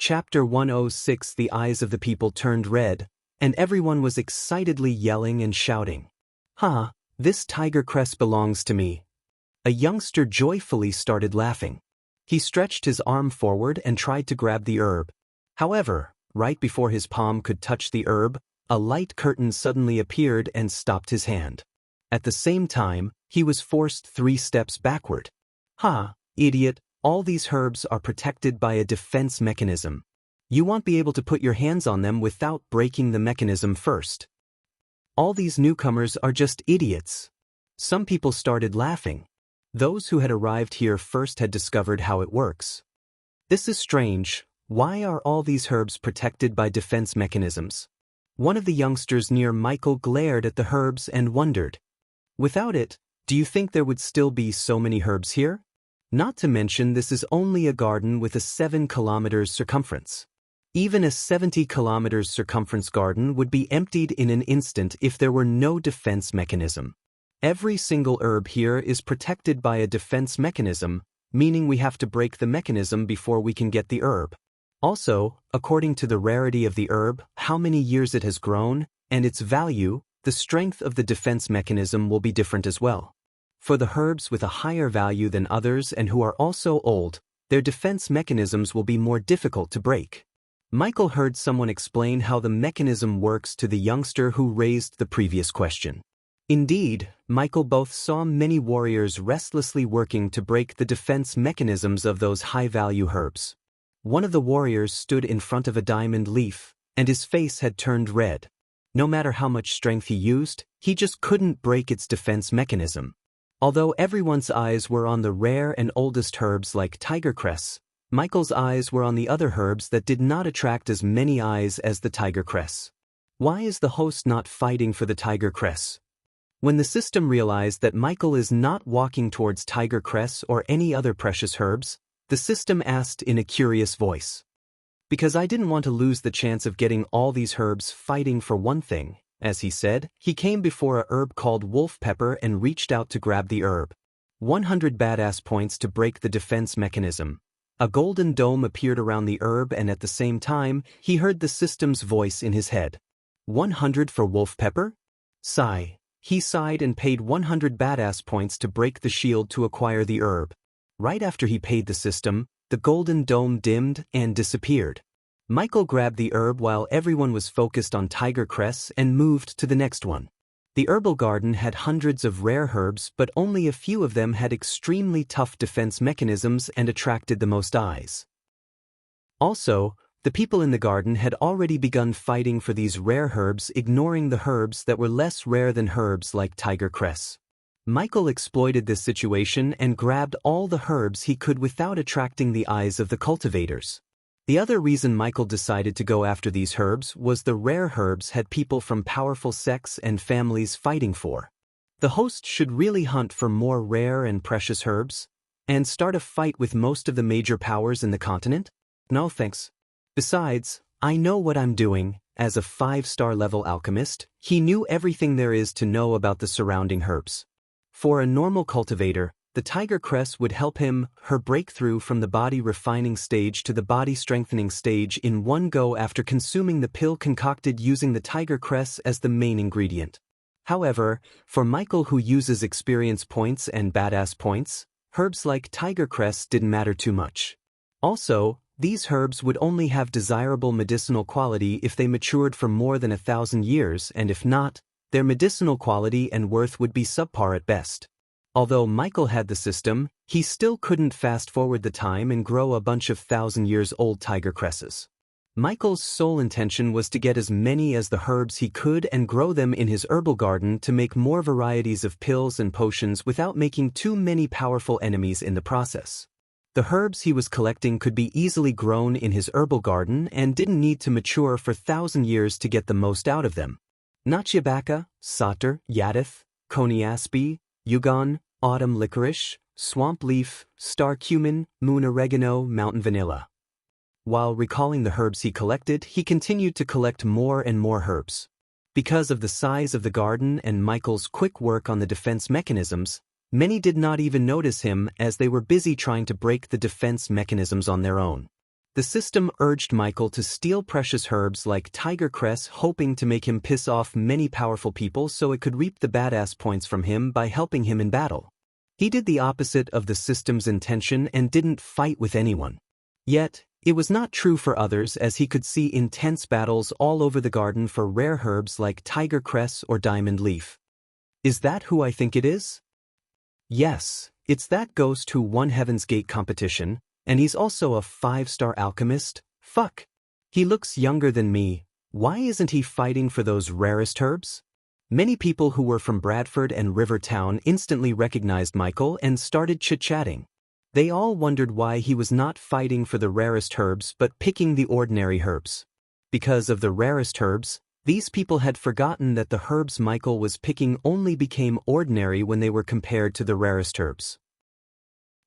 Chapter 106. The eyes of the people turned red, and everyone was excitedly yelling and shouting. "Ha! This tiger cress belongs to me." A youngster joyfully started laughing. He stretched his arm forward and tried to grab the herb. However, right before his palm could touch the herb, a light curtain suddenly appeared and stopped his hand. At the same time, he was forced 3 steps backward. "Ha, idiot, all these herbs are protected by a defense mechanism. You won't be able to put your hands on them without breaking the mechanism first. All these newcomers are just idiots." Some people started laughing. Those who had arrived here first had discovered how it works. "This is strange. Why are all these herbs protected by defense mechanisms?" One of the youngsters near Michael glared at the herbs and wondered. "Without it, do you think there would still be so many herbs here? Not to mention this is only a garden with a 7 kilometers circumference. Even a 70 kilometers circumference garden would be emptied in an instant if there were no defense mechanism. Every single herb here is protected by a defense mechanism, meaning we have to break the mechanism before we can get the herb. Also, according to the rarity of the herb, how many years it has grown, and its value, the strength of the defense mechanism will be different as well. For the herbs with a higher value than others and who are also old, their defense mechanisms will be more difficult to break." Michael heard someone explain how the mechanism works to the youngster who raised the previous question. Indeed, Michael both saw many warriors restlessly working to break the defense mechanisms of those high-value herbs. One of the warriors stood in front of a diamond leaf, and his face had turned red. No matter how much strength he used, he just couldn't break its defense mechanism. Although everyone's eyes were on the rare and oldest herbs like tiger cress, Michael's eyes were on the other herbs that did not attract as many eyes as the tiger cress. Why is the host not fighting for the tiger cress? When the system realized that Michael is not walking towards tiger cress or any other precious herbs, the system asked in a curious voice. "Because I didn't want to lose the chance of getting all these herbs fighting for one thing," as he said, he came before a herb called wolf pepper and reached out to grab the herb. 100 badass points to break the defense mechanism. A golden dome appeared around the herb, and at the same time, he heard the system's voice in his head. 100 for wolf pepper? Sigh. He sighed and paid 100 badass points to break the shield to acquire the herb. Right after he paid the system, the golden dome dimmed and disappeared. Michael grabbed the herb while everyone was focused on tiger cress and moved to the next one. The herbal garden had hundreds of rare herbs, but only a few of them had extremely tough defense mechanisms and attracted the most eyes. Also, the people in the garden had already begun fighting for these rare herbs, ignoring the herbs that were less rare than herbs like tiger cress. Michael exploited this situation and grabbed all the herbs he could without attracting the eyes of the cultivators. The other reason Michael decided to go after these herbs was the rare herbs had people from powerful sects and families fighting for. The host should really hunt for more rare and precious herbs, and start a fight with most of the major powers in the continent? No thanks. Besides, I know what I'm doing. As a 5-star level alchemist, he knew everything there is to know about the surrounding herbs. For a normal cultivator, the tiger cress would help her breakthrough from the body refining stage to the body strengthening stage in one go after consuming the pill concocted using the tiger cress as the main ingredient. However, for Michael, who uses experience points and badass points, herbs like tiger cress didn't matter too much. Also, these herbs would only have desirable medicinal quality if they matured for more than 1,000 years, and if not, their medicinal quality and worth would be subpar at best. Although Michael had the system, he still couldn't fast-forward the time and grow a bunch of 1,000-years-old tiger cresses. Michael's sole intention was to get as many as the herbs he could and grow them in his herbal garden to make more varieties of pills and potions without making too many powerful enemies in the process. The herbs he was collecting could be easily grown in his herbal garden and didn't need to mature for 1,000 years to get the most out of them. Nachibaka, Satar, Yadith, Coniaspi, Yugon, autumn licorice, swamp leaf, star cumin, moon oregano, mountain vanilla. While recalling the herbs he collected, he continued to collect more and more herbs. Because of the size of the garden and Michael's quick work on the defense mechanisms, many did not even notice him as they were busy trying to break the defense mechanisms on their own. The system urged Michael to steal precious herbs like tiger cress, hoping to make him piss off many powerful people so it could reap the badass points from him by helping him in battle. He did the opposite of the system's intention and didn't fight with anyone. Yet, it was not true for others, as he could see intense battles all over the garden for rare herbs like tiger cress or diamond leaf. Is that who I think it is? Yes, it's that ghost who won Heaven's Gate competition, and he's also a 5-star alchemist. Fuck. He looks younger than me. Why isn't he fighting for those rarest herbs? Many people who were from Bradford and Rivertown instantly recognized Michael and started chit-chatting. They all wondered why he was not fighting for the rarest herbs but picking the ordinary herbs. Because of the rarest herbs, these people had forgotten that the herbs Michael was picking only became ordinary when they were compared to the rarest herbs.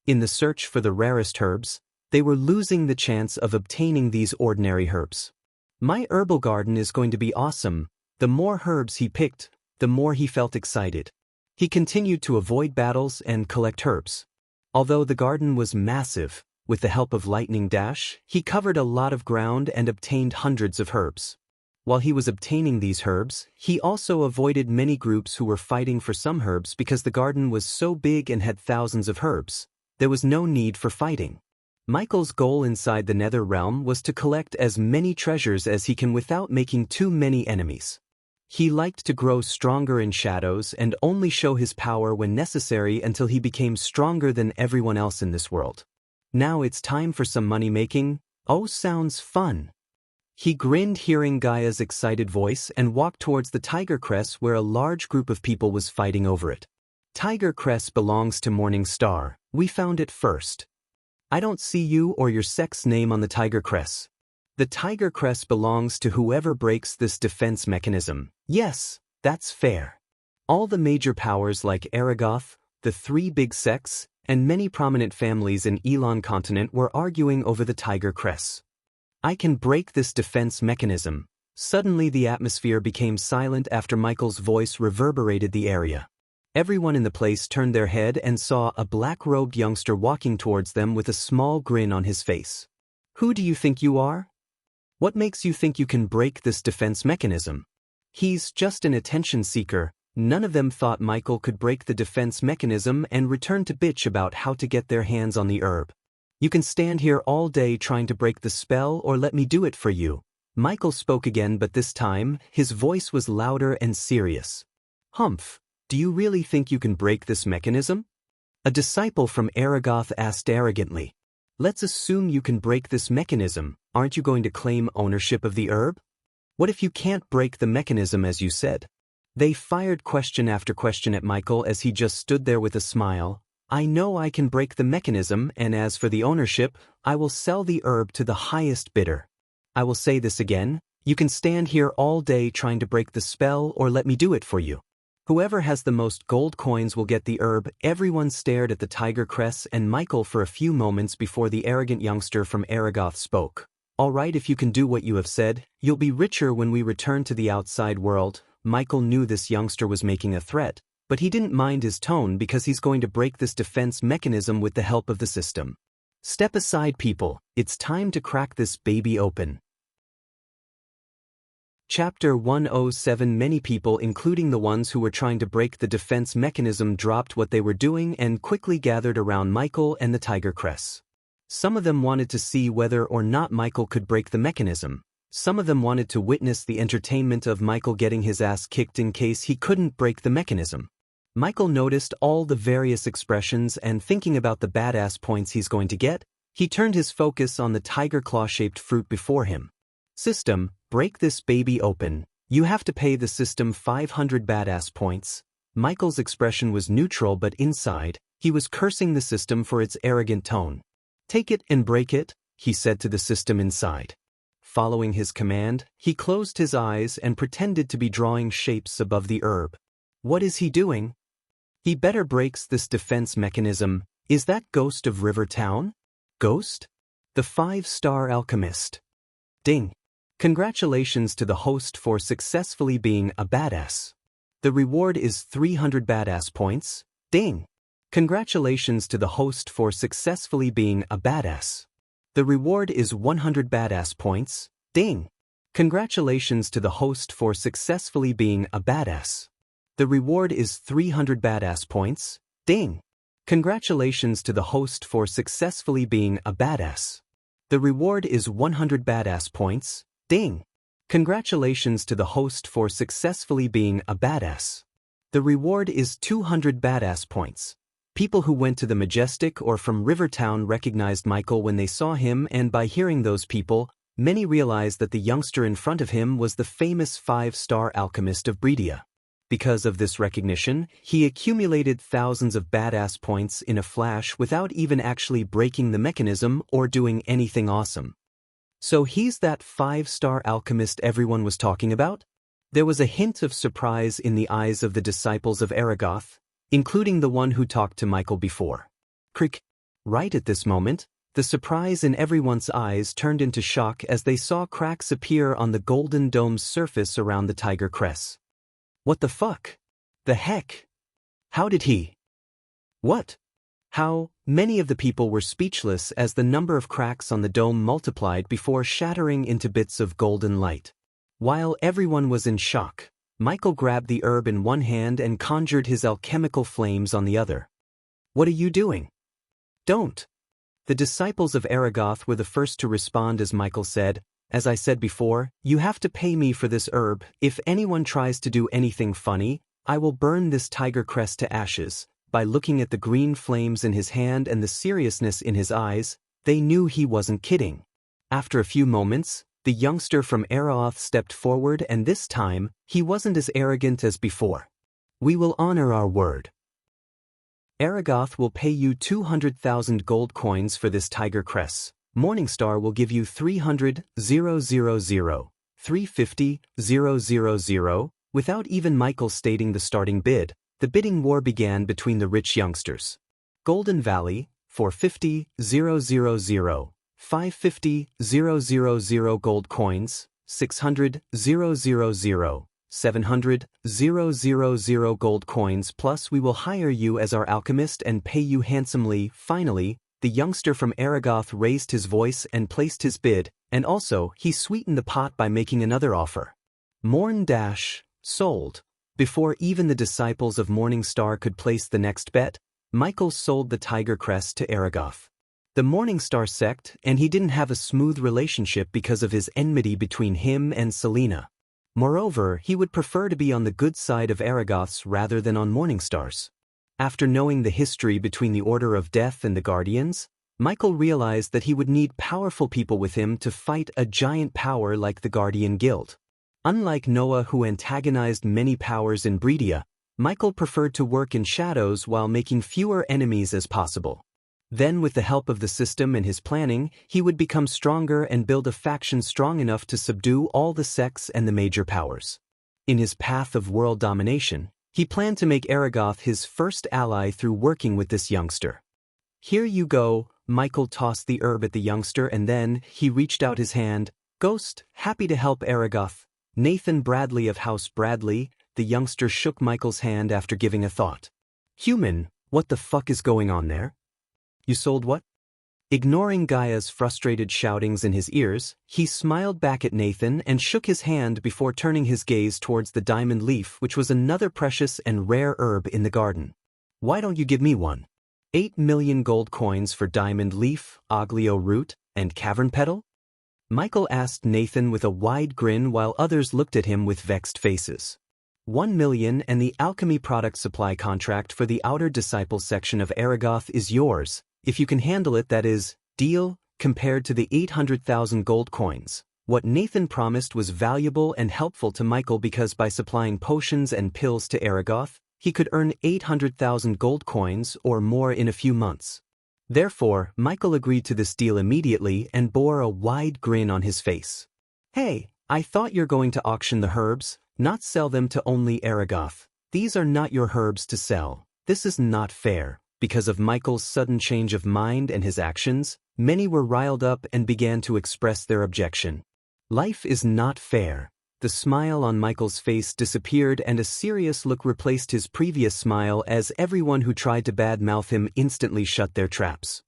In the search for the rarest herbs, they were losing the chance of obtaining these ordinary herbs. My herbal garden is going to be awesome. The more herbs he picked, the more he felt excited. He continued to avoid battles and collect herbs. Although the garden was massive, with the help of Lightning Dash, he covered a lot of ground and obtained hundreds of herbs. While he was obtaining these herbs, he also avoided many groups who were fighting for some herbs because the garden was so big and had thousands of herbs. There was no need for fighting. Michael's goal inside the Nether Realm was to collect as many treasures as he can without making too many enemies. He liked to grow stronger in shadows and only show his power when necessary until he became stronger than everyone else in this world. Now it's time for some money making. Oh, sounds fun. He grinned hearing Gaia's excited voice and walked towards the tiger cress where a large group of people was fighting over it. Tiger cress belongs to Morning Star. We found it first. I don't see you or your sex name on the tiger cress. The tiger cress belongs to whoever breaks this defense mechanism. Yes, that's fair. All the major powers like Aragoth, the 3 big sects, and many prominent families in Elon continent were arguing over the tiger cress. I can break this defense mechanism. Suddenly the atmosphere became silent after Michael's voice reverberated the area. Everyone in the place turned their head and saw a black-robed youngster walking towards them with a small grin on his face. Who do you think you are? What makes you think you can break this defense mechanism? He's just an attention seeker. None of them thought Michael could break the defense mechanism and return to bitch about how to get their hands on the herb. You can stand here all day trying to break the spell or let me do it for you. Michael spoke again, but this time, his voice was louder and serious. Humph, do you really think you can break this mechanism? A disciple from Aragoth asked arrogantly. Let's assume you can break this mechanism. Aren't you going to claim ownership of the herb? What if you can't break the mechanism as you said? They fired question after question at Michael as he just stood there with a smile. I know I can break the mechanism, and as for the ownership, I will sell the herb to the highest bidder. I will say this again, you can stand here all day trying to break the spell or let me do it for you. Whoever has the most gold coins will get the herb. Everyone stared at the tiger cress and Michael for a few moments before the arrogant youngster from Aragoth spoke. All right, if you can do what you have said, you'll be richer when we return to the outside world. Michael knew this youngster was making a threat, but he didn't mind his tone because he's going to break this defense mechanism with the help of the system. Step aside, people. It's time to crack this baby open. Chapter 107. Many people, including the ones who were trying to break the defense mechanism, dropped what they were doing and quickly gathered around Michael and the tiger cress. Some of them wanted to see whether or not Michael could break the mechanism. Some of them wanted to witness the entertainment of Michael getting his ass kicked in case he couldn't break the mechanism. Michael noticed all the various expressions and thinking about the badass points he's going to get, he turned his focus on the tiger claw-shaped fruit before him. System, break this baby open. You have to pay the system 500 badass points. Michael's expression was neutral, but inside, he was cursing the system for its arrogant tone. Take it and break it, he said to the system inside. Following his command, he closed his eyes and pretended to be drawing shapes above the herb. What is he doing? He better breaks this defense mechanism. Is that Ghost of Rivertown? Ghost? The 5-star alchemist. Ding. Congratulations to the host for successfully being a badass. The reward is 300 badass points. Ding. Congratulations to the host for successfully being a badass. The reward is 100 badass points. Ding! Congratulations to the host for successfully being a badass. The reward is 300 badass points. Ding! Congratulations to the host for successfully being a badass. The reward is 100 badass points. Ding! Congratulations to the host for successfully being a badass. The reward is 200 badass points. People who went to the Majestic or from Rivertown recognized Michael when they saw him, and by hearing those people, many realized that the youngster in front of him was the famous 5-star alchemist of Bredia. Because of this recognition, he accumulated thousands of badass points in a flash without even actually breaking the mechanism or doing anything awesome. So he's that 5-star alchemist everyone was talking about? There was a hint of surprise in the eyes of the disciples of Aragoth, including the one who talked to Michael before. Crick. Right at this moment, the surprise in everyone's eyes turned into shock as they saw cracks appear on the golden dome's surface around the tiger crest. What the fuck? The heck? How did he? What? How? Many of the people were speechless as the number of cracks on the dome multiplied before shattering into bits of golden light. While everyone was in shock, Michael grabbed the herb in one hand and conjured his alchemical flames on the other. What are you doing? Don't. The disciples of Aragoth were the first to respond as Michael said, as I said before, you have to pay me for this herb. If anyone tries to do anything funny, I will burn this tiger crest to ashes. By looking at the green flames in his hand and the seriousness in his eyes, they knew he wasn't kidding. After a few moments, the youngster from Aragoth stepped forward, and this time, he wasn't as arrogant as before. We will honor our word. Aragoth will pay you 200,000 gold coins for this tiger crest. Morningstar will give you 300,000, 350,000. Without even Michael stating the starting bid, the bidding war began between the rich youngsters. Golden Valley, 450,000, 550,000 gold coins, 600,000, 700,000 gold coins, plus we will hire you as our alchemist and pay you handsomely. Finally, the youngster from Aragoth raised his voice and placed his bid, and also he sweetened the pot by making another offer. Sold. Before even the disciples of Morningstar could place the next bet, Michael sold the tiger crest to Aragoth. The Morningstar sect, and he didn't have a smooth relationship because of his enmity between him and Selena. Moreover, he would prefer to be on the good side of Aragoth's rather than on Morningstar's. After knowing the history between the Order of Death and the Guardians, Michael realized that he would need powerful people with him to fight a giant power like the Guardian Guild. Unlike Noah, who antagonized many powers in Bredia, Michael preferred to work in shadows while making fewer enemies as possible. Then, with the help of the system and his planning, he would become stronger and build a faction strong enough to subdue all the sects and the major powers. In his path of world domination, he planned to make Aragoth his first ally through working with this youngster. Here you go. Michael tossed the herb at the youngster and then he reached out his hand. Ghost, happy to help Aragoth. Nathan Bradley of House Bradley. The youngster shook Michael's hand after giving a thought. Human, what the fuck is going on there? You sold what? Ignoring Gaia's frustrated shoutings in his ears, he smiled back at Nathan and shook his hand before turning his gaze towards the diamond leaf, which was another precious and rare herb in the garden. Why don't you give me one? 8 million gold coins for diamond leaf, oglio root, and cavern petal? Michael asked Nathan with a wide grin while others looked at him with vexed faces. 1 million and the alchemy product supply contract for the outer disciple section of Aragoth is yours, if you can handle it, that is, deal, compared to the 800,000 gold coins. What Nathan promised was valuable and helpful to Michael because by supplying potions and pills to Aragoth, he could earn 800,000 gold coins or more in a few months. Therefore, Michael agreed to this deal immediately and bore a wide grin on his face. Hey, I thought you're going to auction the herbs, not sell them to only Aragoth. These are not your herbs to sell. This is not fair. Because of Michael's sudden change of mind and his actions, many were riled up and began to express their objection. Life is not fair. The smile on Michael's face disappeared and a serious look replaced his previous smile as everyone who tried to badmouth him instantly shut their traps.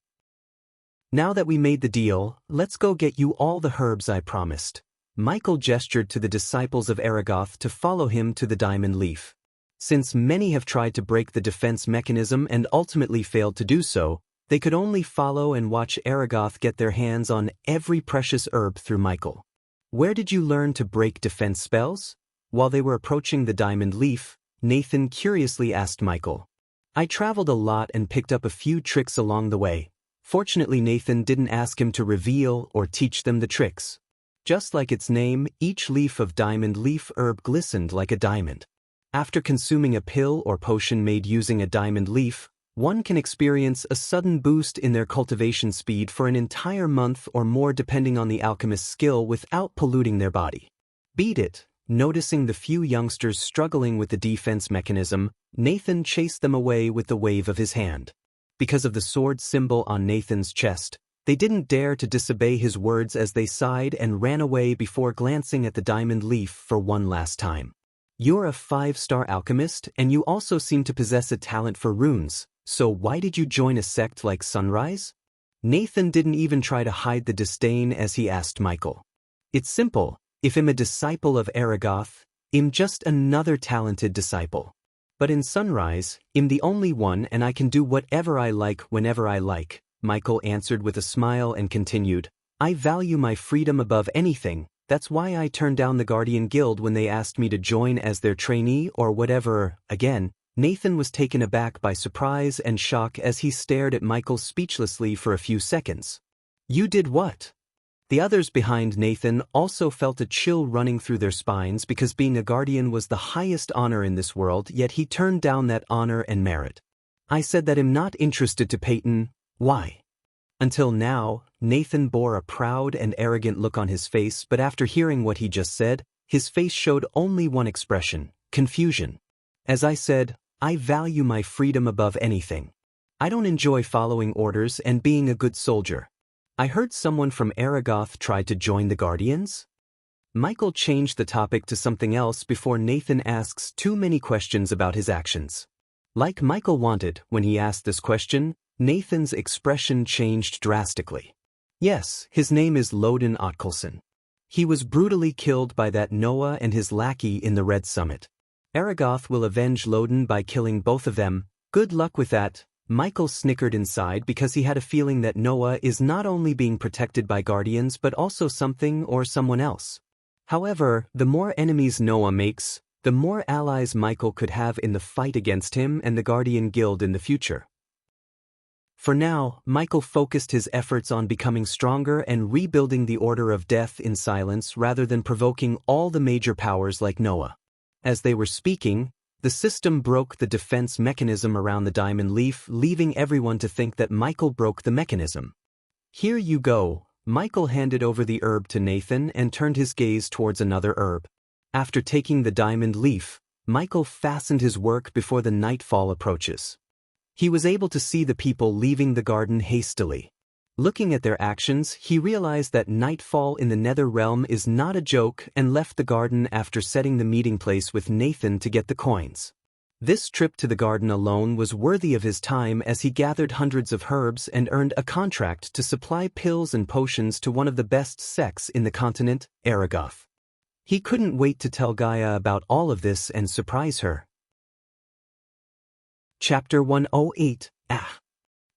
Now that we made the deal, let's go get you all the herbs I promised. Michael gestured to the disciples of Aragoth to follow him to the diamond leaf. Since many have tried to break the defense mechanism and ultimately failed to do so, they could only follow and watch Aragoth get their hands on every precious herb through Michael. Where did you learn to break defense spells? While they were approaching the diamond leaf, Nathan curiously asked Michael. I traveled a lot and picked up a few tricks along the way. Fortunately, Nathan didn't ask him to reveal or teach them the tricks. Just like its name, each leaf of diamond leaf herb glistened like a diamond. After consuming a pill or potion made using a diamond leaf, one can experience a sudden boost in their cultivation speed for an entire month or more depending on the alchemist's skill without polluting their body. Beat it. Noticing the few youngsters struggling with the defense mechanism, Nathan chased them away with the wave of his hand. Because of the sword symbol on Nathan's chest, they didn't dare to disobey his words as they sighed and ran away before glancing at the diamond leaf for one last time. You're a 5-star alchemist and you also seem to possess a talent for runes, so why did you join a sect like Sunrise? Nathan didn't even try to hide the disdain as he asked Michael. It's simple, if I'm a disciple of Aragoth, I'm just another talented disciple. But in Sunrise, I'm the only one and I can do whatever I like whenever I like, Michael answered with a smile and continued, I value my freedom above anything. That's why I turned down the Guardian Guild when they asked me to join as their trainee or whatever. Again, Nathan was taken aback by surprise and shock as he stared at Michael speechlessly for a few seconds. You did what? The others behind Nathan also felt a chill running through their spines because being a guardian was the highest honor in this world, yet he turned down that honor and merit. I said that I'm not interested to Peyton. Why? Until now, Nathan bore a proud and arrogant look on his face, but after hearing what he just said, his face showed only one expression, confusion. As I said, I value my freedom above anything. I don't enjoy following orders and being a good soldier. I heard someone from Aragoth tried to join the Guardians? Michael changed the topic to something else before Nathan asks too many questions about his actions. Like Michael wanted, when he asked this question, Nathan's expression changed drastically. Yes, his name is Loden Otkelson. He was brutally killed by that Noah and his lackey in the Red Summit. Aragoth will avenge Loden by killing both of them. Good luck with that. Michael snickered inside because he had a feeling that Noah is not only being protected by guardians but also something or someone else. However, the more enemies Noah makes, the more allies Michael could have in the fight against him and the Guardian Guild in the future. For now, Michael focused his efforts on becoming stronger and rebuilding the Order of Death in silence rather than provoking all the major powers like Noah. As they were speaking, the system broke the defense mechanism around the diamond leaf, leaving everyone to think that Michael broke the mechanism. Here you go. Michael handed over the herb to Nathan and turned his gaze towards another herb. After taking the diamond leaf, Michael fastened his work before the nightfall approaches. He was able to see the people leaving the garden hastily. Looking at their actions, he realized that nightfall in the Nether Realm is not a joke and left the garden after setting the meeting place with Nathan to get the coins. This trip to the garden alone was worthy of his time as he gathered hundreds of herbs and earned a contract to supply pills and potions to one of the best sects in the continent, Aragoth. He couldn't wait to tell Gaia about all of this and surprise her. Chapter 108.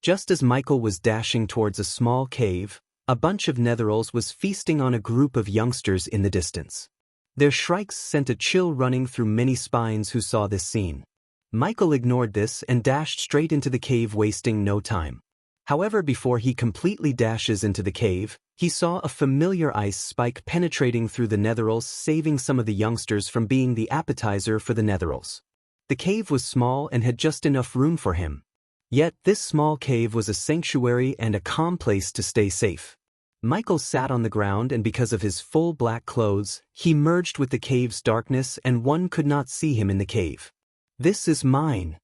Just as Michael was dashing towards a small cave, a bunch of Netherals was feasting on a group of youngsters in the distance. Their shrieks sent a chill running through many spines who saw this scene. Michael ignored this and dashed straight into the cave, wasting no time. However, before he completely dashes into the cave, he saw a familiar ice spike penetrating through the Netherals, saving some of the youngsters from being the appetizer for the Netherals. The cave was small and had just enough room for him. Yet this small cave was a sanctuary and a calm place to stay safe. Michael sat on the ground, and because of his full black clothes, he merged with the cave's darkness and one could not see him in the cave. This is mine.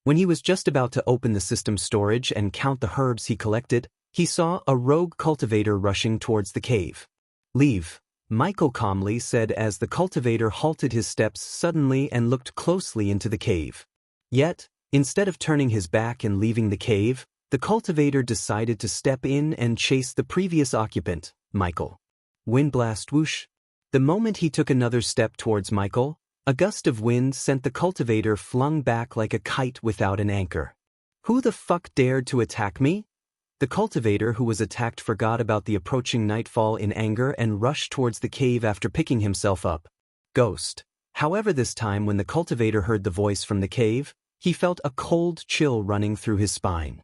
When he was just about to open the system storage and count the herbs he collected, he saw a rogue cultivator rushing towards the cave. Leave, Michael calmly said as the cultivator halted his steps suddenly and looked closely into the cave. Yet, instead of turning his back and leaving the cave, The cultivator decided to step in and chase the previous occupant, Michael. Windblast whoosh. The moment he took another step towards Michael, a gust of wind sent the cultivator flung back like a kite without an anchor. Who the fuck dared to attack me? The cultivator who was attacked forgot about the approaching nightfall in anger and rushed towards the cave after picking himself up. Ghost. However, this time when the cultivator heard the voice from the cave, he felt a cold chill running through his spine.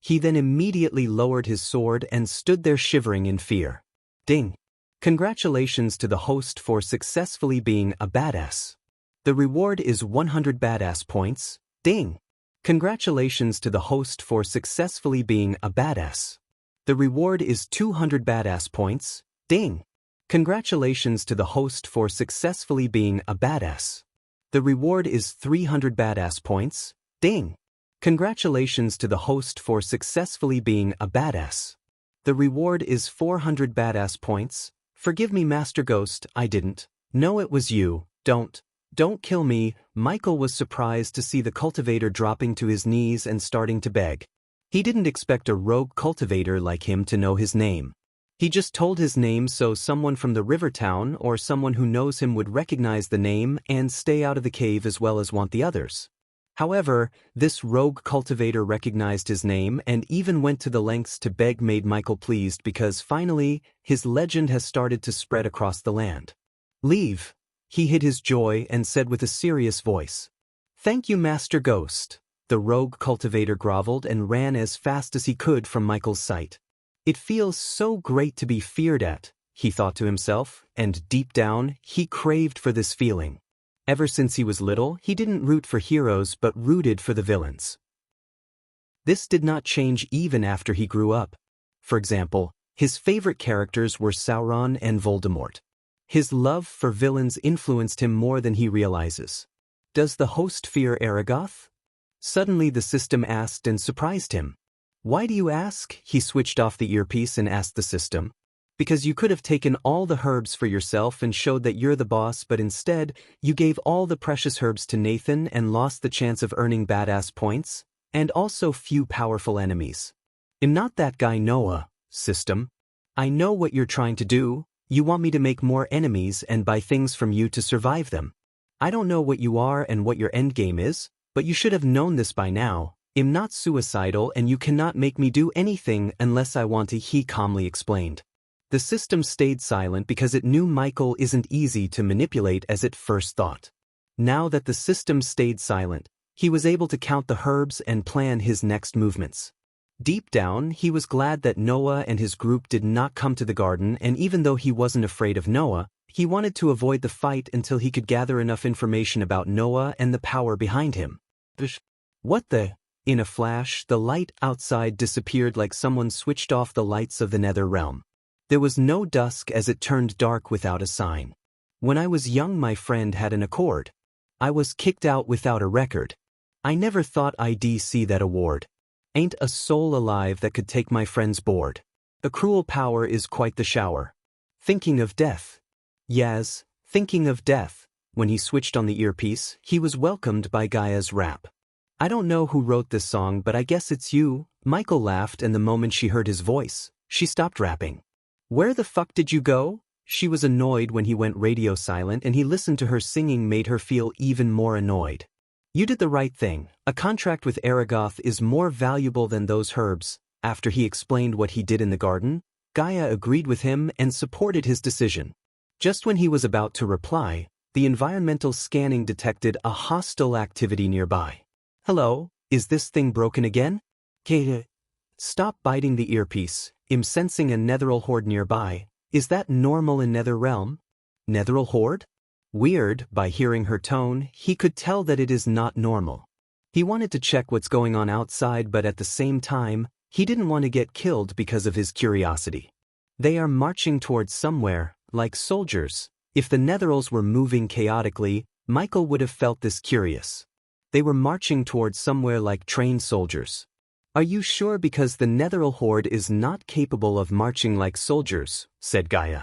He then immediately lowered his sword and stood there shivering in fear. Ding. Congratulations to the host for successfully being a badass. The reward is 100 badass points. Ding. Congratulations to the host for successfully being a badass. The reward is 200 badass points. Ding. Congratulations to the host for successfully being a badass. The reward is 300 badass points. Ding. Congratulations to the host for successfully being a badass. The reward is 400 badass points. Forgive me, Master Ghost, I didn't know it was you. Don't kill me. Michael was surprised to see the cultivator dropping to his knees and starting to beg. He didn't expect a rogue cultivator like him to know his name. He just told his name so someone from the river town or someone who knows him would recognize the name and stay out of the cave as well as want the others. However, this rogue cultivator recognized his name and even went to the lengths to beg, made Michael pleased because finally, his legend has started to spread across the land. Leave. He hid his joy and said with a serious voice. Thank you, Master Ghost. The rogue cultivator groveled and ran as fast as he could from Michael's sight. It feels so great to be feared at, he thought to himself, and deep down, he craved for this feeling. Ever since he was little, he didn't root for heroes but rooted for the villains. This did not change even after he grew up. For example, his favorite characters were Sauron and Voldemort. His love for villains influenced him more than he realizes. Does the host fear Aragoth? Suddenly the system asked and surprised him. Why do you ask? He switched off the earpiece and asked the system. Because you could have taken all the herbs for yourself and showed that you're the boss, but instead, you gave all the precious herbs to Nathan and lost the chance of earning badass points, and also few powerful enemies. I'm not that guy, Noah, system. I know what you're trying to do. You want me to make more enemies and buy things from you to survive them. I don't know what you are and what your endgame is, but you should have known this by now. I'm not suicidal and you cannot make me do anything unless I want to, he calmly explained. The system stayed silent because it knew Michael isn't easy to manipulate as it first thought. Now that the system stayed silent, he was able to count the herbs and plan his next movements. Deep down, he was glad that Noah and his group did not come to the garden, and even though he wasn't afraid of Noah, he wanted to avoid the fight until he could gather enough information about Noah and the power behind him. What the? In a flash, the light outside disappeared like someone switched off the lights of the nether realm. There was no dusk as it turned dark without a sign. When I was young, my friend had an accord. I was kicked out without a record. I never thought I'd see that award. Ain't a soul alive that could take my friend's board. A cruel power is quite the shower. Thinking of death. Yaz, thinking of death. When he switched on the earpiece, he was welcomed by Gaia's rap. I don't know who wrote this song, but I guess it's you. Michael laughed, and the moment she heard his voice, she stopped rapping. Where the fuck did you go? She was annoyed when he went radio silent, and he listened to her singing made her feel even more annoyed. You did the right thing. A contract with Aragoth is more valuable than those herbs. After he explained what he did in the garden, Gaia agreed with him and supported his decision. Just when he was about to reply, the environmental scanning detected a hostile activity nearby. Hello, is this thing broken again? Kata, stop biting the earpiece. I'm sensing a Netheral horde nearby. Is that normal in Nether Realm? Netheral horde? Weird. By hearing her tone, he could tell that it is not normal. He wanted to check what's going on outside, but at the same time, he didn't want to get killed because of his curiosity. They are marching towards somewhere, like soldiers. If the Netherals were moving chaotically, Michael would have felt this curious. They were marching towards somewhere like trained soldiers. Are you sure? Because the Netheral horde is not capable of marching like soldiers, said Gaia.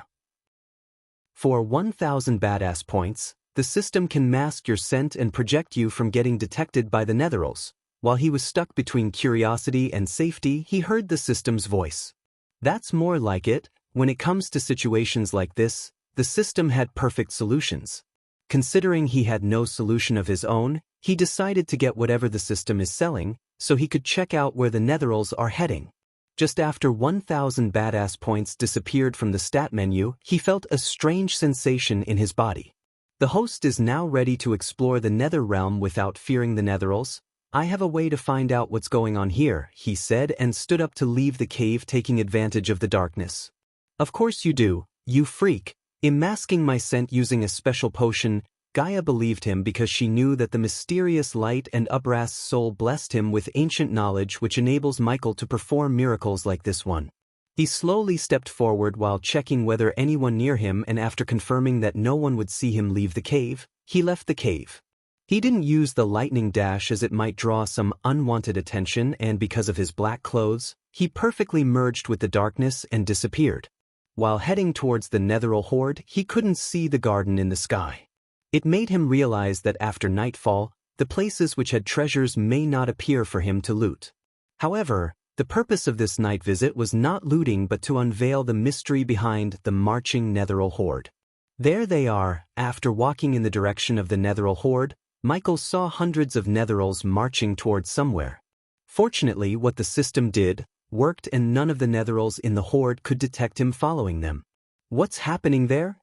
For 1,000 badass points, the system can mask your scent and project you from getting detected by the Netherals. While he was stuck between curiosity and safety, he heard the system's voice. That's more like it. When it comes to situations like this, the system had perfect solutions. Considering he had no solution of his own, he decided to get whatever the system is selling, so he could check out where the Netherals are heading. Just after 1,000 badass points disappeared from the stat menu, he felt a strange sensation in his body. The host is now ready to explore the Nether realm without fearing the Netherals. I have a way to find out what's going on here, he said, and stood up to leave the cave, taking advantage of the darkness. Of course you do, you freak. In masking my scent using a special potion, Gaia believed him because she knew that the mysterious light and Upras soul blessed him with ancient knowledge which enables Michael to perform miracles like this one. He slowly stepped forward while checking whether anyone near him, and after confirming that no one would see him leave the cave, he left the cave. He didn't use the lightning dash as it might draw some unwanted attention, and because of his black clothes, he perfectly merged with the darkness and disappeared. While heading towards the Netheral horde, he couldn't see the garden in the sky. It made him realize that after nightfall, the places which had treasures may not appear for him to loot. However, the purpose of this night visit was not looting but to unveil the mystery behind the marching Netheral horde. There they are. After walking in the direction of the Netheral horde, Michael saw hundreds of Netherals marching towards somewhere. Fortunately, what the system did worked, and none of the Netherals in the horde could detect him following them. What's happening there?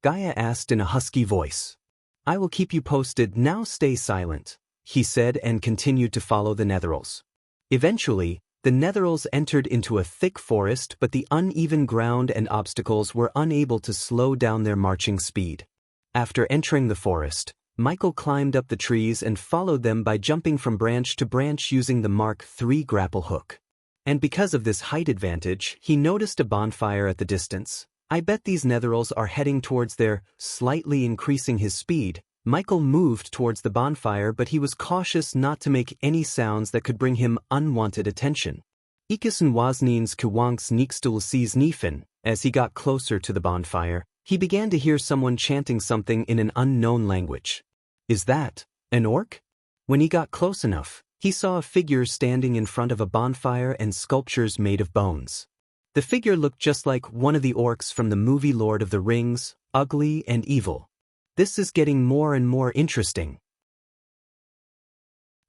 Gaia asked in a husky voice. I will keep you posted, now stay silent, he said, and continued to follow the Netherals. Eventually, the Netherals entered into a thick forest, but the uneven ground and obstacles were unable to slow down their marching speed. After entering the forest, Michael climbed up the trees and followed them by jumping from branch to branch using the Mark III grapple hook. And because of this height advantage, he noticed a bonfire at the distance. I bet these Netherals are heading towards there. Slightly increasing his speed, Michael moved towards the bonfire, but he was cautious not to make any sounds that could bring him unwanted attention. Ikasen wasnins kiwanks nikstul sees Nifin. As he got closer to the bonfire, he began to hear someone chanting something in an unknown language. Is that an orc? When he got close enough, he saw a figure standing in front of a bonfire and sculptures made of bones. The figure looked just like one of the orcs from the movie Lord of the Rings, ugly and evil. This is getting more and more interesting.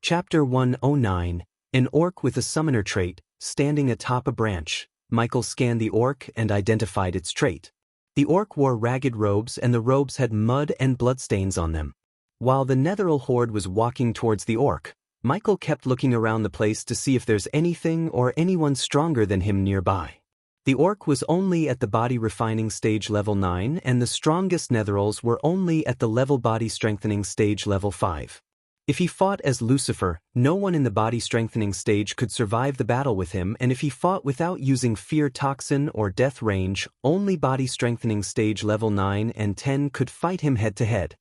Chapter 109, An Orc with a Summoner Trait, standing atop a branch. Michael scanned the orc and identified its trait. The orc wore ragged robes, and the robes had mud and bloodstains on them. While the Netheral horde was walking towards the orc, Michael kept looking around the place to see if there's anything or anyone stronger than him nearby. The orc was only at the body refining stage level 9, and the strongest Netherals were only at the level body strengthening stage level 5. If he fought as Lucifer, no one in the body strengthening stage could survive the battle with him, and if he fought without using fear toxin or death range, only body strengthening stage level 9 and 10 could fight him head to head.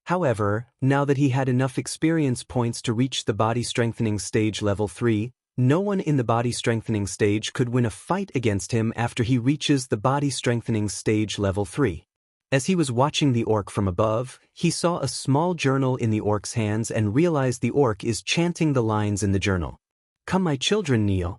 However, now that he had enough experience points to reach the body strengthening stage level 3, no one in the body strengthening stage could win a fight against him after he reaches the body strengthening stage level 3. As he was watching the orc from above, he saw a small journal in the orc's hands and realized the orc is chanting the lines in the journal. Come my children, kneel.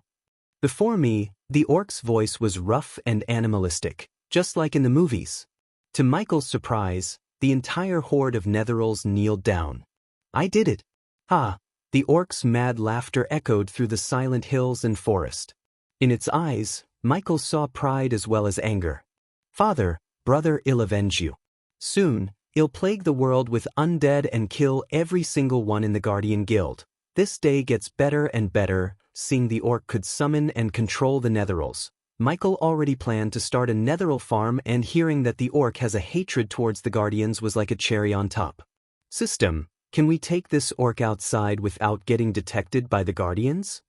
Before me, the orc's voice was rough and animalistic, just like in the movies. To Michael's surprise, the entire horde of Netherals kneeled down. I did it. Ha! The orc's mad laughter echoed through the silent hills and forest. In its eyes, Michael saw pride as well as anger. Father, brother, I'll avenge you. Soon, I'll plague the world with undead and kill every single one in the Guardian Guild. This day gets better and better. Seeing the orc could summon and control the Netherals, Michael already planned to start a Netheral farm, and hearing that the orc has a hatred towards the Guardians was like a cherry on top. System, can we take this orc outside without getting detected by the Guardians?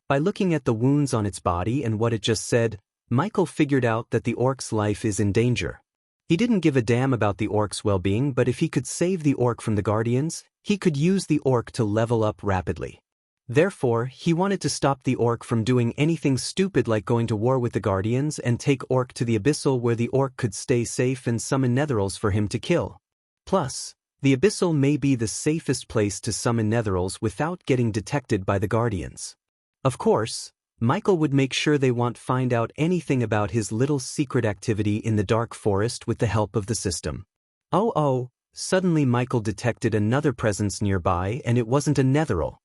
By looking at the wounds on its body and what it just said, Michael figured out that the orc's life is in danger. He didn't give a damn about the orc's well-being, but if he could save the orc from the Guardians, he could use the orc to level up rapidly. Therefore, he wanted to stop the orc from doing anything stupid like going to war with the Guardians and take orc to the Abyssal where the orc could stay safe and summon Netherals for him to kill. Plus, The abyssal may be the safest place to summon netherals without getting detected by the guardians. Of course, Michael would make sure they won't find out anything about his little secret activity in the dark forest with the help of the system. Oh, suddenly Michael detected another presence nearby, and it wasn't a netheral.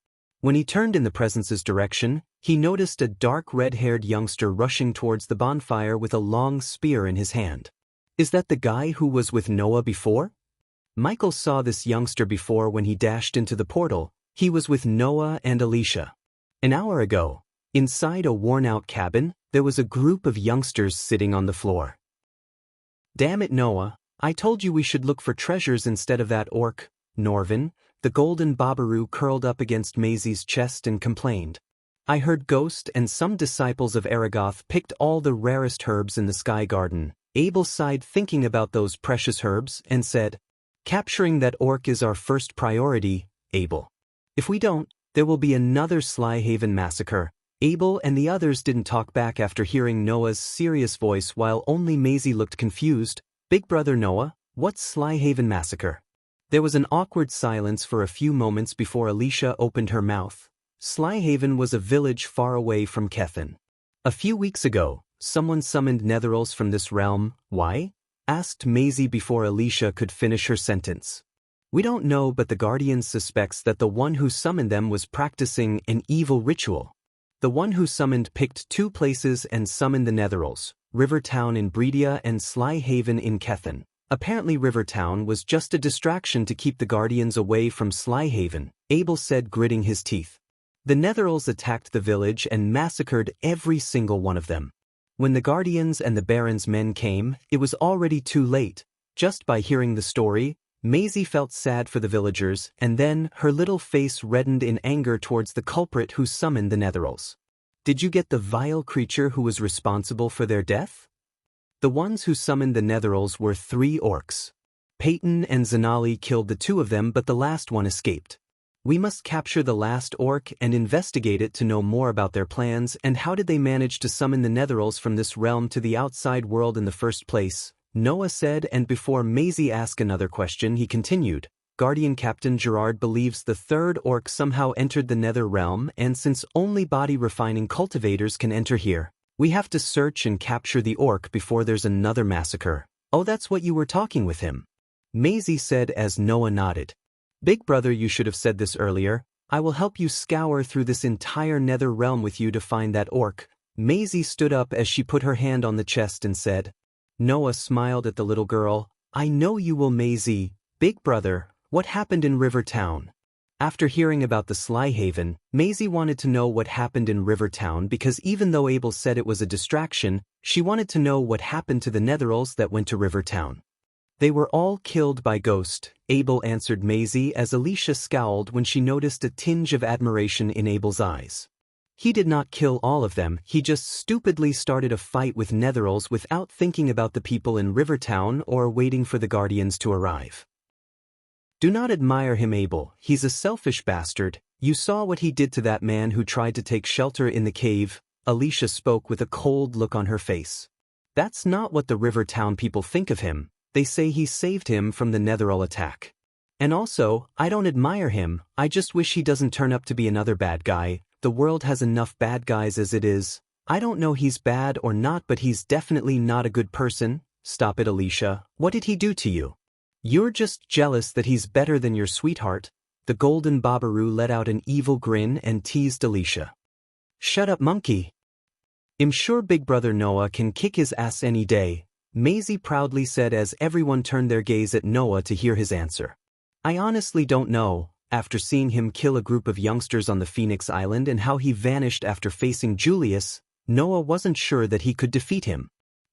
When he turned in the presence's direction, he noticed a dark red-haired youngster rushing towards the bonfire with a long spear in his hand. Is that the guy who was with Noah before? Michael saw this youngster before when he dashed into the portal. He was with Noah and Alicia. An hour ago, inside a worn-out cabin, there was a group of youngsters sitting on the floor. Damn it, Noah, I told you we should look for treasures instead of that orc. Norvin, the golden Babaru, curled up against Maisie's chest and complained. I heard Ghost and some disciples of Aragoth picked all the rarest herbs in the Sky Garden. Abel sighed thinking about those precious herbs and said, capturing that orc is our first priority, Abel. If we don't, there will be another Slyhaven massacre. Abel and the others didn't talk back after hearing Noah's serious voice, while only Maisie looked confused. Big brother Noah, what's Slyhaven massacre? There was an awkward silence for a few moments before Alicia opened her mouth. Slyhaven was a village far away from Kethin. A few weeks ago, someone summoned netherals from this realm. Why? Asked Maisie before Alicia could finish her sentence. We don't know, but the Guardian suspects that the one who summoned them was practicing an evil ritual. The one who summoned picked two places and summoned the netherals, Rivertown in Breedia and Slyhaven in Kethin. Apparently Rivertown was just a distraction to keep the Guardians away from Slyhaven, Abel said, gritting his teeth. The netherals attacked the village and massacred every single one of them. When the Guardians and the Baron's men came, it was already too late. Just by hearing the story, Maisie felt sad for the villagers, and then her little face reddened in anger towards the culprit who summoned the netherals. Did you get the vile creature who was responsible for their death? The ones who summoned the netherals were 3 orcs. Peyton and Zanali killed the 2 of them, but the last one escaped. We must capture the last orc and investigate it to know more about their plans and how did they manage to summon the netherals from this realm to the outside world in the first place, Noah said, and before Maisie asked another question he continued, Guardian Captain Gerard believes the 3rd orc somehow entered the nether realm, and since only body refining cultivators can enter here, we have to search and capture the orc before there's another massacre. Oh, that's what you were talking with him, Maisie said as Noah nodded. Big brother, you should have said this earlier. I will help you scour through this entire nether realm with you to find that orc. Maisie stood up as she put her hand on the chest and said. Noah smiled at the little girl. I know you will, Maisie. Big brother, what happened in Rivertown? After hearing about the Slyhaven, Maisie wanted to know what happened in Rivertown because even though Abel said it was a distraction, she wanted to know what happened to the netherals that went to Rivertown. They were all killed by Ghost, Abel answered Maisie as Alicia scowled when she noticed a tinge of admiration in Abel's eyes. He did not kill all of them, he just stupidly started a fight with netherals without thinking about the people in Rivertown or waiting for the Guardians to arrive. Do not admire him, Abel, he's a selfish bastard. You saw what he did to that man who tried to take shelter in the cave. Alicia spoke with a cold look on her face. That's not what the Rivertown people think of him. They say he saved him from the Netheral attack. And also, I don't admire him, I just wish he doesn't turn up to be another bad guy. The world has enough bad guys as it is. I don't know he's bad or not, but he's definitely not a good person. Stop it, Alicia. What did he do to you? You're just jealous that he's better than your sweetheart. The golden Babaru let out an evil grin and teased Alicia. Shut up, monkey. I'm sure Big Brother Noah can kick his ass any day, Maisie proudly said as everyone turned their gaze at Noah to hear his answer. I honestly don't know, after seeing him kill a group of youngsters on the Phoenix Island and how he vanished after facing Julius, Noah wasn't sure that he could defeat him.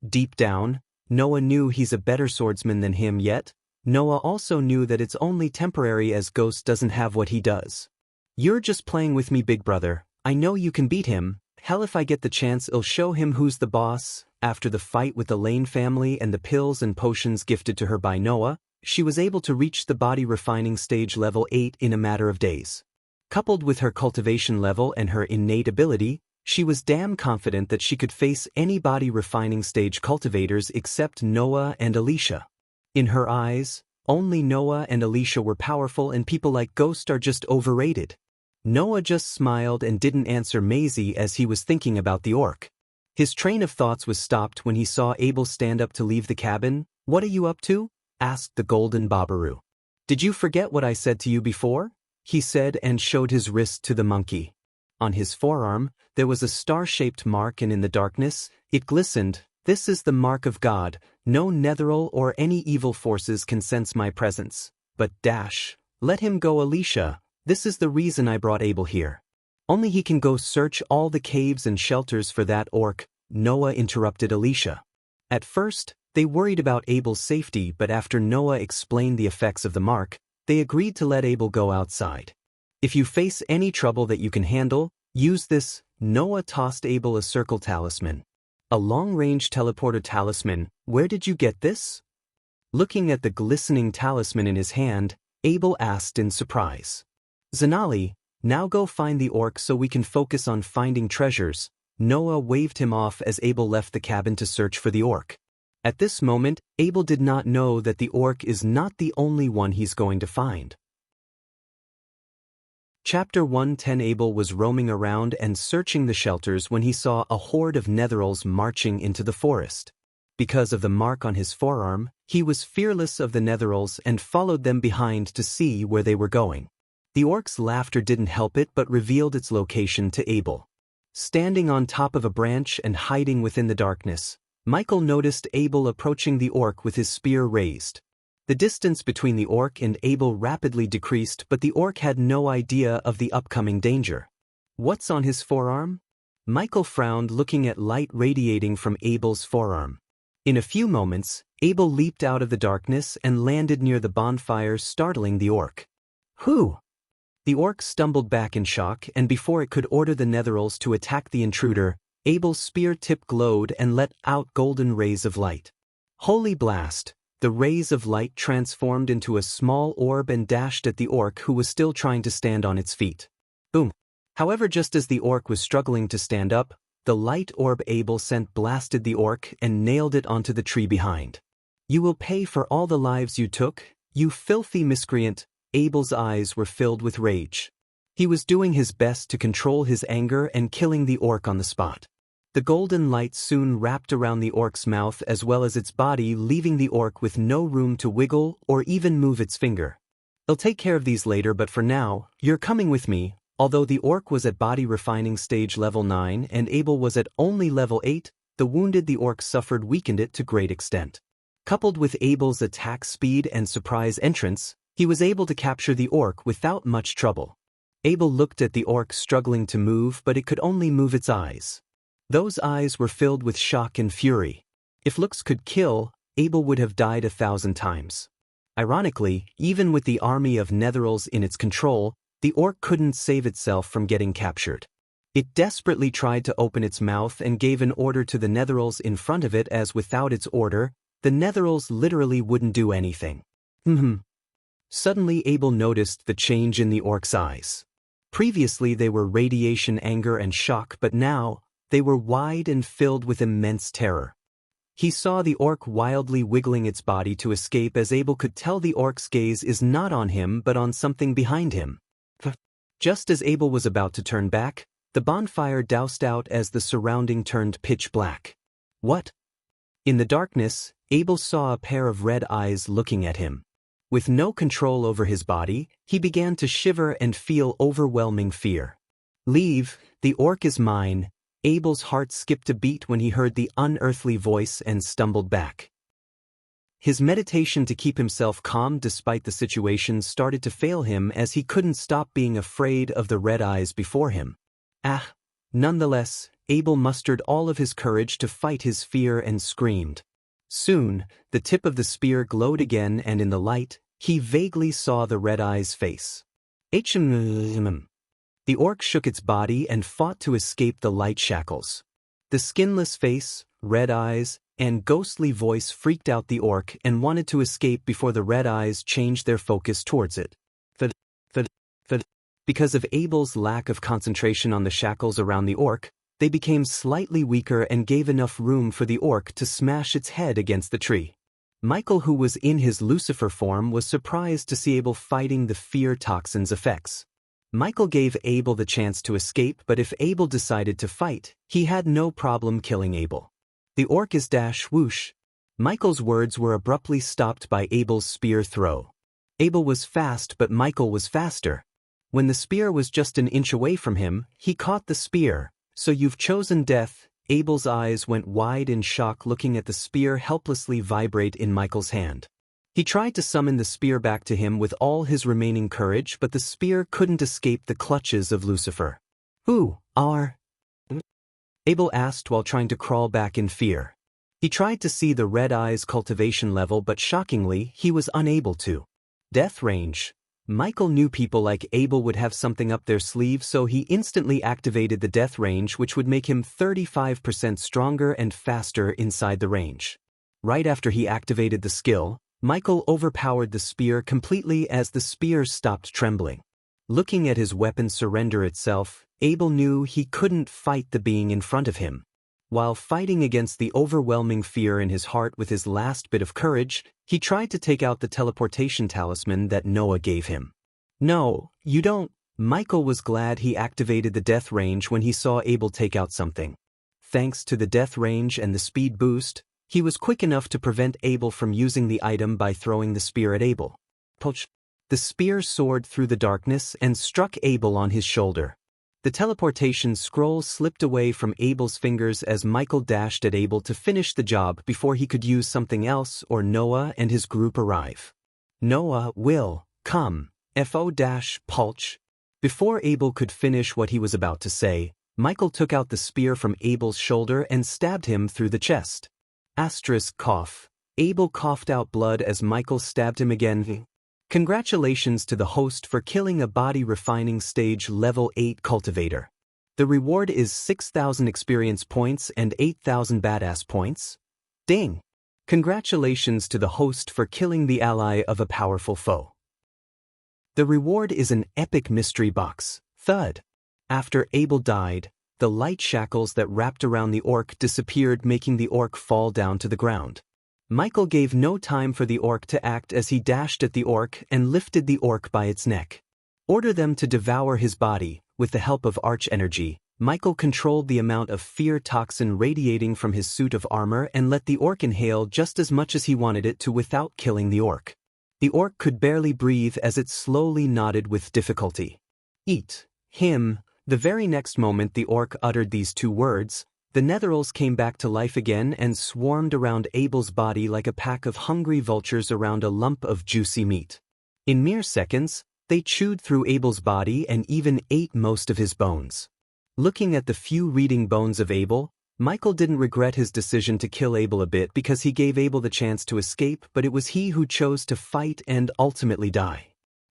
Deep down, Noah knew he's a better swordsman than him, yet Noah also knew that it's only temporary as Ghost doesn't have what he does. You're just playing with me, Big Brother. I know you can beat him. Hell, if I get the chance, I'll show him who's the boss. After the fight with the Lane family and the pills and potions gifted to her by Noah, she was able to reach the body refining stage level 8 in a matter of days. Coupled with her cultivation level and her innate ability, she was damn confident that she could face any body refining stage cultivators except Noah and Alicia. In her eyes, Only Noah and Alicia were powerful and people like Ghost are just overrated. Noah just smiled and didn't answer Maisie as he was thinking about the orc. His train of thoughts was stopped when he saw Abel stand up to leave the cabin. "What are you up to?" asked the golden Babaru. "Did you forget what I said to you before?" he said and showed his wrist to the monkey. On his forearm, there was a star-shaped mark and in the darkness, it glistened. "This is the mark of God. No netheril or any evil forces can sense my presence. But let him go, Alicia. This is the reason I brought Abel here. Only he can go search all the caves and shelters for that orc," Noah interrupted Alicia. At first, they worried about Abel's safety, but after Noah explained the effects of the mark, they agreed to let Abel go outside. "If you face any trouble that you can handle, use this." Noah tossed Abel a circle talisman. "A long-range teleporter talisman. Where did you get this?" Looking at the glistening talisman in his hand, Abel asked in surprise. "Zanali, now go find the orc so we can focus on finding treasures." Noah waved him off as Abel left the cabin to search for the orc. At this moment, Abel did not know that the orc is not the only one he's going to find. Chapter 110. Abel was roaming around and searching the shelters when he saw a horde of netherils marching into the forest. Because of the mark on his forearm, he was fearless of the netherils and followed them behind to see where they were going. The orc's laughter didn't help it but revealed its location to Abel. Standing on top of a branch and hiding within the darkness, Michael noticed Abel approaching the orc with his spear raised. The distance between the orc and Abel rapidly decreased, but the orc had no idea of the upcoming danger. "What's on his forearm?" Michael frowned, looking at light radiating from Abel's forearm. In a few moments, Abel leaped out of the darkness and landed near the bonfire, startling the orc. "Who?" The orc stumbled back in shock, and before it could order the netherils to attack the intruder, Abel's spear tip glowed and let out golden rays of light. Holy blast! The rays of light transformed into a small orb and dashed at the orc, who was still trying to stand on its feet. Boom! However, just as the orc was struggling to stand up, the light orb Abel sent blasted the orc and nailed it onto the tree behind. "You will pay for all the lives you took, you filthy miscreant." Abel's eyes were filled with rage. He was doing his best to control his anger and killing the orc on the spot. The golden light soon wrapped around the orc's mouth as well as its body, leaving the orc with no room to wiggle or even move its finger. "I'll take care of these later, but for now, you're coming with me." Although the orc was at body refining stage level 9 and Abel was at only level 8, the wounded the orc suffered weakened it to great extent. Coupled with Abel's attack speed and surprise entrance, he was able to capture the orc without much trouble. Abel looked at the orc struggling to move, but it could only move its eyes. Those eyes were filled with shock and fury. If looks could kill, Abel would have died 1,000 times. Ironically, even with the army of netherils in its control, the orc couldn't save itself from getting captured. It desperately tried to open its mouth and gave an order to the netherils in front of it, as without its order, the netherils literally wouldn't do anything. Suddenly Abel noticed the change in the orc's eyes. Previously they were radiation, anger, and shock, but now, they were wide and filled with immense terror. He saw the orc wildly wiggling its body to escape, as Abel could tell the orc's gaze is not on him but on something behind him. Just as Abel was about to turn back, the bonfire doused out as the surrounding turned pitch black. What? In the darkness, Abel saw a pair of red eyes looking at him. With no control over his body, he began to shiver and feel overwhelming fear. "Leave, the orc is mine." Abel's heart skipped a beat when he heard the unearthly voice and stumbled back. His meditation to keep himself calm despite the situation started to fail him, as he couldn't stop being afraid of the red eyes before him. Nonetheless, Abel mustered all of his courage to fight his fear and screamed. Soon, the tip of the spear glowed again, and in the light, he vaguely saw the red eye's face. The orc shook its body and fought to escape the light shackles. The skinless face, red eyes, and ghostly voice freaked out the orc and wanted to escape before the red eyes changed their focus towards it. Because of Abel's lack of concentration on the shackles around the orc, they became slightly weaker and gave enough room for the orc to smash its head against the tree. Michael, who was in his Lucifer form, was surprised to see Abel fighting the fear toxin's effects. Michael gave Abel the chance to escape, but if Abel decided to fight, he had no problem killing Abel. The orc is dash whoosh. Michael's words were abruptly stopped by Abel's spear throw. Abel was fast, but Michael was faster. When the spear was just an inch away from him, he caught the spear. So you've chosen death. Abel's eyes went wide in shock, looking at the spear helplessly vibrate in Michael's hand. He tried to summon the spear back to him with all his remaining courage, but the spear couldn't escape the clutches of Lucifer. "Who are?" Abel asked while trying to crawl back in fear. He tried to see the red eyes cultivation level, but shockingly, he was unable to. Death range. Michael knew people like Abel would have something up their sleeve, so he instantly activated the death range, which would make him 35% stronger and faster inside the range. Right after he activated the skill, Michael overpowered the spear completely as the spear stopped trembling. Looking at his weapon surrender itself, Abel knew he couldn't fight the being in front of him. While fighting against the overwhelming fear in his heart with his last bit of courage, he tried to take out the teleportation talisman that Noah gave him. "No, you don't." Michael was glad he activated the death range when he saw Abel take out something. Thanks to the death range and the speed boost, he was quick enough to prevent Abel from using the item by throwing the spear at Abel. Poch! The spear soared through the darkness and struck Abel on his shoulder. The teleportation scroll slipped away from Abel's fingers as Michael dashed at Abel to finish the job before he could use something else or Noah and his group arrive. "Noah will come. Pulch." Before Abel could finish what he was about to say, Michael took out the spear from Abel's shoulder and stabbed him through the chest. Cough. Abel coughed out blood as Michael stabbed him again. Congratulations to the host for killing a body refining stage level 8 cultivator. The reward is 6,000 experience points and 8,000 badass points. Ding! Congratulations to the host for killing the ally of a powerful foe. The reward is an epic mystery box. Thud. After Abel died, the light shackles that wrapped around the orc disappeared, making the orc fall down to the ground. Michael gave no time for the orc to act as he dashed at the orc and lifted the orc by its neck. Order them to devour his body. With the help of arch energy, Michael controlled the amount of fear toxin radiating from his suit of armor and let the orc inhale just as much as he wanted it to without killing the orc. The orc could barely breathe as it slowly nodded with difficulty. "Eat him." The very next moment the orc uttered these two words, the netherals came back to life again and swarmed around Abel's body like a pack of hungry vultures around a lump of juicy meat. In mere seconds, they chewed through Abel's body and even ate most of his bones. Looking at the few reading bones of Abel, Michael didn't regret his decision to kill Abel a bit because he gave Abel the chance to escape, but it was he who chose to fight and ultimately die.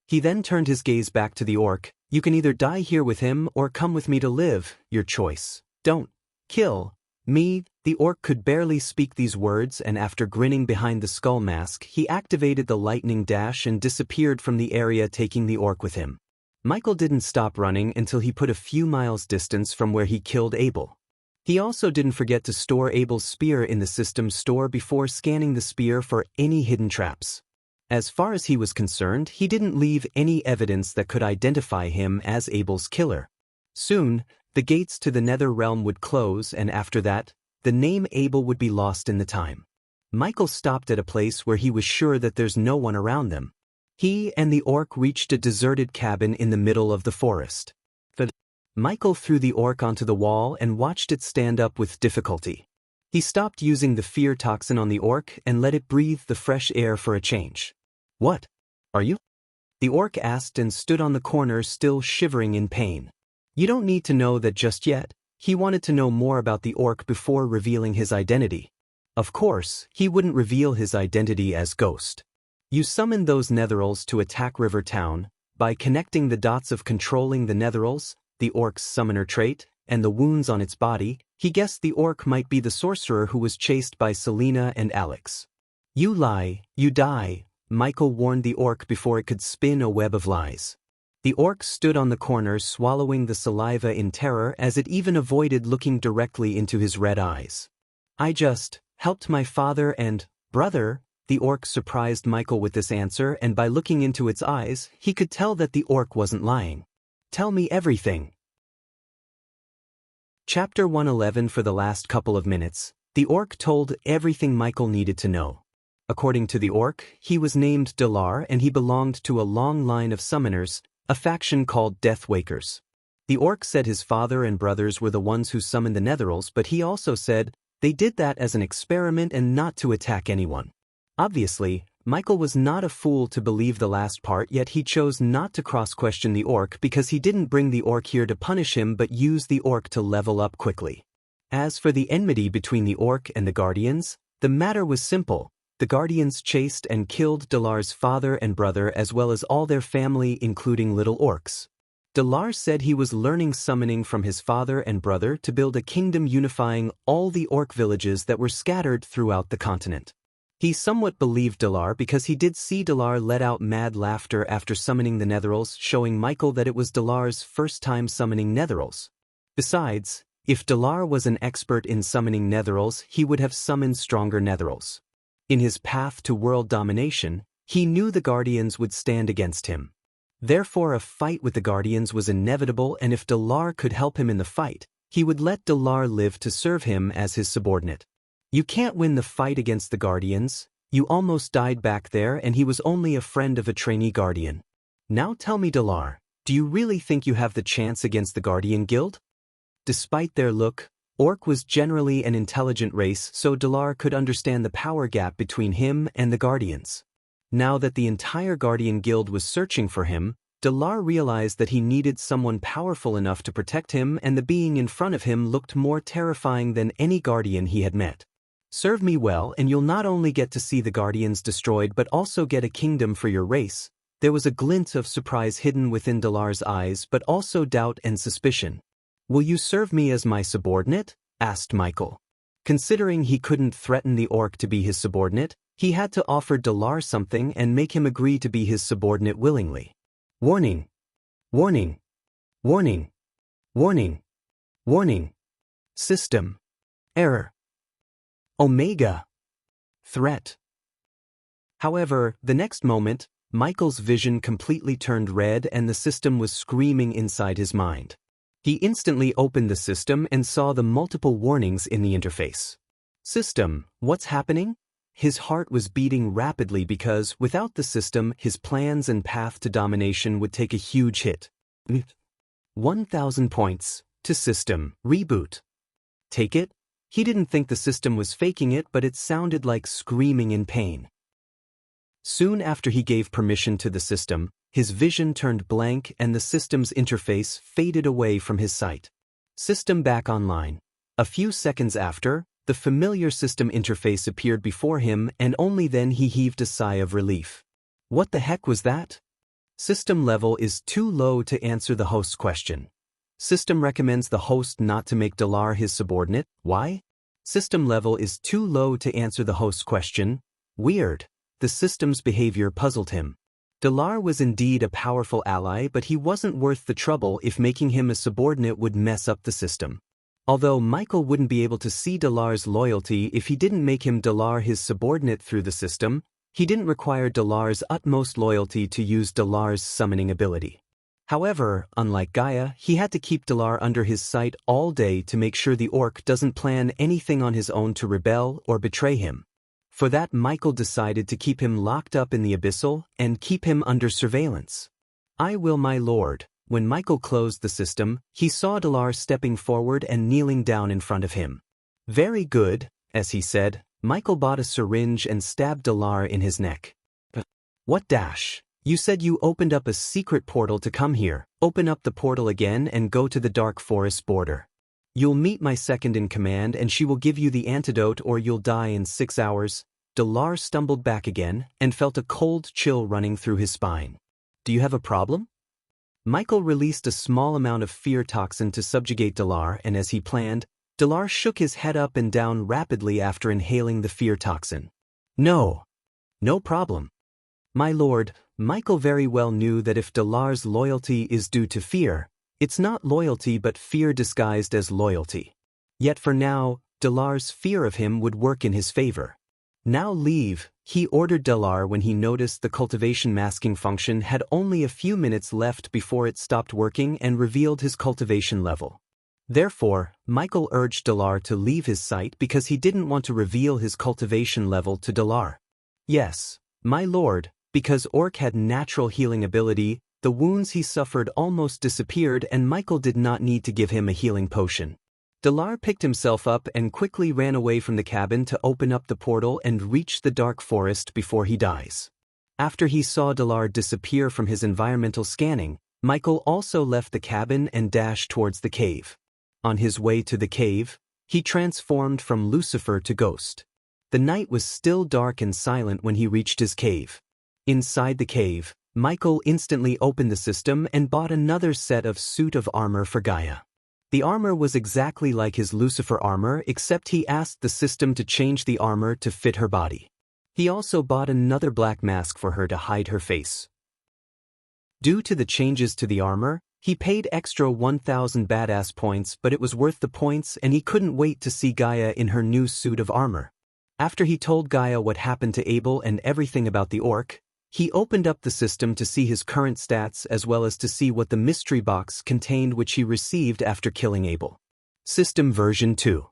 He then turned his gaze back to the orc. "You can either die here with him or come with me to live, your choice. Don't kill me." The orc could barely speak these words, and after grinning behind the skull mask, he activated the lightning dash and disappeared from the area, taking the orc with him. Michael didn't stop running until he put a few miles distance from where he killed Abel. He also didn't forget to store Abel's spear in the system store before scanning the spear for any hidden traps. As far as he was concerned, he didn't leave any evidence that could identify him as Abel's killer. Soon, the gates to the nether realm would close, and after that, the name Abel would be lost in the time. Michael stopped at a place where he was sure that there's no one around them. He and the orc reached a deserted cabin in the middle of the forest. Michael threw the orc onto the wall and watched it stand up with difficulty. He stopped using the fear toxin on the orc and let it breathe the fresh air for a change. "What are you?" the orc asked and stood on the corner, still shivering in pain. You don't need to know that just yet. He wanted to know more about the orc before revealing his identity. Of course, he wouldn't reveal his identity as Ghost. You summoned those netherals to attack River Town. By connecting the dots of controlling the netherals, the orc's summoner trait, and the wounds on its body, he guessed the orc might be the sorcerer who was chased by Selena and Alex. "You lie, you die," Michael warned the orc before it could spin a web of lies. The orc stood on the corner, swallowing the saliva in terror as it even avoided looking directly into his red eyes. "I just helped my father and brother," The orc surprised Michael with this answer, and by looking into its eyes, he could tell that the orc wasn't lying. Tell me everything. Chapter 111. For the last couple of minutes, the orc told everything Michael needed to know. According to the orc, he was named Dalar and he belonged to a long line of summoners, a faction called Deathwakers. The orc said his father and brothers were the ones who summoned the Netherals, but he also said they did that as an experiment and not to attack anyone. Obviously, Michael was not a fool to believe the last part, yet he chose not to cross-question the orc because he didn't bring the orc here to punish him but use the orc to level up quickly. As for the enmity between the orc and the Guardians, the matter was simple. The Guardians chased and killed Dalar's father and brother as well as all their family, including little orcs. Dalar said he was learning summoning from his father and brother to build a kingdom unifying all the orc villages that were scattered throughout the continent. He somewhat believed Dalar because he did see Dalar let out mad laughter after summoning the Netherals, showing Michael that it was Dalar's first time summoning Netherals. Besides, if Dalar was an expert in summoning Netherals, he would have summoned stronger Netherals. In his path to world domination, he knew the Guardians would stand against him. Therefore, a fight with the Guardians was inevitable, and if Dalar could help him in the fight, he would let Dalar live to serve him as his subordinate. You can't win the fight against the Guardians. You almost died back there, and he was only a friend of a trainee Guardian. Now tell me, Dalar, do you really think you have the chance against the Guardian Guild? Despite their look, Orc was generally an intelligent race, so Dalar could understand the power gap between him and the Guardians. Now that the entire Guardian Guild was searching for him, Dalar realized that he needed someone powerful enough to protect him, and the being in front of him looked more terrifying than any Guardian he had met. Serve me well and you'll not only get to see the Guardians destroyed but also get a kingdom for your race. There was a glint of surprise hidden within Dalar's eyes, but also doubt and suspicion. Will you serve me as my subordinate? Asked Michael. Considering he couldn't threaten the orc to be his subordinate, he had to offer Dalar something and make him agree to be his subordinate willingly. Warning! Warning! Warning! Warning! Warning! System error. Omega threat. However, the next moment, Michael's vision completely turned red and the system was screaming inside his mind. He instantly opened the system and saw the multiple warnings in the interface. System, what's happening? His heart was beating rapidly because, without the system, his plans and path to domination would take a huge hit. 1,000 points. To system. Reboot. Take it? He didn't think the system was faking it, but it sounded like screaming in pain. Soon after he gave permission to the system, his vision turned blank and the system's interface faded away from his sight. System back online. A few seconds after, the familiar system interface appeared before him, and only then he heaved a sigh of relief. What the heck was that? System level is too low to answer the host's question. System recommends the host not to make Dalar his subordinate. Why? System level is too low to answer the host's question. Weird. The system's behavior puzzled him. Dalar was indeed a powerful ally, but he wasn't worth the trouble if making him a subordinate would mess up the system. Although Michael wouldn't be able to see Dalar's loyalty if he didn't make him Dalar his subordinate through the system, he didn't require Dalar's utmost loyalty to use Dalar's summoning ability. However, unlike Gaia, he had to keep Dalar under his sight all day to make sure the orc doesn't plan anything on his own to rebel or betray him. For that, Michael decided to keep him locked up in the abyssal and keep him under surveillance. I will, my lord. When Michael closed the system, he saw Dalar stepping forward and kneeling down in front of him. Very good, as he said. Michael bought a syringe and stabbed Dalar in his neck. What dash? You said you opened up a secret portal to come here. Open up the portal again and go to the dark forest border. You'll meet my second in command and she will give you the antidote or you'll die in 6 hours. Dalar stumbled back again and felt a cold chill running through his spine. Do you have a problem? Michael released a small amount of fear toxin to subjugate Dalar, and as he planned, Dalar shook his head up and down rapidly after inhaling the fear toxin. No. No problem. My lord, Michael very well knew that if Dalar's loyalty is due to fear, it's not loyalty but fear disguised as loyalty. Yet for now, Dalar's fear of him would work in his favor. Now leave, he ordered Dalar when he noticed the cultivation masking function had only a few minutes left before it stopped working and revealed his cultivation level. Therefore, Michael urged Dalar to leave his site because he didn't want to reveal his cultivation level to Dalar. Yes, my lord, because Orc had natural healing ability, the wounds he suffered almost disappeared and Michael did not need to give him a healing potion. Dalar picked himself up and quickly ran away from the cabin to open up the portal and reach the dark forest before he dies. After he saw Dalar disappear from his environmental scanning, Michael also left the cabin and dashed towards the cave. On his way to the cave, he transformed from Lucifer to Ghost. The night was still dark and silent when he reached his cave. Inside the cave, Michael instantly opened the system and bought another set of suit of armor for Gaia. The armor was exactly like his Lucifer armor, except he asked the system to change the armor to fit her body. He also bought another black mask for her to hide her face. Due to the changes to the armor, he paid extra 1,000 badass points, but it was worth the points and he couldn't wait to see Gaia in her new suit of armor. After he told Gaia what happened to Abel and everything about the Orc, he opened up the system to see his current stats as well as to see what the mystery box contained which he received after killing Abel. System version 2.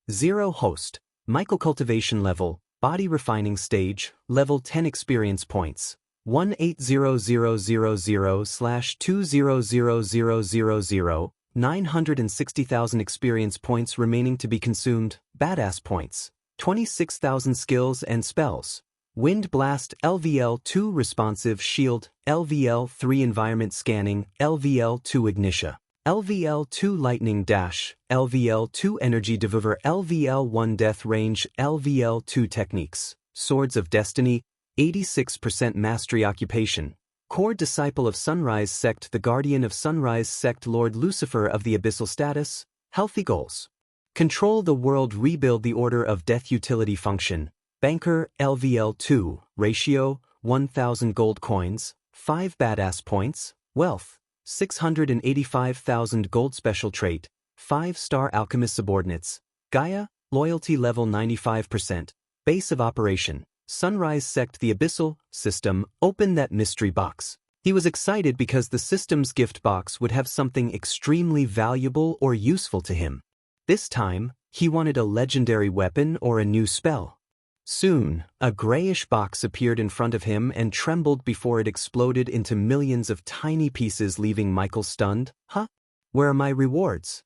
0 host, Michael cultivation level, body refining stage, level 10 experience points. 180,000/200000, 960,000 experience points remaining to be consumed, badass points, 26,000 skills and spells. Wind Blast LVL2 Responsive Shield, LVL3 Environment Scanning, LVL2 Ignitia, LVL2 Lightning Dash, LVL2 Energy Devour, LVL1 Death Range, LVL2 Techniques, Swords of Destiny, 86% Mastery Occupation, Core Disciple of Sunrise Sect, the Guardian of Sunrise Sect, Lord Lucifer of the Abyssal Status, Healthy Goals. Control the World, Rebuild the Order of Death Utility Function, Banker, LVL2, Ratio, 1,000 Gold Coins, 5 Badass Points, Wealth, 685,000 Gold Special Trait, 5-star Alchemist Subordinates, Gaia, Loyalty Level 95%, Base of Operation, Sunrise Sect, the Abyssal System. Open that mystery box. He was excited because the system's gift box would have something extremely valuable or useful to him. This time, he wanted a legendary weapon or a new spell. Soon, a grayish box appeared in front of him and trembled before it exploded into millions of tiny pieces, leaving Michael stunned. Huh? Where are my rewards?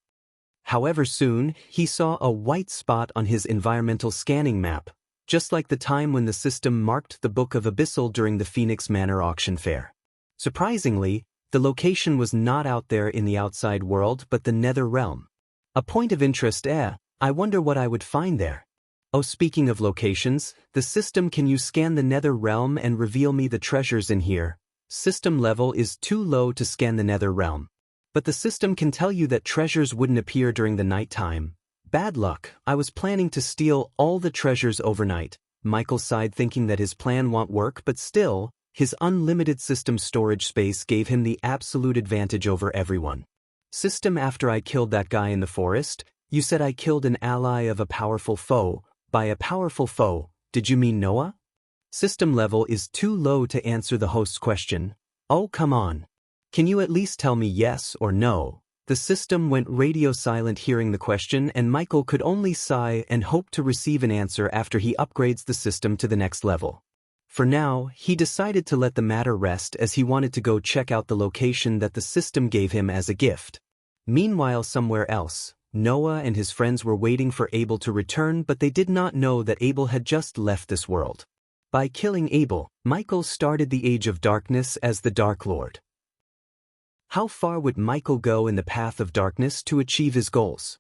However, soon, he saw a white spot on his environmental scanning map, just like the time when the system marked the Book of Abyssal during the Phoenix Manor auction fair. Surprisingly, the location was not out there in the outside world but the Nether Realm. A point of interest. I wonder what I would find there. Oh, speaking of locations, the system, can you scan the Nether Realm and reveal me the treasures in here? System level is too low to scan the Nether Realm. But the system can tell you that treasures wouldn't appear during the night time. Bad luck, I was planning to steal all the treasures overnight. Michael sighed, thinking that his plan won't work, but still, his unlimited system storage space gave him the absolute advantage over everyone. System, after I killed that guy in the forest, you said I killed an ally of a powerful foe. By a powerful foe, did you mean Noah? System level is too low to answer the host's question. Oh, come on. Can you at least tell me yes or no? The system went radio silent hearing the question, and Michael could only sigh and hope to receive an answer after he upgrades the system to the next level. For now, he decided to let the matter rest as he wanted to go check out the location that the system gave him as a gift. Meanwhile, somewhere else, Noah and his friends were waiting for Abel to return, but they did not know that Abel had just left this world. By killing Abel, Michael started the Age of Darkness as the Dark Lord. How far would Michael go in the path of darkness to achieve his goals?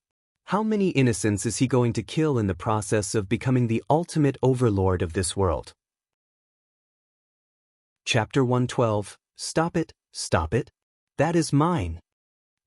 How many innocents is he going to kill in the process of becoming the ultimate overlord of this world? Chapter 112, Stop it, stop it. That is mine.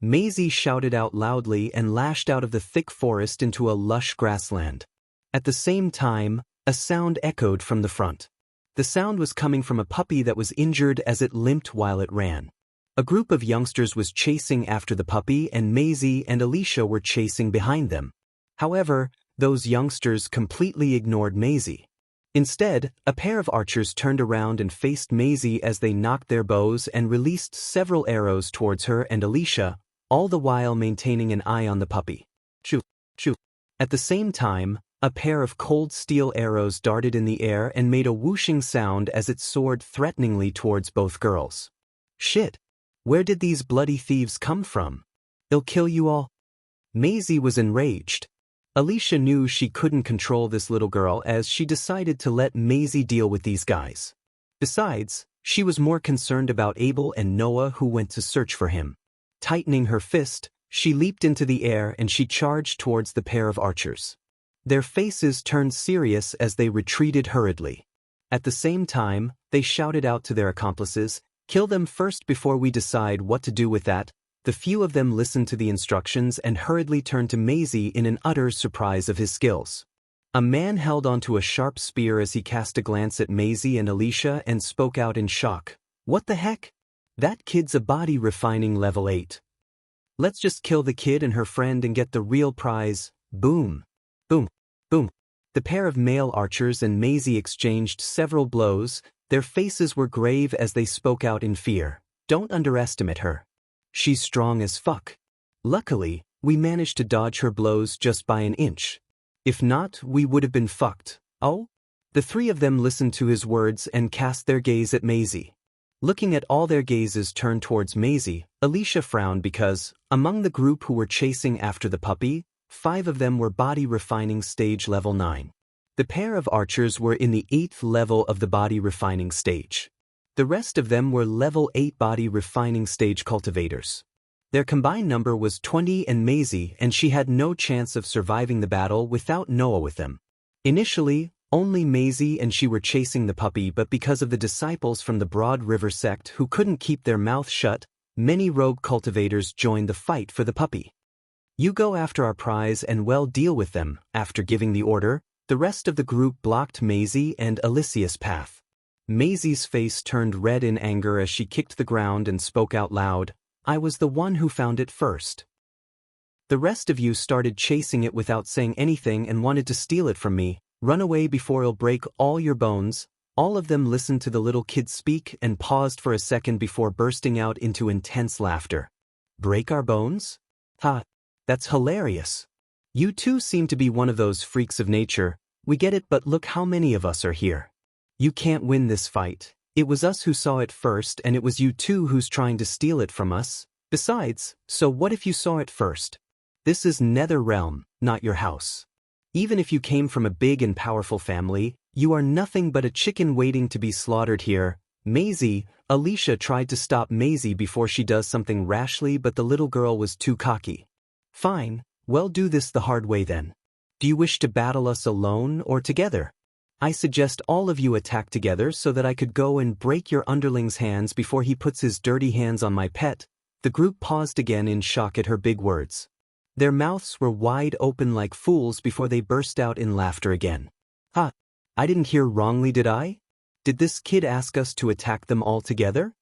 Maisie shouted out loudly and lashed out of the thick forest into a lush grassland. At the same time, a sound echoed from the front. The sound was coming from a puppy that was injured as it limped while it ran. A group of youngsters was chasing after the puppy, and Maisie and Alicia were chasing behind them. However, those youngsters completely ignored Maisie. Instead, a pair of archers turned around and faced Maisie as they knocked their bows and released several arrows towards her and Alicia, all the while maintaining an eye on the puppy. Shoo, shoo. At the same time, a pair of cold steel arrows darted in the air and made a whooshing sound as it soared threateningly towards both girls. Shit! Where did these bloody thieves come from? They'll kill you all? Maisie was enraged. Alicia knew she couldn't control this little girl as she decided to let Maisie deal with these guys. Besides, she was more concerned about Abel and Noah, who went to search for him. Tightening her fist, she leaped into the air and she charged towards the pair of archers. Their faces turned serious as they retreated hurriedly. At the same time, they shouted out to their accomplices, "Kill them first before we decide what to do with that." The few of them listened to the instructions and hurriedly turned to Maisie in an utter surprise of his skills. A man held onto a sharp spear as he cast a glance at Maisie and Alicia and spoke out in shock. "What the heck? That kid's a body refining level 8. Let's just kill the kid and her friend and get the real prize." Boom. Boom. Boom. The pair of male archers and Maisie exchanged several blows. Their faces were grave as they spoke out in fear. "Don't underestimate her. She's strong as fuck. Luckily, we managed to dodge her blows just by an inch. If not, we would have been fucked." Oh? The three of them listened to his words and cast their gaze at Maisie. Looking at all their gazes turned towards Maisie, Alicia frowned because, among the group who were chasing after the puppy, 5 of them were body refining stage level 9. The pair of archers were in the 8th level of the body refining stage. The rest of them were level 8 body refining stage cultivators. Their combined number was 20 and Maisie, and she had no chance of surviving the battle without Noah with them. Initially, only Maisie and she were chasing the puppy, but because of the disciples from the Broad River sect who couldn't keep their mouth shut, many rogue cultivators joined the fight for the puppy. "You go after our prize and well deal with them." After giving the order, the rest of the group blocked Maisie and Alicia's path. Maisie's face turned red in anger as she kicked the ground and spoke out loud, "I was the one who found it first. The rest of you started chasing it without saying anything and wanted to steal it from me. Run away before it'll break all your bones." All of them listened to the little kid speak and paused for a second before bursting out into intense laughter. "Break our bones? Ha! That's hilarious. You two seem to be one of those freaks of nature. We get it, but look how many of us are here. You can't win this fight. It was us who saw it first, and it was you two who's trying to steal it from us. Besides, so what if you saw it first? This is Nether Realm, not your house. Even if you came from a big and powerful family, you are nothing but a chicken waiting to be slaughtered here." Maisie, Alicia tried to stop Maisie before she does something rashly, but the little girl was too cocky. "Fine, well, do this the hard way then. Do you wish to battle us alone or together? I suggest all of you attack together so that I could go and break your underling's hands before he puts his dirty hands on my pet." The group paused again in shock at her big words. Their mouths were wide open like fools before they burst out in laughter again. "Ha! I didn't hear wrongly, did I? Did this kid ask us to attack them all together?"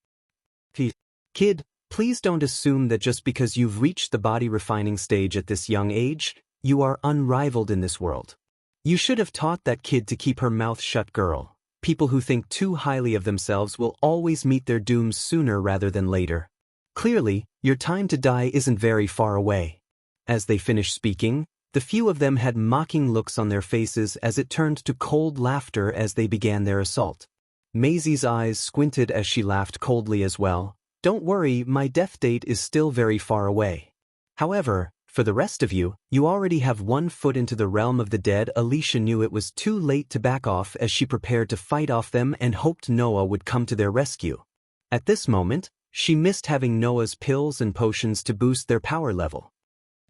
Kid, please don't assume that just because you've reached the body refining stage at this young age, you are unrivaled in this world. You should have taught that kid to keep her mouth shut, girl. People who think too highly of themselves will always meet their dooms sooner rather than later. Clearly, your time to die isn't very far away." As they finished speaking, the few of them had mocking looks on their faces as it turned to cold laughter as they began their assault. Maisie's eyes squinted as she laughed coldly as well. "Don't worry, my death date is still very far away. However, for the rest of you, you already have one foot into the realm of the dead." Alicia knew it was too late to back off as she prepared to fight off them and hoped Noah would come to their rescue. At this moment, she missed having Noah's pills and potions to boost their power level.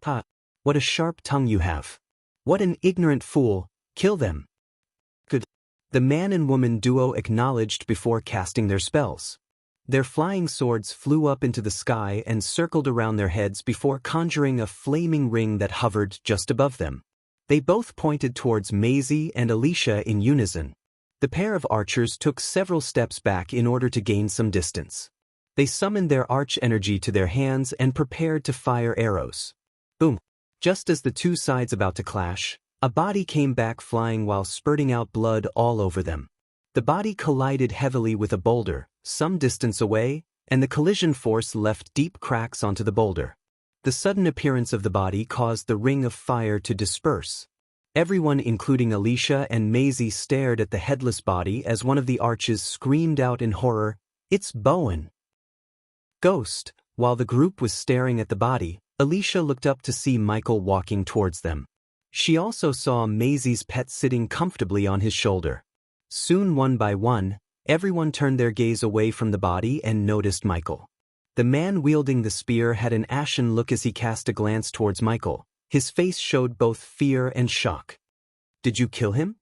"Ha! What a sharp tongue you have. What an ignorant fool. Kill them." "Good." The man and woman duo acknowledged before casting their spells. Their flying swords flew up into the sky and circled around their heads before conjuring a flaming ring that hovered just above them. They both pointed towards Maisie and Alicia in unison. The pair of archers took several steps back in order to gain some distance. They summoned their arch energy to their hands and prepared to fire arrows. Boom! Just as the two sides about to clash, A body came back flying while spurting out blood all over them. The body collided heavily with a boulder, some distance away, and the collision force left deep cracks onto the boulder. The sudden appearance of the body caused the ring of fire to disperse. Everyone, including Alicia and Maisie, stared at the headless body as one of the archers screamed out in horror, "It's Bowen!" Ghost. While the group was staring at the body, Alicia looked up to see Michael walking towards them. She also saw Maisie's pet sitting comfortably on his shoulder. Soon, one by one, everyone turned their gaze away from the body and noticed Michael. The man wielding the spear had an ashen look as he cast a glance towards Michael. His face showed both fear and shock. "Did you kill him?"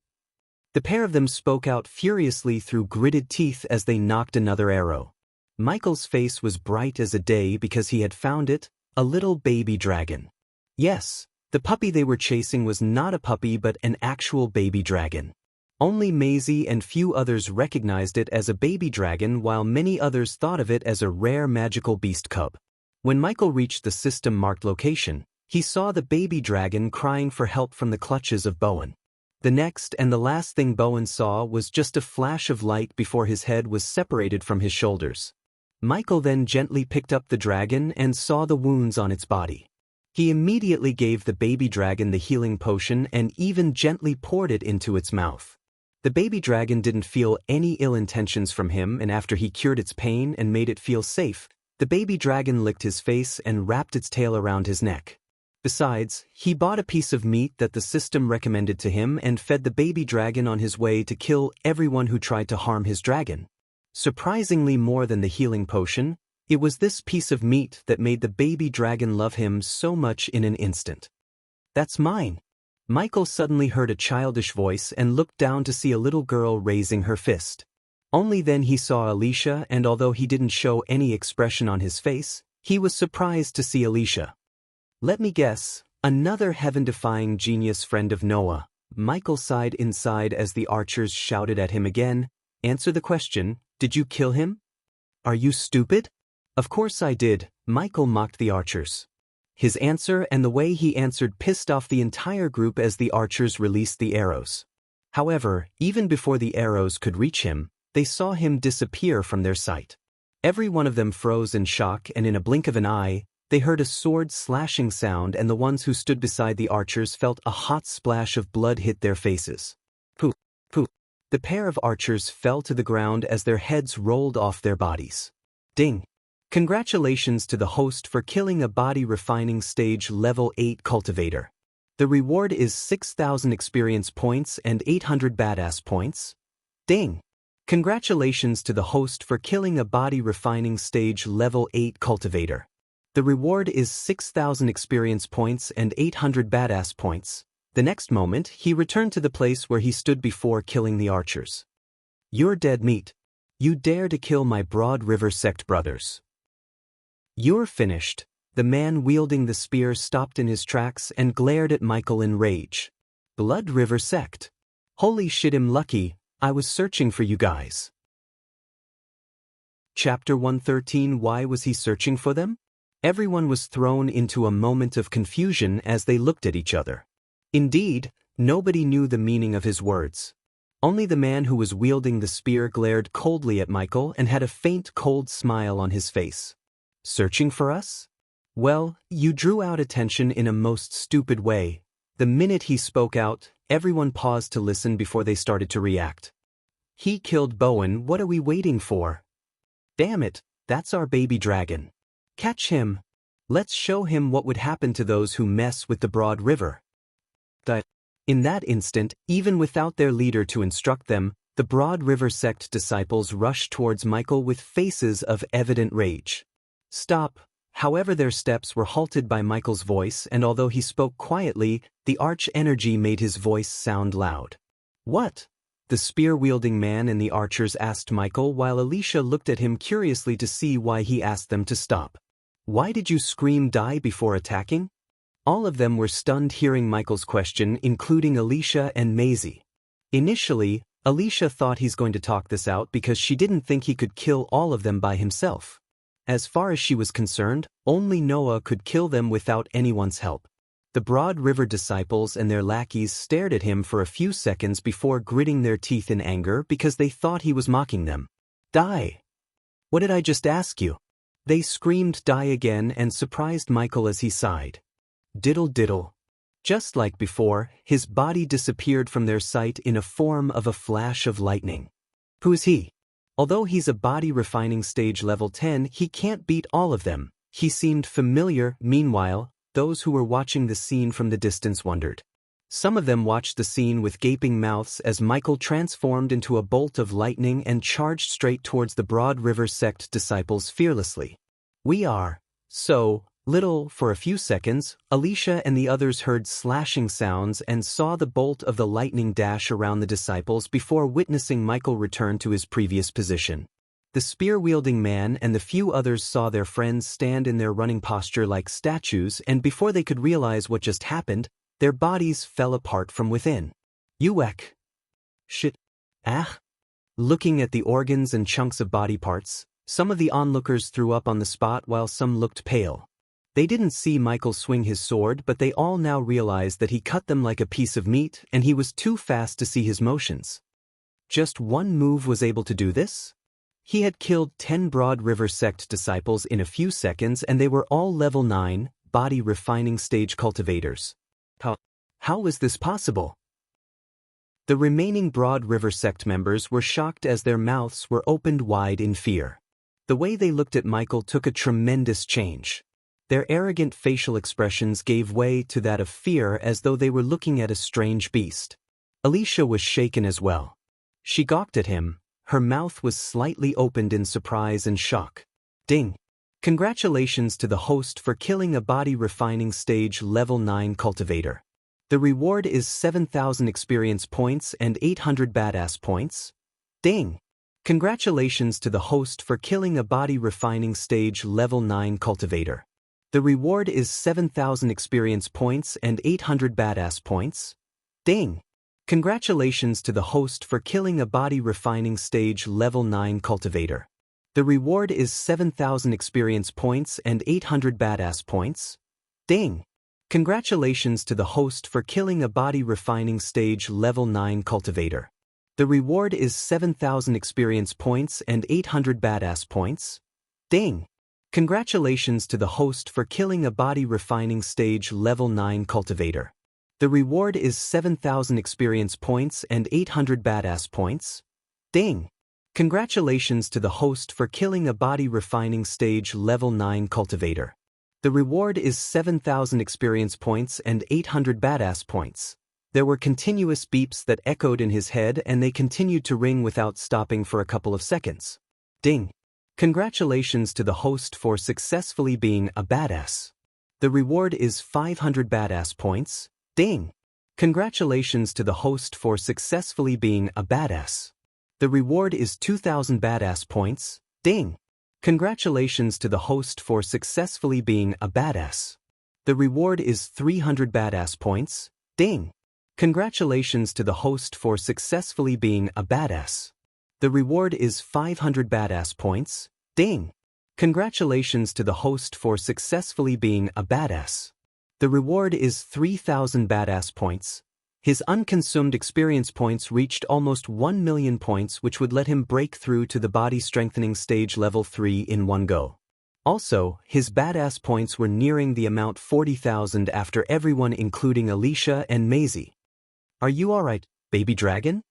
The pair of them spoke out furiously through gritted teeth as they knocked another arrow. Michael's face was bright as a day because he had found it, a little baby dragon. Yes, the puppy they were chasing was not a puppy but an actual baby dragon. Only Maisie and few others recognized it as a baby dragon, while many others thought of it as a rare magical beast cub. When Michael reached the system-marked location, he saw the baby dragon crying for help from the clutches of Bowen. The next and the last thing Bowen saw was just a flash of light before his head was separated from his shoulders. Michael then gently picked up the dragon and saw the wounds on its body. He immediately gave the baby dragon the healing potion and even gently poured it into its mouth. The baby dragon didn't feel any ill intentions from him, and after he cured its pain and made it feel safe, the baby dragon licked his face and wrapped its tail around his neck. Besides, he bought a piece of meat that the system recommended to him and fed the baby dragon on his way to kill everyone who tried to harm his dragon. Surprisingly, more than the healing potion, it was this piece of meat that made the baby dragon love him so much in an instant. "That's mine." Michael suddenly heard a childish voice and looked down to see a little girl raising her fist. Only then he saw Alicia, and although he didn't show any expression on his face, he was surprised to see Alicia. "Let me guess, another heaven-defying genius friend of Noah." Michael sighed inside as the archers shouted at him again, "Answer the question, did you kill him?" "Are you stupid?" "Of course I did," Michael mocked the archers. His answer and the way he answered pissed off the entire group as the archers released the arrows. However, even before the arrows could reach him, they saw him disappear from their sight. Every one of them froze in shock, and in a blink of an eye, they heard a sword-slashing sound, and the ones who stood beside the archers felt a hot splash of blood hit their faces. Poof, poof. The pair of archers fell to the ground as their heads rolled off their bodies. Ding. Congratulations to the host for killing a body refining stage level 8 cultivator. The reward is 6,000 experience points and 800 badass points. Ding. Congratulations to the host for killing a body refining stage level 8 cultivator. The reward is 6,000 experience points and 800 badass points. The next moment, he returned to the place where he stood before killing the archers. "You're dead meat. You dare to kill my Broad River sect brothers. You're finished." The man wielding the spear stopped in his tracks and glared at Michael in rage. "Blood River sect. Holy shit, I'm lucky, I was searching for you guys." Chapter 113. Why was he searching for them? Everyone was thrown into a moment of confusion as they looked at each other. Indeed, nobody knew the meaning of his words. Only the man who was wielding the spear glared coldly at Michael and had a faint cold smile on his face. "Searching for us? Well, you drew out attention in a most stupid way." The minute he spoke out, everyone paused to listen before they started to react. "He killed Bowen, what are we waiting for? Damn it, that's our baby dragon. Catch him. Let's show him what would happen to those who mess with the Broad River." In that instant, even without their leader to instruct them, the Broad River sect disciples rushed towards Michael with faces of evident rage. "Stop." However, their steps were halted by Michael's voice, and although he spoke quietly, the arch energy made his voice sound loud. "What?" the spear-wielding man and the archers asked Michael, while Alicia looked at him curiously to see why he asked them to stop. "Why did you scream die before attacking?" All of them were stunned hearing Michael's question, including Alicia and Maisie. Initially, Alicia thought he's going to talk this out because she didn't think he could kill all of them by himself. As far as she was concerned, only Noah could kill them without anyone's help. The Broad River disciples and their lackeys stared at him for a few seconds before gritting their teeth in anger because they thought he was mocking them. Die! What did I just ask you? They screamed die again and surprised Michael as he sighed. Diddle diddle. Just like before, his body disappeared from their sight in a form of a flash of lightning. Who is he? Although he's a body refining stage level 10, he can't beat all of them. He seemed familiar. Meanwhile, those who were watching the scene from the distance wondered. Some of them watched the scene with gaping mouths as Michael transformed into a bolt of lightning and charged straight towards the Broad River sect disciples fearlessly. We are so little. For a few seconds, Alicia and the others heard slashing sounds and saw the bolt of the lightning dash around the disciples before witnessing Michael return to his previous position. The spear-wielding man and the few others saw their friends stand in their running posture like statues, and before they could realize what just happened, their bodies fell apart from within. Uwek. Shit. Ah. Looking at the organs and chunks of body parts, some of the onlookers threw up on the spot while some looked pale. They didn't see Michael swing his sword, but they all now realized that he cut them like a piece of meat and he was too fast to see his motions. Just one move was able to do this? He had killed 10 Broad River sect disciples in a few seconds and they were all level 9, body refining stage cultivators. How was this possible? The remaining Broad River sect members were shocked as their mouths were opened wide in fear. The way they looked at Michael took a tremendous change. Their arrogant facial expressions gave way to that of fear as though they were looking at a strange beast. Alicia was shaken as well. She gawked at him. Her mouth was slightly opened in surprise and shock. Ding! Congratulations to the host for killing a body refining stage level 9 cultivator. The reward is 7,000 experience points and 800 badass points. Ding! Congratulations to the host for killing a body refining stage level 9 cultivator. The reward is 7,000 experience points and 800 badass points. Ding! Congratulations to the host for killing a body refining stage level 9 cultivator. The reward is 7,000 experience points and 800 badass points. Ding! Congratulations to the host for killing a body refining stage level 9 cultivator. The reward is 7,000 experience points and 800 badass points. Ding! Congratulations to the host for killing a body refining stage level 9 cultivator. The reward is 7,000 experience points and 800 badass points. Ding! Congratulations to the host for killing a body refining stage level 9 cultivator. The reward is 7,000 experience points and 800 badass points. There were continuous beeps that echoed in his head and they continued to ring without stopping for a couple of seconds. Ding! Congratulations to the host for successfully being a badass. The reward is 500 badass points. Ding! Congratulations to the host for successfully being a badass. The reward is 2,000 badass points. Ding! Congratulations to the host for successfully being a badass. The reward is 300 badass points. Ding! Congratulations to the host for successfully being a badass. The reward is 500 badass points. Ding! Congratulations to the host for successfully being a badass. The reward is 3,000 badass points. His unconsumed experience points reached almost 1 million points, which would let him break through to the body strengthening stage level 3 in one go. Also, his badass points were nearing the amount 40,000 after everyone including Alicia and Maisie. Are you alright, baby dragon?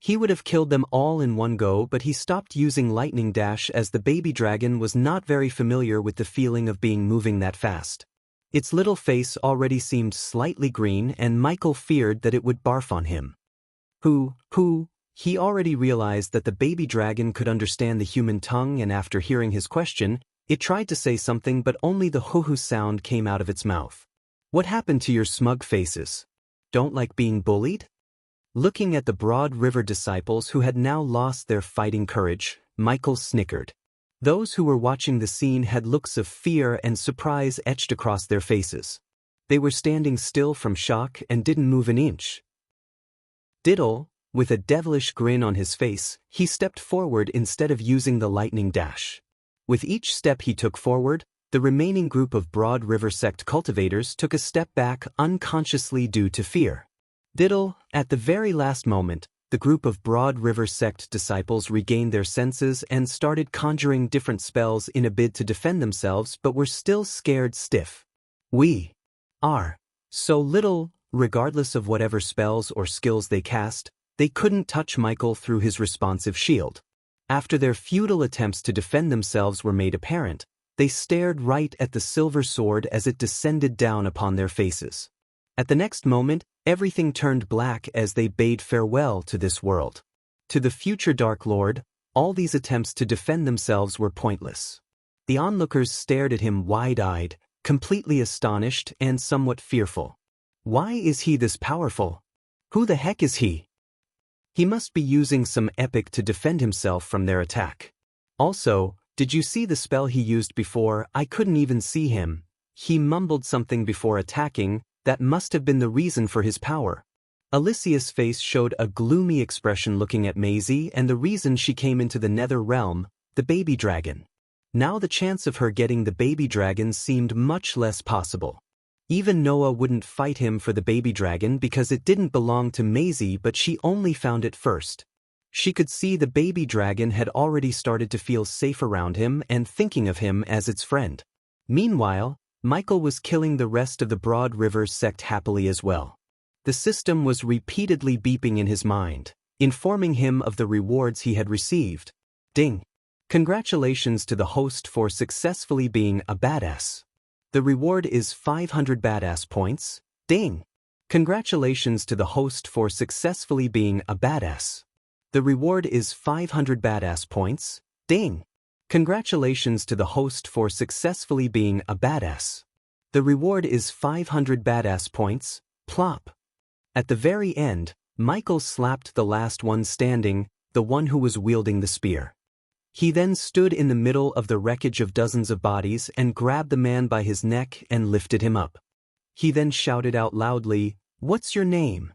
He would have killed them all in one go, but he stopped using lightning dash as the baby dragon was not very familiar with the feeling of being moving that fast. Its little face already seemed slightly green and Michael feared that it would barf on him. He already realized that the baby dragon could understand the human tongue, and after hearing his question, it tried to say something but only the hoo-hoo sound came out of its mouth. What happened to your smug faces? Don't like being bullied? Looking at the Broad River disciples who had now lost their fighting courage, Michael snickered. Those who were watching the scene had looks of fear and surprise etched across their faces. They were standing still from shock and didn't move an inch. Diddle, with a devilish grin on his face, he stepped forward instead of using the lightning dash. With each step he took forward, The remaining group of Broad River sect cultivators took a step back unconsciously due to fear. Diddle, at the very last moment, the group of Broad River sect disciples regained their senses and started conjuring different spells in a bid to defend themselves, but were still scared stiff. We are so little, regardless of whatever spells or skills they cast, they couldn't touch Michael through his responsive shield. After their futile attempts to defend themselves were made apparent, they stared right at the silver sword as it descended down upon their faces. At the next moment, everything turned black as they bade farewell to this world. To the future Dark Lord, all these attempts to defend themselves were pointless. The onlookers stared at him wide-eyed, completely astonished and somewhat fearful. Why is he this powerful? Who the heck is he? He must be using some epic to defend himself from their attack. Also, did you see the spell he used before? I couldn't even see him. He mumbled something before attacking. That must have been the reason for his power. Alicia's face showed a gloomy expression looking at Maisie and the reason she came into the nether realm, the baby dragon. Now the chance of her getting the baby dragon seemed much less possible. Even Noah wouldn't fight him for the baby dragon because it didn't belong to Maisie, but she only found it first. She could see the baby dragon had already started to feel safe around him and thinking of him as its friend. Meanwhile, Michael was killing the rest of the Broad River sect happily as well. The system was repeatedly beeping in his mind, informing him of the rewards he had received. Ding! Congratulations to the host for successfully being a badass. The reward is 500 badass points. Ding! Congratulations to the host for successfully being a badass. The reward is 500 badass points. Ding! Congratulations to the host for successfully being a badass. The reward is 500 badass points. Plop! At the very end, Michael slapped the last one standing, the one who was wielding the spear. He then stood in the middle of the wreckage of dozens of bodies and grabbed the man by his neck and lifted him up. He then shouted out loudly, "What's your name?"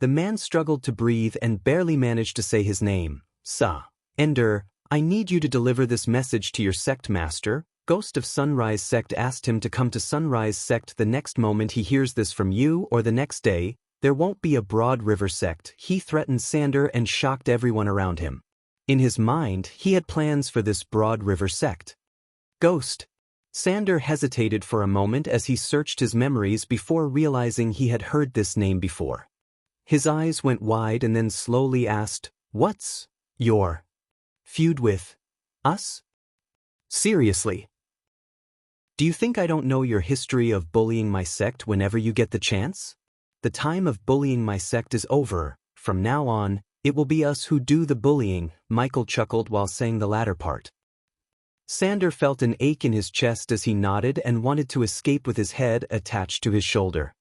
The man struggled to breathe and barely managed to say his name. "Sa. Ender, I need you to deliver this message to your sect master." Ghost of Sunrise Sect asked him to come to Sunrise Sect the next moment he hears this from you, or the next day. There won't be a Broad River Sect. He threatened Sander and shocked everyone around him. In his mind, he had plans for this Broad River Sect. Ghost. Sander hesitated for a moment as he searched his memories before realizing he had heard this name before. His eyes went wide and then slowly asked, "What's your feud with us? Seriously? Do you think I don't know your history of bullying my sect whenever you get the chance? The time of bullying my sect is over. From now on, it will be us who do the bullying," Michael chuckled while saying the latter part. Sander felt an ache in his chest as he nodded and wanted to escape with his head attached to his shoulder.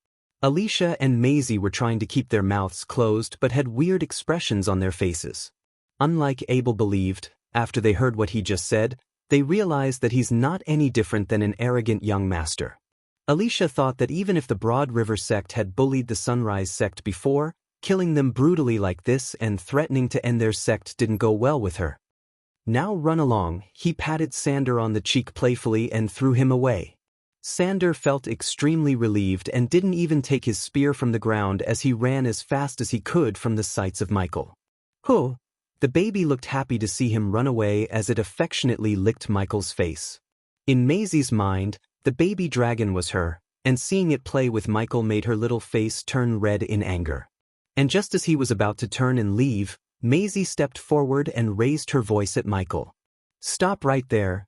Alicia and Maisie were trying to keep their mouths closed but had weird expressions on their faces. Unlike Abel believed, after they heard what he just said, they realized that he's not any different than an arrogant young master. Alicia thought that even if the Broad River Sect had bullied the Sunrise Sect before, killing them brutally like this and threatening to end their sect didn't go well with her. "Now run along," he patted Sander on the cheek playfully and threw him away. Sander felt extremely relieved and didn't even take his spear from the ground as he ran as fast as he could from the sights of Michael. "Huh!" The baby looked happy to see him run away as it affectionately licked Michael's face. In Maisie's mind, the baby dragon was her, and seeing it play with Michael made her little face turn red in anger. And just as he was about to turn and leave, Maisie stepped forward and raised her voice at Michael. "Stop right there."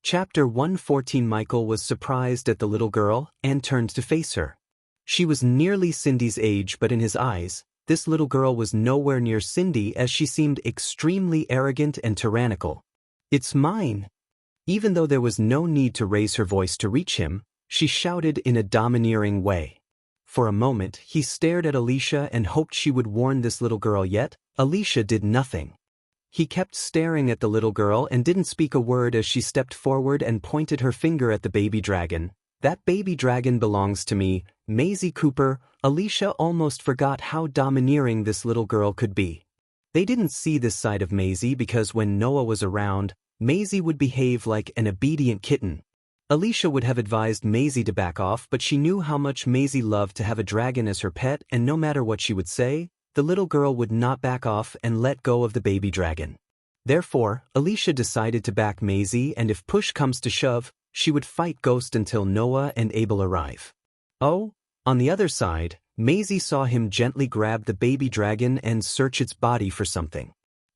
Chapter 114. Michael was surprised at the little girl and turned to face her. She was nearly Cindy's age, but in his eyes, this little girl was nowhere near Cindy as she seemed extremely arrogant and tyrannical. "It's mine." Even though there was no need to raise her voice to reach him, she shouted in a domineering way. For a moment, he stared at Alicia and hoped she would warn this little girl, yet Alicia did nothing. He kept staring at the little girl and didn't speak a word as she stepped forward and pointed her finger at the baby dragon. "That baby dragon belongs to me, Maisie Cooper." Alicia almost forgot how domineering this little girl could be. They didn't see this side of Maisie because when Noah was around, Maisie would behave like an obedient kitten. Alicia would have advised Maisie to back off, but she knew how much Maisie loved to have a dragon as her pet, and no matter what she would say, the little girl would not back off and let go of the baby dragon. Therefore, Alicia decided to back Maisie, and if push comes to shove, she would fight Ghost until Noah and Abel arrive. Oh, on the other side, Maisie saw him gently grab the baby dragon and search its body for something.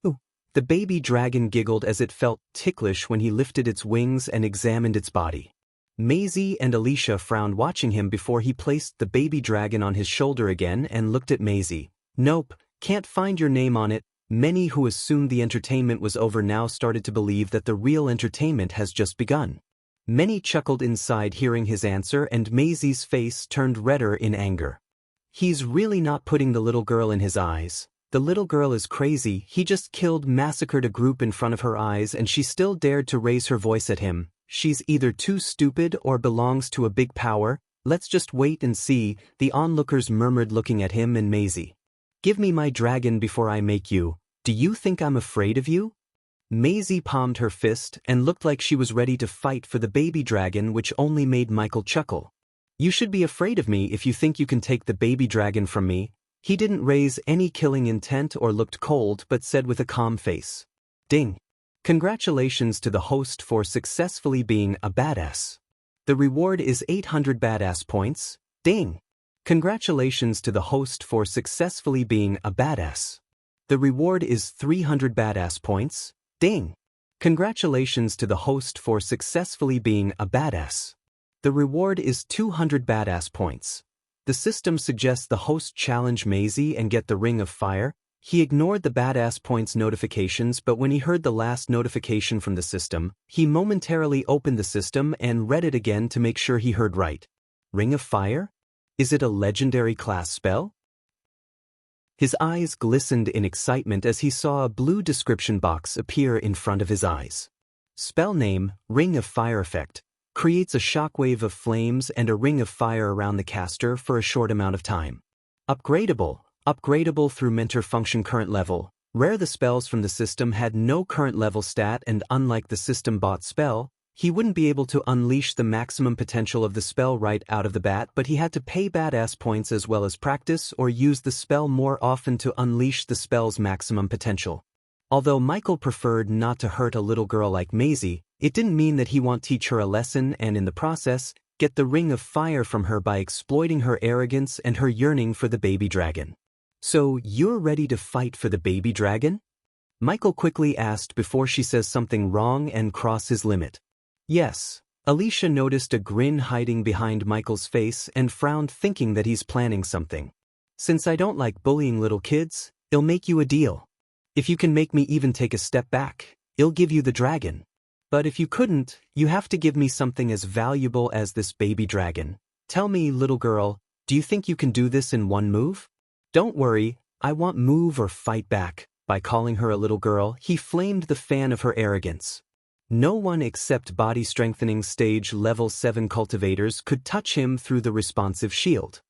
Ooh. The baby dragon giggled as it felt ticklish when he lifted its wings and examined its body. Maisie and Alicia frowned watching him before he placed the baby dragon on his shoulder again and looked at Maisie. Nope, can't find your name on it. Many who assumed the entertainment was over now started to believe that the real entertainment has just begun. Many chuckled inside hearing his answer, and Maisie's face turned redder in anger. He's really not putting the little girl in his eyes. The little girl is crazy. He just massacred a group in front of her eyes, and she still dared to raise her voice at him. She's either too stupid or belongs to a big power. Let's just wait and see, the onlookers murmured, looking at him and Maisie. Give me my dragon before I make you. Do you think I'm afraid of you? Maisie palmed her fist and looked like she was ready to fight for the baby dragon, which only made Michael chuckle. You should be afraid of me if you think you can take the baby dragon from me. He didn't raise any killing intent or looked cold, but said with a calm face. Ding. Congratulations to the host for successfully being a badass. The reward is 800 badass points. Ding. Congratulations to the host for successfully being a badass. The reward is 300 badass points. Ding. Congratulations to the host for successfully being a badass. The reward is 200 badass points. The system suggests the host challenge Maisie and get the Ring of Fire. He ignored the badass points notifications, but when he heard the last notification from the system, he momentarily opened the system and read it again to make sure he heard right. Ring of Fire? Is it a legendary class spell? His eyes glistened in excitement as he saw a blue description box appear in front of his eyes. Spell name, Ring of Fire effect. Creates a shockwave of flames and a ring of fire around the caster for a short amount of time. Upgradable. Upgradable through mentor function current level. Rare. The spells from the system had no current level stat, and unlike the system bought spell, he wouldn't be able to unleash the maximum potential of the spell right out of the bat, but he had to pay badass points as well as practice or use the spell more often to unleash the spell's maximum potential. Although Michael preferred not to hurt a little girl like Maisie, it didn't mean that he won't teach her a lesson and in the process, get the Ring of Fire from her by exploiting her arrogance and her yearning for the baby dragon. So, you're ready to fight for the baby dragon? Michael quickly asked before she says something wrong and cross his limit. Yes. Alicia noticed a grin hiding behind Michael's face and frowned, thinking that he's planning something. Since I don't like bullying little kids, I'll make you a deal. If you can make me even take a step back, I'll give you the dragon. But if you couldn't, you have to give me something as valuable as this baby dragon. Tell me, little girl, do you think you can do this in one move? Don't worry, I won't move or fight back. By calling her a little girl, he flamed the fan of her arrogance. No one except body strengthening stage level 7 cultivators could touch him through the responsive shield.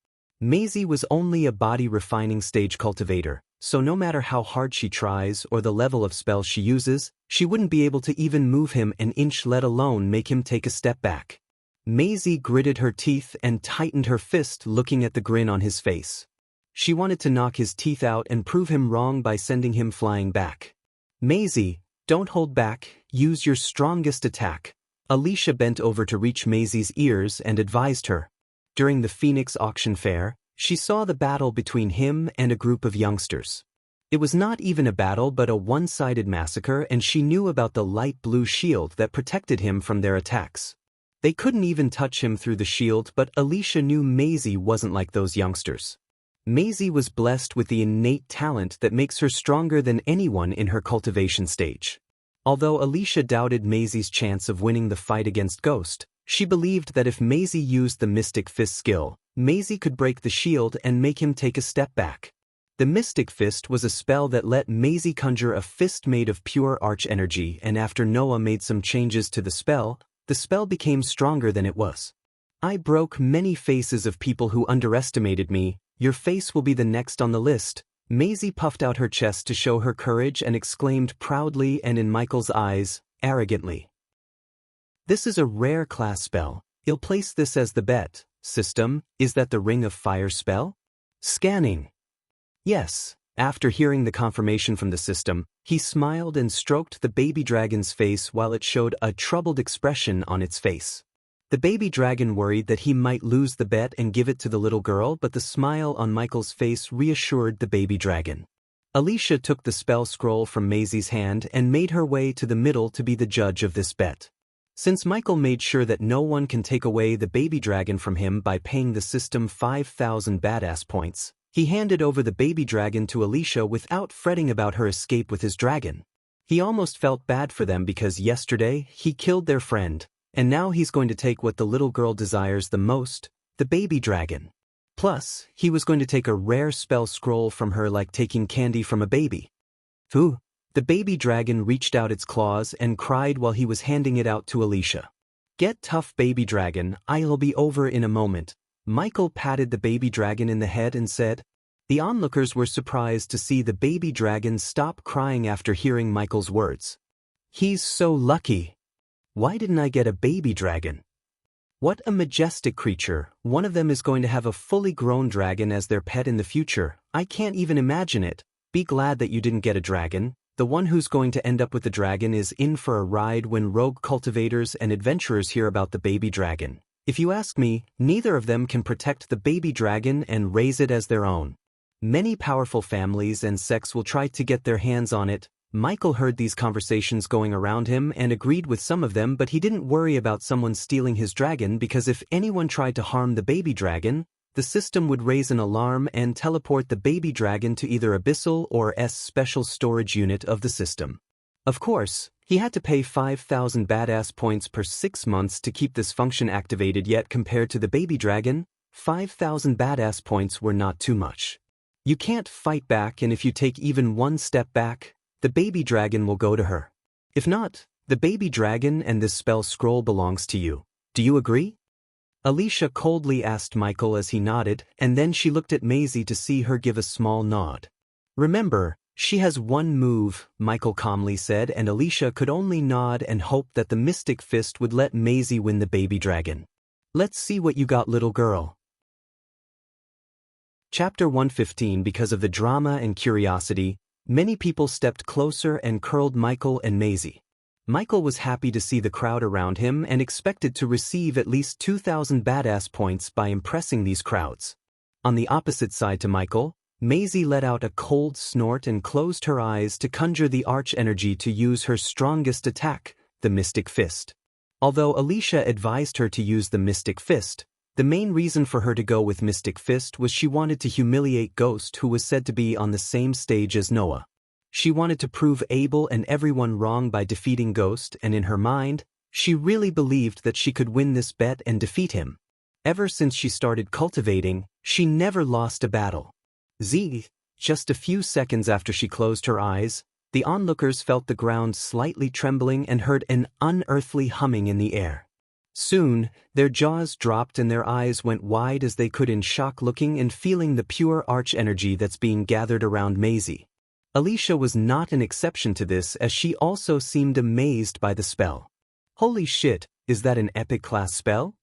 Maisie was only a body refining stage cultivator, so no matter how hard she tries or the level of spells she uses, she wouldn't be able to even move him an inch, let alone make him take a step back. Maisie gritted her teeth and tightened her fist, looking at the grin on his face. She wanted to knock his teeth out and prove him wrong by sending him flying back. Maisie, don't hold back, use your strongest attack. Alicia bent over to reach Maisie's ears and advised her. During the Phoenix auction fair, she saw the battle between him and a group of youngsters. It was not even a battle but a one-sided massacre, and she knew about the light blue shield that protected him from their attacks. They couldn't even touch him through the shield, but Alicia knew Maisie wasn't like those youngsters. Maisie was blessed with the innate talent that makes her stronger than anyone in her cultivation stage. Although Alicia doubted Maisie's chance of winning the fight against Ghost, she believed that if Maisie used the Mystic Fist skill, Maisie could break the shield and make him take a step back. The Mystic Fist was a spell that let Maisie conjure a fist made of pure arch energy, and after Noah made some changes to the spell became stronger than it was. I broke many faces of people who underestimated me. Your face will be the next on the list. Maisie puffed out her chest to show her courage and exclaimed proudly, and in Michael's eyes, arrogantly. This is a rare class spell. I'll place this as the bet. System, is that the Ring of Fire spell? Scanning. Yes. After hearing the confirmation from the system, he smiled and stroked the baby dragon's face while it showed a troubled expression on its face. The baby dragon worried that he might lose the bet and give it to the little girl, but the smile on Michael's face reassured the baby dragon. Alicia took the spell scroll from Maisie's hand and made her way to the middle to be the judge of this bet. Since Michael made sure that no one can take away the baby dragon from him by paying the system 5,000 badass points, he handed over the baby dragon to Alicia without fretting about her escape with his dragon. He almost felt bad for them because yesterday he killed their friend, and now he's going to take what the little girl desires the most, the baby dragon. Plus, he was going to take a rare spell scroll from her like taking candy from a baby. Ooh. The baby dragon reached out its claws and cried while he was handing it out to Alicia. Get tough, baby dragon, I'll be over in a moment. Michael patted the baby dragon in the head and said. The onlookers were surprised to see the baby dragon stop crying after hearing Michael's words. He's so lucky. Why didn't I get a baby dragon? What a majestic creature. One of them is going to have a fully grown dragon as their pet in the future. I can't even imagine it. Be glad that you didn't get a dragon. The one who's going to end up with the dragon is in for a ride when rogue cultivators and adventurers hear about the baby dragon. If you ask me, neither of them can protect the baby dragon and raise it as their own. Many powerful families and sects will try to get their hands on it. Michael heard these conversations going around him and agreed with some of them, but he didn't worry about someone stealing his dragon because if anyone tried to harm the baby dragon, the system would raise an alarm and teleport the baby dragon to either Abyssal or S special storage unit of the system. Of course, he had to pay 5,000 badass points per 6 months to keep this function activated, yet compared to the baby dragon, 5,000 badass points were not too much. You can't fight back, and if you take even one step back, the baby dragon will go to her. If not, the baby dragon and this spell scroll belongs to you. Do you agree? Alicia coldly asked Michael as he nodded, and then she looked at Maisie to see her give a small nod. Remember, she has one move, Michael calmly said, and Alicia could only nod and hope that the Mystic Fist would let Maisie win the baby dragon. Let's see what you got, little girl. Chapter 115. Because of the drama and curiosity, many people stepped closer and curled Michael and Maisie. Michael was happy to see the crowd around him and expected to receive at least 2,000 badass points by impressing these crowds. On the opposite side to Michael, Maisie let out a cold snort and closed her eyes to conjure the arch energy to use her strongest attack, the Mystic Fist. Although Alicia advised her to use the Mystic Fist, the main reason for her to go with Mystic Fist was she wanted to humiliate Ghost, who was said to be on the same stage as Noah. She wanted to prove Abel and everyone wrong by defeating Ghost, and in her mind, she really believed that she could win this bet and defeat him. Ever since she started cultivating, she never lost a battle. Just a few seconds after she closed her eyes, the onlookers felt the ground slightly trembling and heard an unearthly humming in the air. Soon, their jaws dropped and their eyes went wide as they could in shock, looking and feeling the pure arch energy that's being gathered around Maisie. Alicia was not an exception to this, as she also seemed amazed by the spell. Holy shit, is that an epic class spell?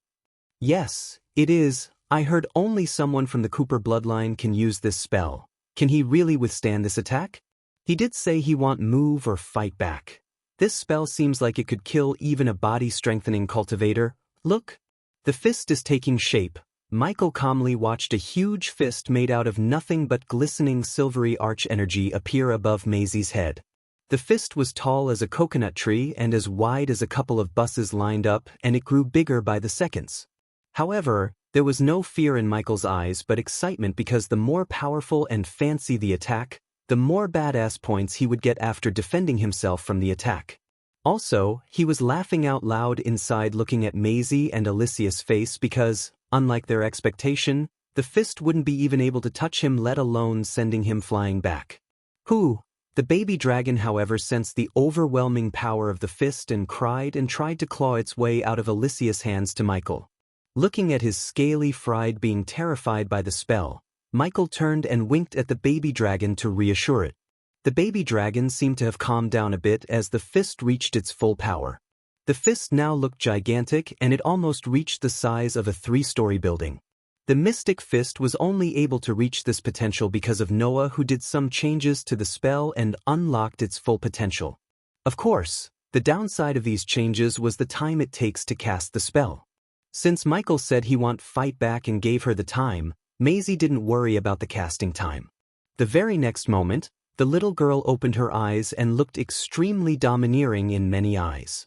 Yes, it is. I heard only someone from the Cooper bloodline can use this spell. Can he really withstand this attack? He did say he won't move or fight back. This spell seems like it could kill even a body-strengthening cultivator. Look, the fist is taking shape. Michael calmly watched a huge fist made out of nothing but glistening silvery arch energy appear above Maisie's head. The fist was tall as a coconut tree and as wide as a couple of buses lined up, and it grew bigger by the seconds. However, there was no fear in Michael's eyes but excitement, because the more powerful and fancy the attack, the more badass points he would get after defending himself from the attack. Also, he was laughing out loud inside, looking at Maisie and Alicia's face, because, unlike their expectation, the fist wouldn't be even able to touch him, let alone sending him flying back. The baby dragon, however, sensed the overwhelming power of the fist and cried and tried to claw its way out of Alicia's hands to Michael. Looking at his scaly fried being terrified by the spell, Michael turned and winked at the baby dragon to reassure it. The baby dragon seemed to have calmed down a bit as the fist reached its full power. The fist now looked gigantic and it almost reached the size of a 3-story building. The mystic fist was only able to reach this potential because of Noah, who did some changes to the spell and unlocked its full potential. Of course, the downside of these changes was the time it takes to cast the spell. Since Michael said he won't fight back and gave her the time, Maisie didn't worry about the casting time. The very next moment, the little girl opened her eyes and looked extremely domineering in many eyes.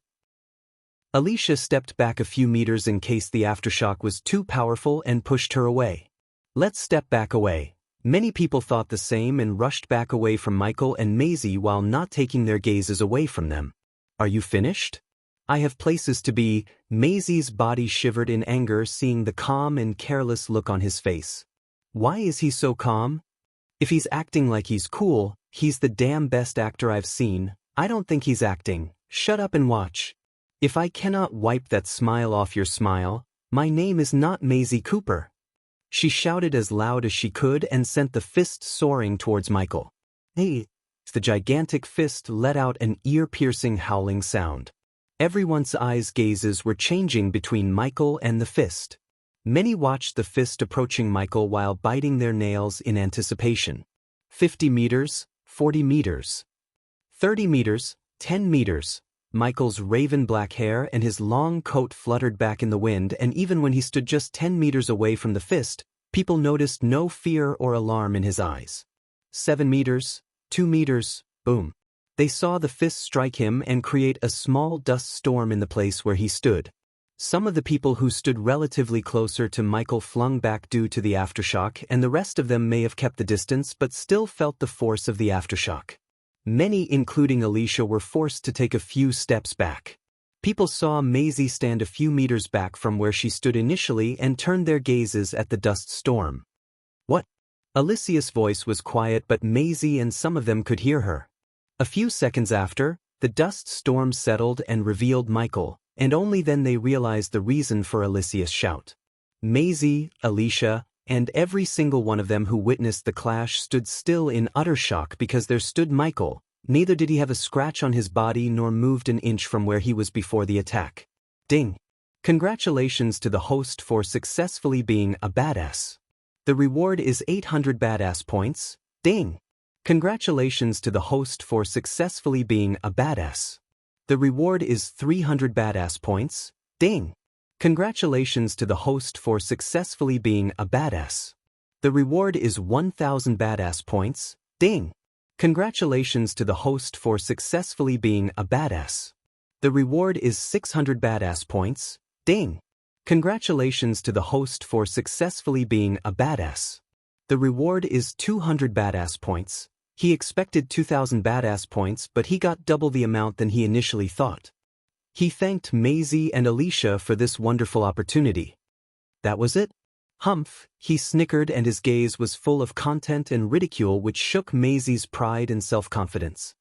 Alicia stepped back a few meters in case the aftershock was too powerful and pushed her away. Let's step back away. Many people thought the same and rushed back away from Michael and Maisie while not taking their gazes away from them. Are you finished? I have places to be. Maisie's body shivered in anger seeing the calm and careless look on his face. Why is he so calm? If he's acting like he's cool, he's the damn best actor I've seen. I don't think he's acting. Shut up and watch. If I cannot wipe that smile off your smile, my name is not Maisie Cooper. She shouted as loud as she could and sent the fist soaring towards Michael. Hey! The gigantic fist let out an ear-piercing howling sound. Everyone's eyes gazes were changing between Michael and the fist. Many watched the fist approaching Michael while biting their nails in anticipation. 50 meters, 40 meters. 30 meters, 10 meters. Michael's raven black hair and his long coat fluttered back in the wind, and even when he stood just 10 meters away from the fist, people noticed no fear or alarm in his eyes. 7 meters, 2 meters, boom. They saw the fist strike him and create a small dust storm in the place where he stood. Some of the people who stood relatively closer to Michael flung back due to the aftershock, and the rest of them may have kept the distance but still felt the force of the aftershock. Many, including Alicia, were forced to take a few steps back. People saw Maisie stand a few meters back from where she stood initially and turned their gazes at the dust storm. What? Alicia's voice was quiet, but Maisie and some of them could hear her. A few seconds after, the dust storm settled and revealed Michael, and only then they realized the reason for Alicia's shout. Maisie, Alicia, and every single one of them who witnessed the clash stood still in utter shock because there stood Michael. Neither did he have a scratch on his body nor moved an inch from where he was before the attack. Ding! Congratulations to the host for successfully being a badass. The reward is 800 badass points. Ding! Congratulations to the host for successfully being a badass. The reward is 300 badass points. Ding! Congratulations to the host for successfully being a badass. The reward is 1000 badass points. Ding! Congratulations to the host for successfully being a badass. The reward is 600 badass points. Ding! Congratulations to the host for successfully being a badass. The reward is 200 badass points. He expected 2000 badass points, but he got double the amount than he initially thought. He thanked Maisie and Alicia for this wonderful opportunity. That was it? Humph, he snickered, and his gaze was full of content and ridicule which shook Maisie's pride and self-confidence.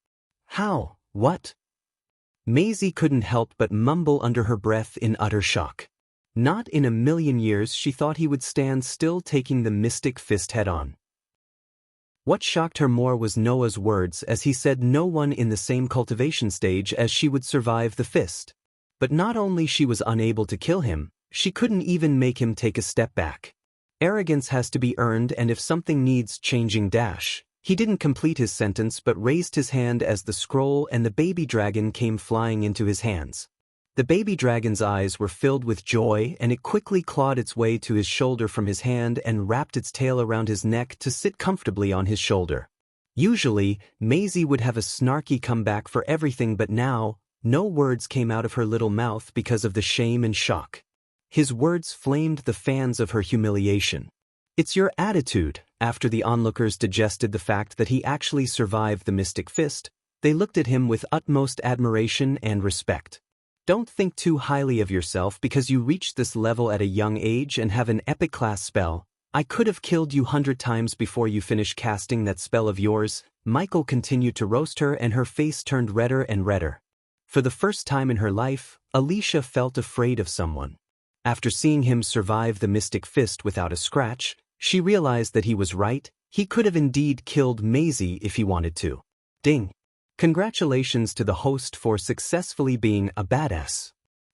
How? What? Maisie couldn't help but mumble under her breath in utter shock. Not in a million years she thought he would stand still taking the mystic fist head-on. What shocked her more was Noah's words, as he said no one in the same cultivation stage as she would survive the fist. But not only she was unable to kill him, she couldn't even make him take a step back. Arrogance has to be earned, and if something needs changing dash. He didn't complete his sentence but raised his hand as the scroll and the baby dragon came flying into his hands. The baby dragon's eyes were filled with joy, and it quickly clawed its way to his shoulder from his hand and wrapped its tail around his neck to sit comfortably on his shoulder. Usually, Maisie would have a snarky comeback for everything, but now, no words came out of her little mouth because of the shame and shock. His words flamed the fans of her humiliation. It's your attitude. After the onlookers digested the fact that he actually survived the mystic fist, they looked at him with utmost admiration and respect. Don't think too highly of yourself because you reached this level at a young age and have an epic class spell. I could have killed you 100 times before you finished casting that spell of yours. Michael continued to roast her, and her face turned redder and redder. For the first time in her life, Alicia felt afraid of someone. After seeing him survive the mystic fist without a scratch, she realized that he was right. He could have indeed killed Maisie if he wanted to. Ding. Congratulations to the host for successfully being a badass.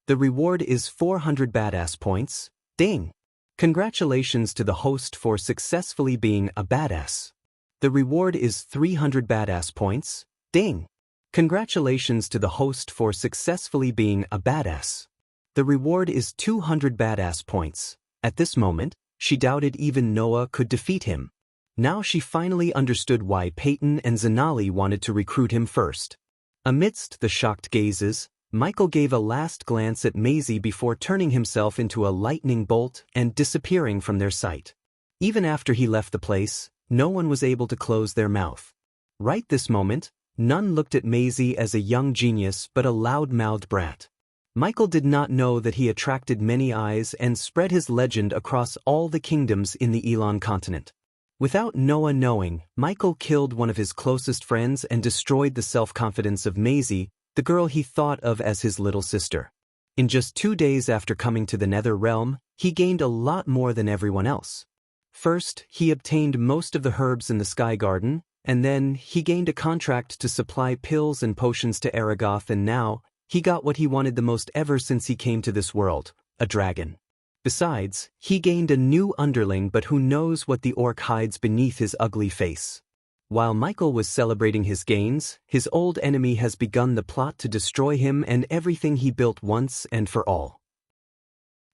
The reward is 400 badass points. Ding. Congratulations to the host for successfully being a badass. The reward is 300 badass points. Ding. Congratulations to the host for successfully being a badass. The reward is 200 badass points. At this moment, she doubted even Noah could defeat him. Now she finally understood why Peyton and Zanali wanted to recruit him first. Amidst the shocked gazes, Michael gave a last glance at Maisie before turning himself into a lightning bolt and disappearing from their sight. Even after he left the place, no one was able to close their mouth. Right this moment, none looked at Maisie as a young genius but a loud-mouthed brat. Michael did not know that he attracted many eyes and spread his legend across all the kingdoms in the Elon continent. Without Noah knowing, Michael killed one of his closest friends and destroyed the self-confidence of Maisie, the girl he thought of as his little sister. In just 2 days after coming to the Nether Realm, he gained a lot more than everyone else. First, he obtained most of the herbs in the Sky Garden, and then he gained a contract to supply pills and potions to Aragoth, and now, he got what he wanted the most ever since he came to this world, a dragon. Besides, he gained a new underling, but who knows what the orc hides beneath his ugly face. While Michael was celebrating his gains, his old enemy has begun the plot to destroy him and everything he built once and for all.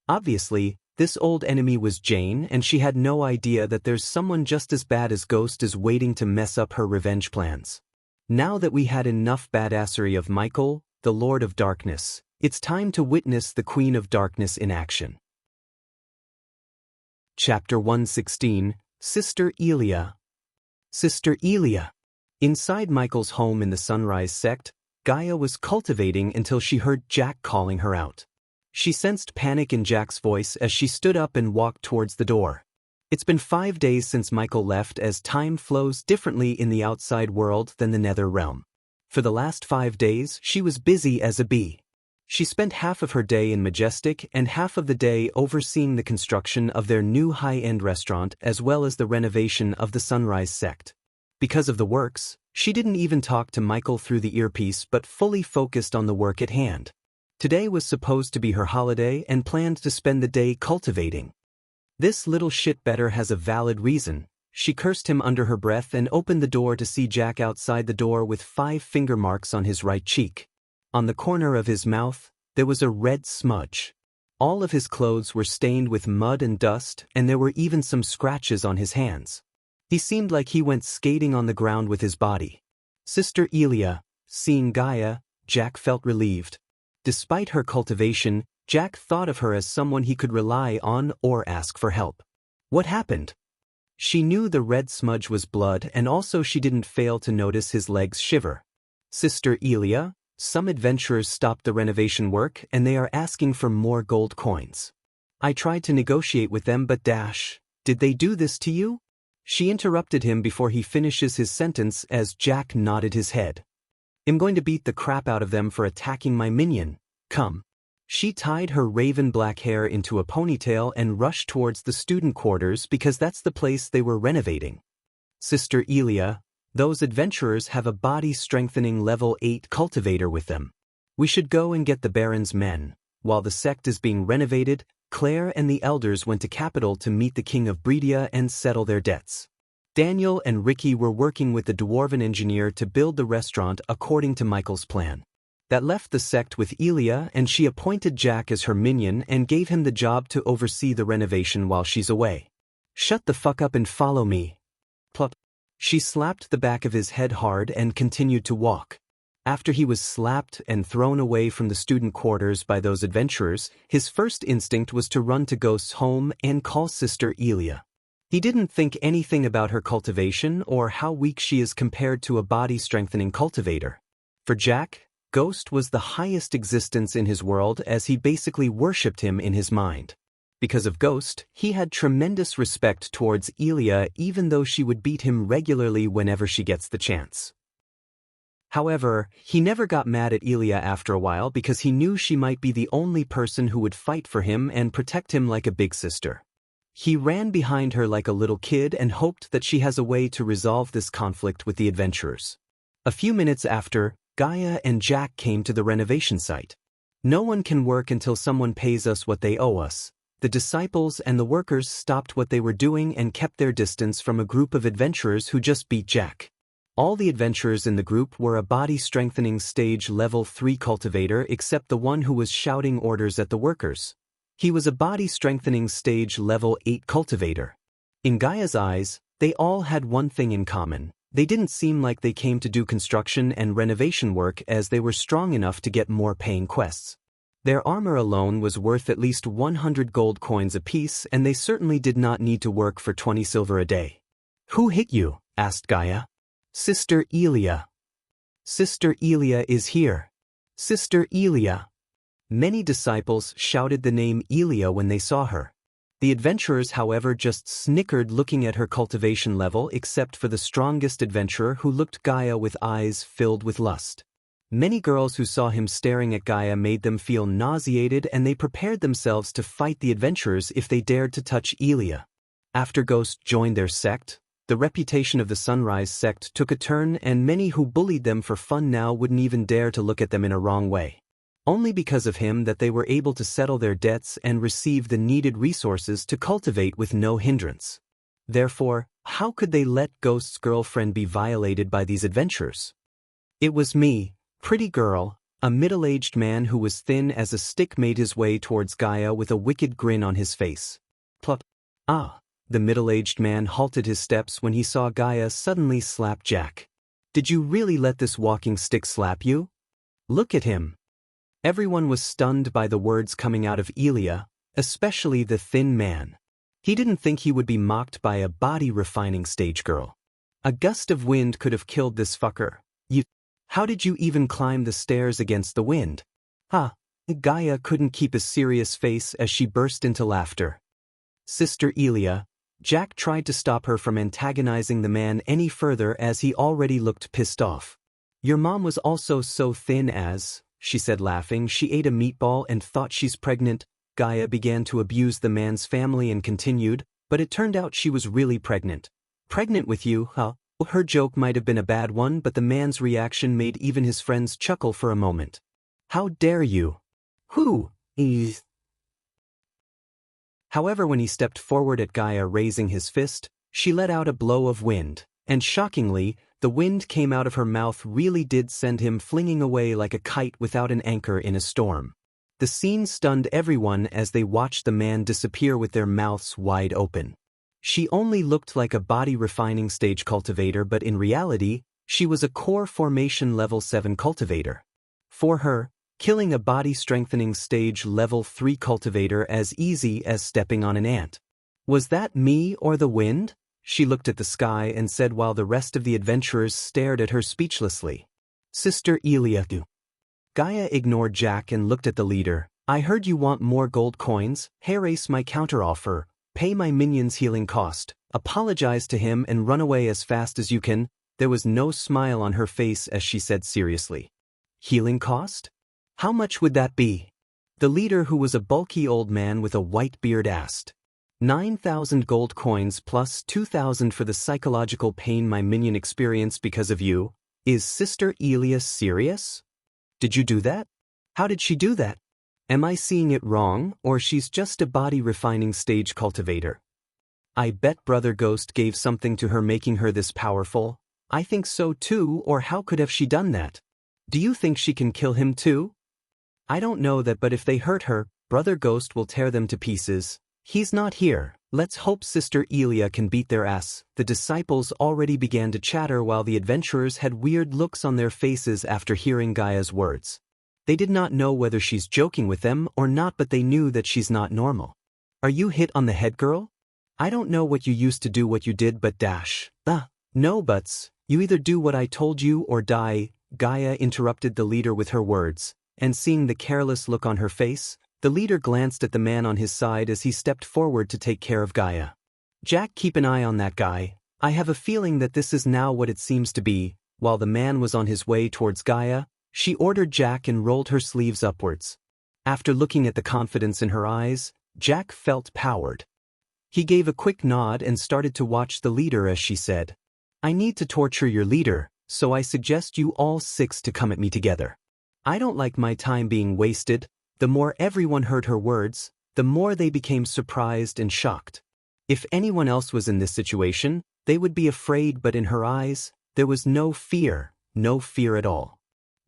Obviously, this old enemy was Jane, and she had no idea that there's someone just as bad as Ghost is waiting to mess up her revenge plans. Now that we had enough badassery of Michael, the Lord of Darkness, it's time to witness the Queen of Darkness in action. Chapter 116, Sister Elia. Sister Elia. Inside Michael's home in the Sunrise sect, Gaia was cultivating until she heard Jack calling her out. She sensed panic in Jack's voice as she stood up and walked towards the door. It's been 5 days since Michael left, as time flows differently in the outside world than the Nether Realm. For the last 5 days, she was busy as a bee. She spent half of her day in Majestic and half of the day overseeing the construction of their new high-end restaurant as well as the renovation of the Sunrise sect. Because of the works, she didn't even talk to Michael through the earpiece but fully focused on the work at hand. Today was supposed to be her holiday and planned to spend the day cultivating. This little shit-better has a valid reason. She cursed him under her breath and opened the door to see Jack outside the door with 5 finger marks on his right cheek. On the corner of his mouth, there was a red smudge. All of his clothes were stained with mud and dust, and there were even some scratches on his hands. He seemed like he went skating on the ground with his body. Sister Elia, seeing Gaia, Jack felt relieved. Despite her cultivation, Jack thought of her as someone he could rely on or ask for help. What happened? She knew the red smudge was blood, and also she didn't fail to notice his legs shiver. Sister Elia, some adventurers stopped the renovation work and they are asking for more gold coins. I tried to negotiate with them, but did they do this to you? She interrupted him before he finishes his sentence as Jack nodded his head. I'm going to beat the crap out of them for attacking my minion. Come. She tied her raven black hair into a ponytail and rushed towards the student quarters because that's the place they were renovating. Sister Elia, those adventurers have a body-strengthening level 8 cultivator with them. We should go and get the Baron's men. While the sect is being renovated, Claire and the elders went to Capital to meet the King of Bredia and settle their debts. Daniel and Ricky were working with the dwarven engineer to build the restaurant according to Michael's plan. That left the sect with Elia, and she appointed Jack as her minion and gave him the job to oversee the renovation while she's away. Shut the fuck up and follow me. Plop. She slapped the back of his head hard and continued to walk. After he was slapped and thrown away from the student quarters by those adventurers, his first instinct was to run to Ghost's home and call Sister Elia. He didn't think anything about her cultivation or how weak she is compared to a body-strengthening cultivator. For Jack, Ghost was the highest existence in his world, as he basically worshipped him in his mind. Because of Ghost, he had tremendous respect towards Elia, even though she would beat him regularly whenever she gets the chance. However, he never got mad at Elia after a while because he knew she might be the only person who would fight for him and protect him like a big sister. He ran behind her like a little kid and hoped that she has a way to resolve this conflict with the adventurers. A few minutes after, Gaia and Jack came to the renovation site. No one can work until someone pays us what they owe us. The disciples and the workers stopped what they were doing and kept their distance from a group of adventurers who just beat Jack. All the adventurers in the group were a body-strengthening stage level 3 cultivator except the one who was shouting orders at the workers. He was a body-strengthening stage level 8 cultivator. In Gaia's eyes, they all had one thing in common. They didn't seem like they came to do construction and renovation work as they were strong enough to get more paying quests. Their armor alone was worth at least 100 gold coins apiece, and they certainly did not need to work for 20 silver a day. "Who hit you?" asked Gaia. "Sister Elia." "Sister Elia is here. Sister Elia." Many disciples shouted the name Elia when they saw her. The adventurers, however, just snickered looking at her cultivation level except for the strongest adventurer who looked Gaia with eyes filled with lust. Many girls who saw him staring at Gaia made them feel nauseated and they prepared themselves to fight the adventurers if they dared to touch Elia. After Ghost joined their sect, the reputation of the Sunrise sect took a turn and many who bullied them for fun now wouldn't even dare to look at them in a wrong way. Only because of him that they were able to settle their debts and receive the needed resources to cultivate with no hindrance. Therefore, how could they let Ghost's girlfriend be violated by these adventurers? "It was me, pretty girl." A middle-aged man who was thin as a stick made his way towards Gaia with a wicked grin on his face. Plop. "Ah." The middle-aged man halted his steps when he saw Gaia suddenly slap Jack. "Did you really let this walking stick slap you? Look at him." Everyone was stunned by the words coming out of Elia, especially the thin man. He didn't think he would be mocked by a body-refining stage girl. A gust of wind could have killed this fucker. How did you even climb the stairs against the wind?" "Ha." Gaia couldn't keep a serious face as she burst into laughter. "Sister Elia." Jack tried to stop her from antagonizing the man any further as he already looked pissed off. "Your mom was also so thin as," she said laughing, "she ate a meatball and thought she's pregnant." Gaia began to abuse the man's family and continued, "But it turned out she was really pregnant." "Pregnant with you, huh?" Her joke might have been a bad one, but the man's reaction made even his friends chuckle for a moment. "How dare you?" "Who is?" However, when he stepped forward at Gaia raising his fist, she let out a blow of wind, and shockingly, the wind came out of her mouth really did send him flinging away like a kite without an anchor in a storm. The scene stunned everyone as they watched the man disappear with their mouths wide open. She only looked like a body-refining stage cultivator, but in reality, she was a core formation level 7 cultivator. For her, killing a body-strengthening stage level 3 cultivator as easy as stepping on an ant. "Was that me or the wind?" She looked at the sky and said while the rest of the adventurers stared at her speechlessly. "Sister Elia." Gaia ignored Jack and looked at the leader. "I heard you want more gold coins. Erase my counteroffer. Pay my minion's healing cost. Apologize to him and run away as fast as you can." There was no smile on her face as she said seriously. "Healing cost? How much would that be?" The leader, who was a bulky old man with a white beard, asked. 9,000 gold coins plus 2,000 for the psychological pain my minion experienced because of you. Is Sister Elia serious? Did you do that? How did she do that? Am I seeing it wrong, or she's just a body-refining stage cultivator? I bet Brother Ghost gave something to her making her this powerful. I think so too, or how could have she done that? Do you think she can kill him too? I don't know that, but if they hurt her, Brother Ghost will tear them to pieces. He's not here. Let's hope Sister Elia can beat their ass. The disciples already began to chatter while the adventurers had weird looks on their faces after hearing Gaia's words. They did not know whether she's joking with them or not, but they knew that she's not normal. "Are you hit on the head, girl? I don't know what you used to do, what you did, but dash. No buts. You either do what I told you or die." Gaia interrupted the leader with her words, and seeing the careless look on her face, the leader glanced at the man on his side as he stepped forward to take care of Gaia. "Jack, keep an eye on that guy. I have a feeling that this is now what it seems to be." While the man was on his way towards Gaia, she ordered Jack and rolled her sleeves upwards. After looking at the confidence in her eyes, Jack felt powered. He gave a quick nod and started to watch the leader as she said, "I need to torture your leader." so I suggest you all 6 to come at me together. I don't like my time being wasted." The more everyone heard her words, the more they became surprised and shocked. If anyone else was in this situation, they would be afraid, but in her eyes, there was no fear at all.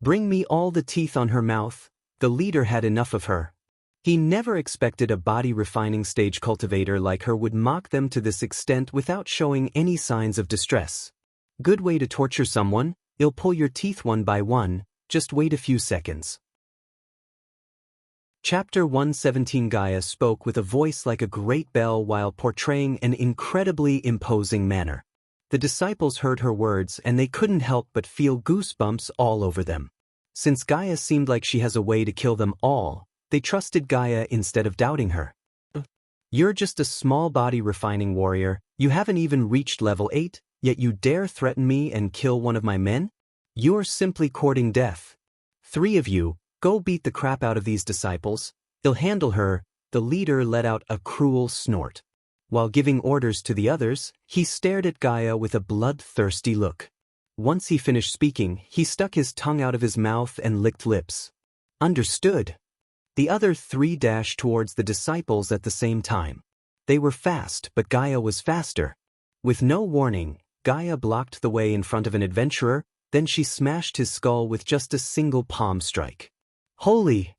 "Bring me all the teeth on her mouth." The leader had enough of her. He never expected a body refining stage cultivator like her would mock them to this extent without showing any signs of distress. "Good way to torture someone, I'll pull your teeth one by one, just wait a few seconds." Chapter 117. Gaia spoke with a voice like a great bell while portraying an incredibly imposing manner. The disciples heard her words and they couldn't help but feel goosebumps all over them. Since Gaia seemed like she has a way to kill them all, they trusted Gaia instead of doubting her. "You're just a small body refining warrior, you haven't even reached level 8, yet you dare threaten me and kill one of my men? You're simply courting death. 3 of you, go beat the crap out of these disciples, I'll handle her." The leader let out a cruel snort. While giving orders to the others, he stared at Gaia with a bloodthirsty look. Once he finished speaking, he stuck his tongue out of his mouth and licked lips. "Understood." The other 3 dashed towards the disciples at the same time. They were fast, but Gaia was faster. With no warning, Gaia blocked the way in front of an adventurer, then she smashed his skull with just a single palm strike. Holy!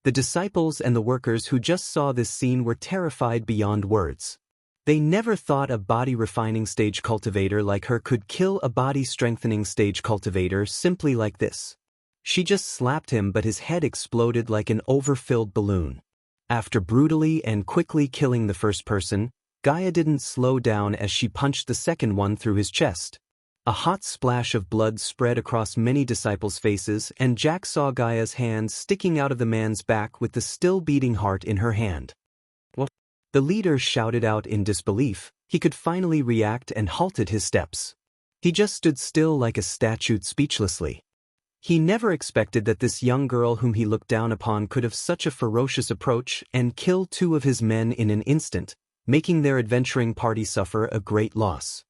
The disciples and the workers who just saw this scene were terrified beyond words. They never thought a body refining stage cultivator like her could kill a body strengthening stage cultivator simply like this. She just slapped him, but his head exploded like an overfilled balloon. After brutally and quickly killing the first person, Gaia didn't slow down as she punched the second one through his chest. A hot splash of blood spread across many disciples' faces, and Jack saw Gaia's hand sticking out of the man's back with the still beating heart in her hand. "What?" The leader shouted out in disbelief. He could finally react and halted his steps. He just stood still like a statue, speechlessly. He never expected that this young girl whom he looked down upon could have such a ferocious approach and kill 2 of his men in an instant, making their adventuring party suffer a great loss.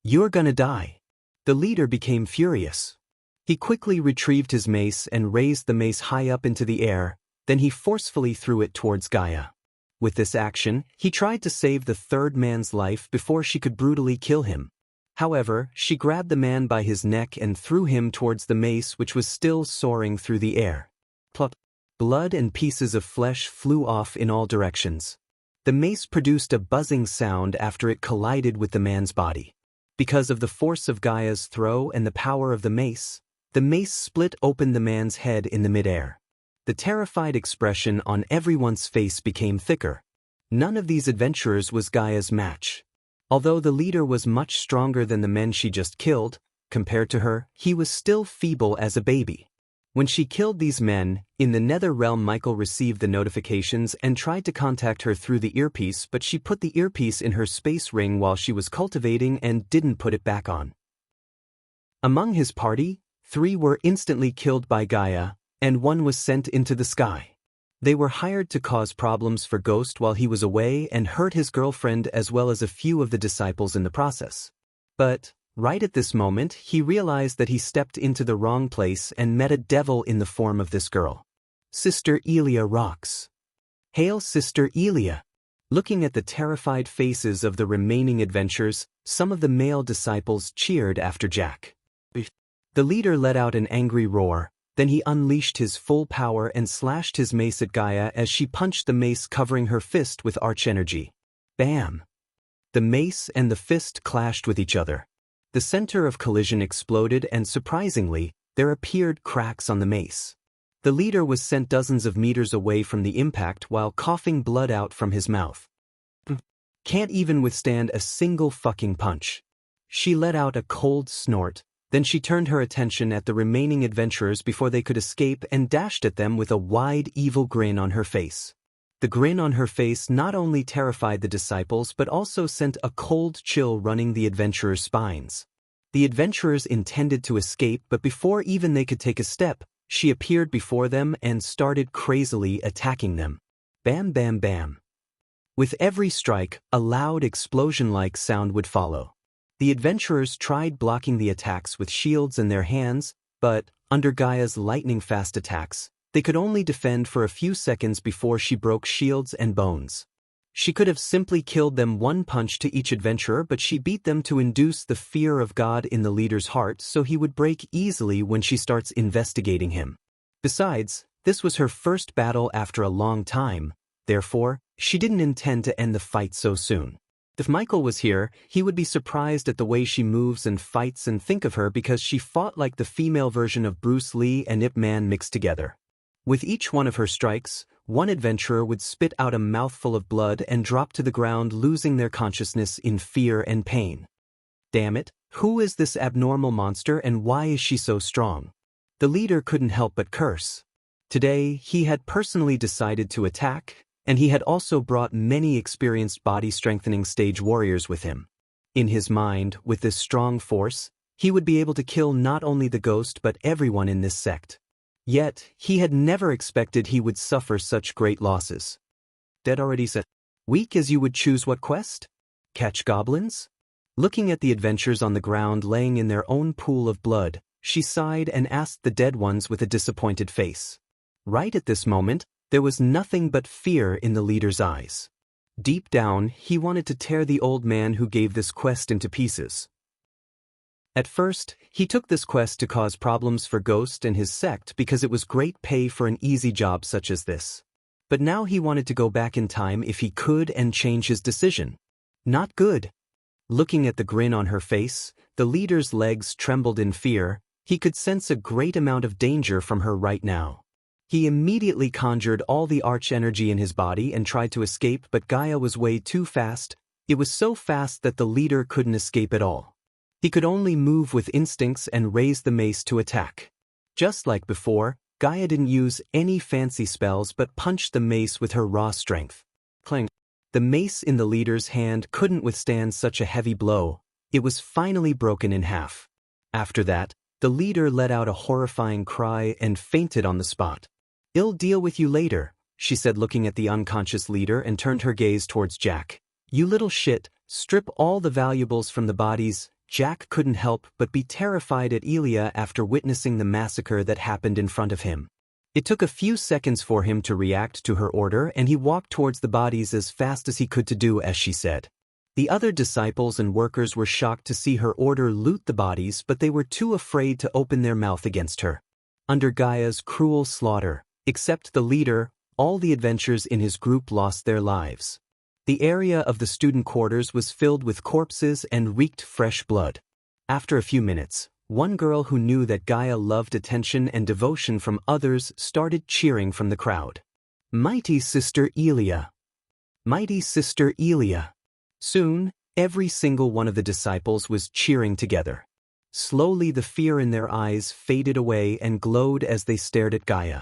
"You're gonna die." The leader became furious. He quickly retrieved his mace and raised the mace high up into the air, then he forcefully threw it towards Gaia. With this action, he tried to save the 3rd man's life before she could brutally kill him. However, she grabbed the man by his neck and threw him towards the mace, which was still soaring through the air. Plop! Blood and pieces of flesh flew off in all directions. The mace produced a buzzing sound after it collided with the man's body. Because of the force of Gaia's throw and the power of the mace split open the man's head in the midair. The terrified expression on everyone's face became thicker. None of these adventurers was Gaia's match. Although the leader was much stronger than the men she just killed, compared to her, he was still feeble as a baby. When she killed these men, in the nether realm Michael received the notifications and tried to contact her through the earpiece, but she put the earpiece in her space ring while she was cultivating and didn't put it back on. Among his party, 3 were instantly killed by Gaia, and 1 was sent into the sky. They were hired to cause problems for Ghost while he was away and hurt his girlfriend as well as a few of the disciples in the process. But right at this moment, he realized that he stepped into the wrong place and met a devil in the form of this girl. Sister Elia rocks. Hail Sister Elia! Looking at the terrified faces of the remaining adventurers, some of the male disciples cheered after Jack. The leader let out an angry roar, then he unleashed his full power and slashed his mace at Gaia as she punched the mace covering her fist with arch energy. Bam! The mace and the fist clashed with each other. The center of collision exploded and surprisingly, there appeared cracks on the mace. The leader was sent dozens of meters away from the impact while coughing blood out from his mouth. Can't even withstand a single fucking punch. She let out a cold snort, then she turned her attention at the remaining adventurers before they could escape and dashed at them with a wide evil grin on her face. The grin on her face not only terrified the disciples but also sent a cold chill running the adventurers' spines. The adventurers intended to escape, but before even they could take a step, she appeared before them and started crazily attacking them. Bam bam bam. With every strike, a loud explosion-like sound would follow. The adventurers tried blocking the attacks with shields in their hands, but, under Gaia's lightning-fast attacks, they could only defend for a few seconds before she broke shields and bones. She could have simply killed them one punch to each adventurer, but she beat them to induce the fear of God in the leader's heart so he would break easily when she starts investigating him. Besides, this was her first battle after a long time, therefore, she didn't intend to end the fight so soon. If Michael was here, he would be surprised at the way she moves and fights and think of her because she fought like the female version of Bruce Lee and Ip Man mixed together. With each one of her strikes, one adventurer would spit out a mouthful of blood and drop to the ground, losing their consciousness in fear and pain. Damn it, who is this abnormal monster and why is she so strong? The leader couldn't help but curse. Today, he had personally decided to attack, and he had also brought many experienced body-strengthening stage warriors with him. In his mind, with this strong force, he would be able to kill not only the ghost but everyone in this sect. Yet, he had never expected he would suffer such great losses. Dead already said. Weak as you would choose what quest? Catch goblins? Looking at the adventurers on the ground laying in their own pool of blood, she sighed and asked the dead ones with a disappointed face. Right at this moment, there was nothing but fear in the leader's eyes. Deep down, he wanted to tear the old man who gave this quest into pieces. At first, he took this quest to cause problems for Ghost and his sect because it was great pay for an easy job such as this. But now he wanted to go back in time if he could and change his decision. Not good. Looking at the grin on her face, the leader's legs trembled in fear. He could sense a great amount of danger from her right now. He immediately conjured all the arch energy in his body and tried to escape, but Gaia was way too fast. It was so fast that the leader couldn't escape at all. He could only move with instincts and raise the mace to attack. Just like before, Gaia didn't use any fancy spells but punched the mace with her raw strength. Clang. The mace in the leader's hand couldn't withstand such a heavy blow. It was finally broken in half. After that, the leader let out a horrifying cry and fainted on the spot. "I'll deal with you later," she said, looking at the unconscious leader, and turned her gaze towards Jack. "You little shit, strip all the valuables from the bodies." Jack couldn't help but be terrified at Elia after witnessing the massacre that happened in front of him. It took a few seconds for him to react to her order, and he walked towards the bodies as fast as he could to do as she said. The other disciples and workers were shocked to see her order loot the bodies, but they were too afraid to open their mouth against her. Under Gaia's cruel slaughter, except the leader, all the adventurers in his group lost their lives. The area of the student quarters was filled with corpses and reeked fresh blood. After a few minutes, one girl who knew that Gaia loved attention and devotion from others started cheering from the crowd. "Mighty Sister Elia! Mighty Sister Elia!" Soon, every single one of the disciples was cheering together. Slowly the fear in their eyes faded away and glowed as they stared at Gaia.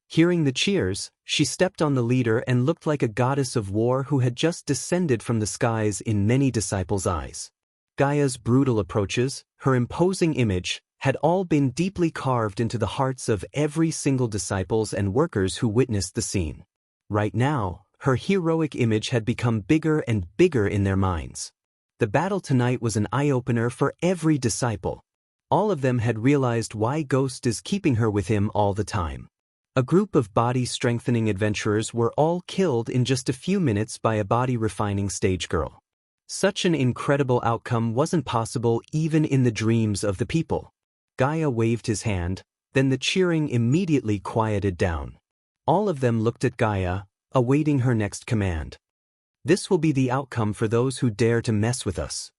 Hearing the cheers, she stepped on the leader and looked like a goddess of war who had just descended from the skies in many disciples' eyes. Gaia's brutal approaches, her imposing image, had all been deeply carved into the hearts of every single disciples and workers who witnessed the scene. Right now, her heroic image had become bigger and bigger in their minds. The battle tonight was an eye-opener for every disciple. All of them had realized why Ghost is keeping her with him all the time. A group of body-strengthening adventurers were all killed in just a few minutes by a body-refining stage girl. Such an incredible outcome wasn't possible even in the dreams of the people. Gaia waved his hand, then the cheering immediately quieted down. All of them looked at Gaia, awaiting her next command. This will be the outcome for those who dare to mess with us.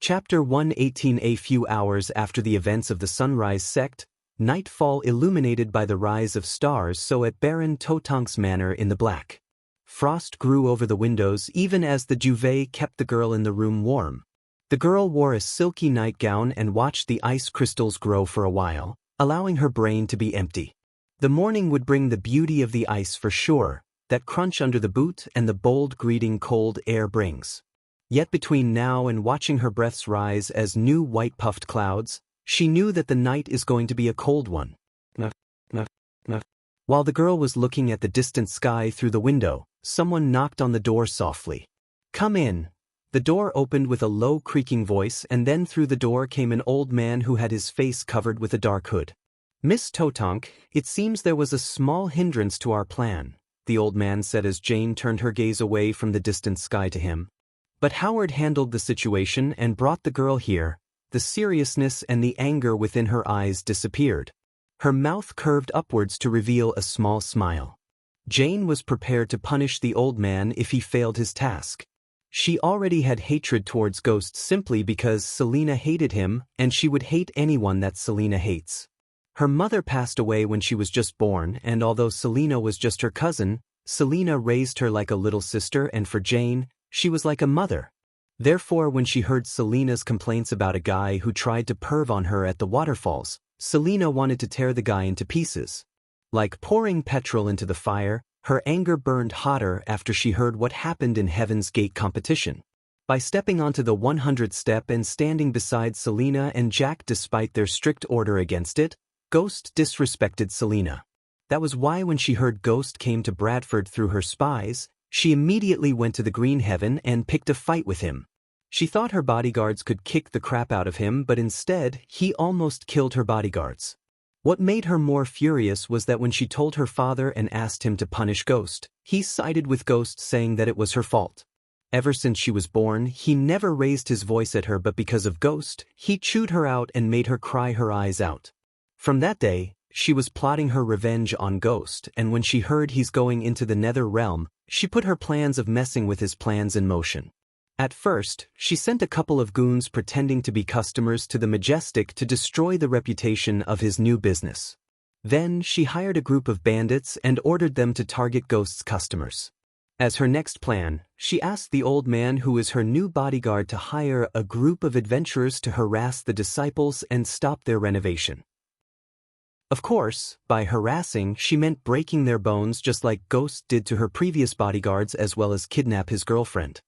Chapter 118. A few hours after the events of the Sunrise Sect, nightfall illuminated by the rise of stars so at Baron Totank's manor in the black. Frost grew over the windows even as the duvet kept the girl in the room warm. The girl wore a silky nightgown and watched the ice crystals grow for a while, allowing her brain to be empty. The morning would bring the beauty of the ice for sure, that crunch under the boot and the bold greeting cold air brings. Yet between now and watching her breaths rise as new white puffed clouds, she knew that the night is going to be a cold one. While the girl was looking at the distant sky through the window, someone knocked on the door softly. "Come in." The door opened with a low creaking voice, and then through the door came an old man who had his face covered with a dark hood. "Miss Totonk, it seems there was a small hindrance to our plan," the old man said as Jane turned her gaze away from the distant sky to him. "But Howard handled the situation and brought the girl here." The seriousness and the anger within her eyes disappeared. Her mouth curved upwards to reveal a small smile. Jane was prepared to punish the old man if he failed his task. She already had hatred towards Ghost simply because Selina hated him, and she would hate anyone that Selina hates. Her mother passed away when she was just born, and although Selina was just her cousin, Selina raised her like a little sister, and for Jane, she was like a mother. Therefore, when she heard Selina's complaints about a guy who tried to perv on her at the waterfalls, Selina wanted to tear the guy into pieces. Like pouring petrol into the fire, her anger burned hotter after she heard what happened in Heaven's Gate competition. By stepping onto the 100th step and standing beside Selina and Jack despite their strict order against it, Ghost disrespected Selina. That was why when she heard Ghost came to Bradford through her spies, she immediately went to the Green Heaven and picked a fight with him. She thought her bodyguards could kick the crap out of him, but instead, he almost killed her bodyguards. What made her more furious was that when she told her father and asked him to punish Ghost, he sided with Ghost, saying that it was her fault. Ever since she was born, he never raised his voice at her, but because of Ghost, he chewed her out and made her cry her eyes out. From that day, she was plotting her revenge on Ghost, and when she heard he's going into the Nether Realm, she put her plans of messing with his plans in motion. At first, she sent a couple of goons pretending to be customers to the Majestic to destroy the reputation of his new business. Then, she hired a group of bandits and ordered them to target Ghost's customers. As her next plan, she asked the old man who is her new bodyguard to hire a group of adventurers to harass the disciples and stop their renovation. Of course, by harassing, she meant breaking their bones just like Ghost did to her previous bodyguards, as well as kidnap his girlfriend.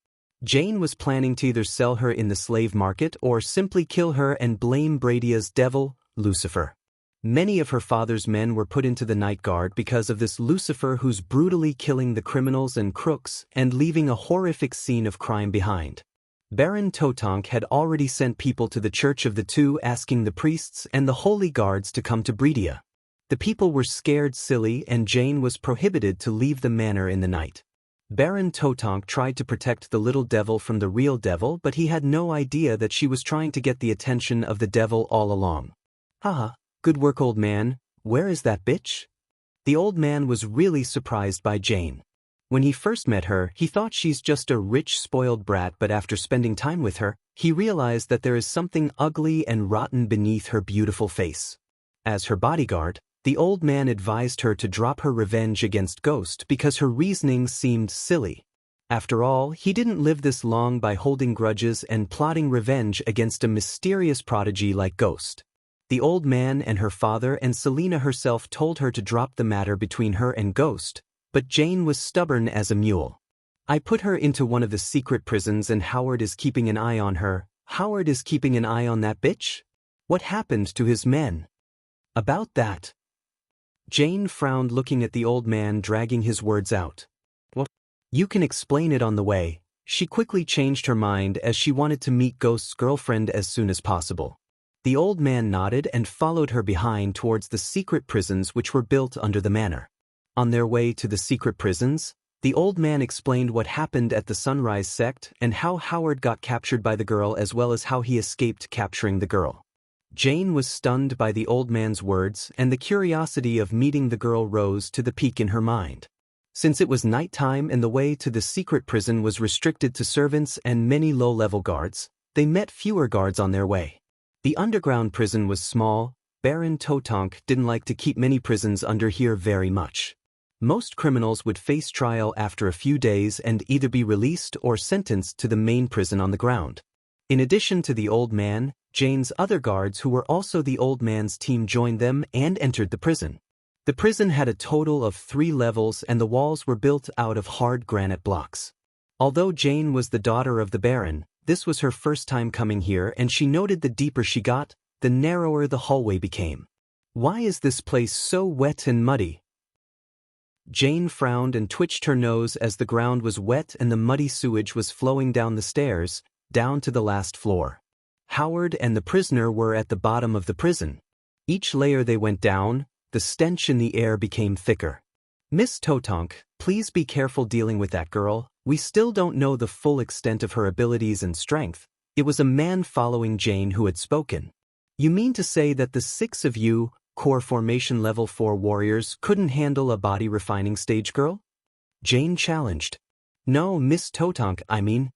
Jane was planning to either sell her in the slave market or simply kill her and blame Bradia's devil, Lucifer. Many of her father's men were put into the night guard because of this Lucifer, who's brutally killing the criminals and crooks and leaving a horrific scene of crime behind. Baron Totonk had already sent people to the Church of the Two asking the priests and the holy guards to come to Bridia. The people were scared silly, and Jane was prohibited to leave the manor in the night. Baron Totonk tried to protect the little devil from the real devil, but he had no idea that she was trying to get the attention of the devil all along. "Haha, good work, old man. Where is that bitch?" The old man was really surprised by Jane. When he first met her, he thought she's just a rich, spoiled brat, but after spending time with her, he realized that there is something ugly and rotten beneath her beautiful face. As her bodyguard, the old man advised her to drop her revenge against Ghost because her reasoning seemed silly. After all, he didn't live this long by holding grudges and plotting revenge against a mysterious prodigy like Ghost. The old man and her father and Selina herself told her to drop the matter between her and Ghost, but Jane was stubborn as a mule. "I put her into one of the secret prisons and Howard is keeping an eye on her." "Howard is keeping an eye on that bitch? What happened to his men?" "About that." Jane frowned, looking at the old man, dragging his words out. "What? You can explain it on the way." She quickly changed her mind as she wanted to meet Ghost's girlfriend as soon as possible. The old man nodded and followed her behind towards the secret prisons which were built under the manor. On their way to the secret prisons, the old man explained what happened at the Sunrise sect and how Howard got captured by the girl, as well as how he escaped capturing the girl. Jane was stunned by the old man's words, and the curiosity of meeting the girl rose to the peak in her mind. Since it was nighttime and the way to the secret prison was restricted to servants and many low-level guards, they met fewer guards on their way. The underground prison was small. Baron Totonk didn't like to keep many prisons under here very much. Most criminals would face trial after a few days and either be released or sentenced to the main prison on the ground. In addition to the old man, Jane's other guards, who were also the old man's team, joined them and entered the prison. The prison had a total of 3 levels and the walls were built out of hard granite blocks. Although Jane was the daughter of the Baron, this was her first time coming here, and she noted the deeper she got, the narrower the hallway became. "Why is this place so wet and muddy?" Jane frowned and twitched her nose as the ground was wet and the muddy sewage was flowing down the stairs, down to the last floor. Howard and the prisoner were at the bottom of the prison. Each layer they went down, the stench in the air became thicker. "Miss Totonk, please be careful dealing with that girl. We still don't know the full extent of her abilities and strength." It was a man following Jane who had spoken. "You mean to say that the 6 of you, core formation level 4 warriors, couldn't handle a body refining stage girl?" Jane challenged. "No, Miss Totonk, I mean."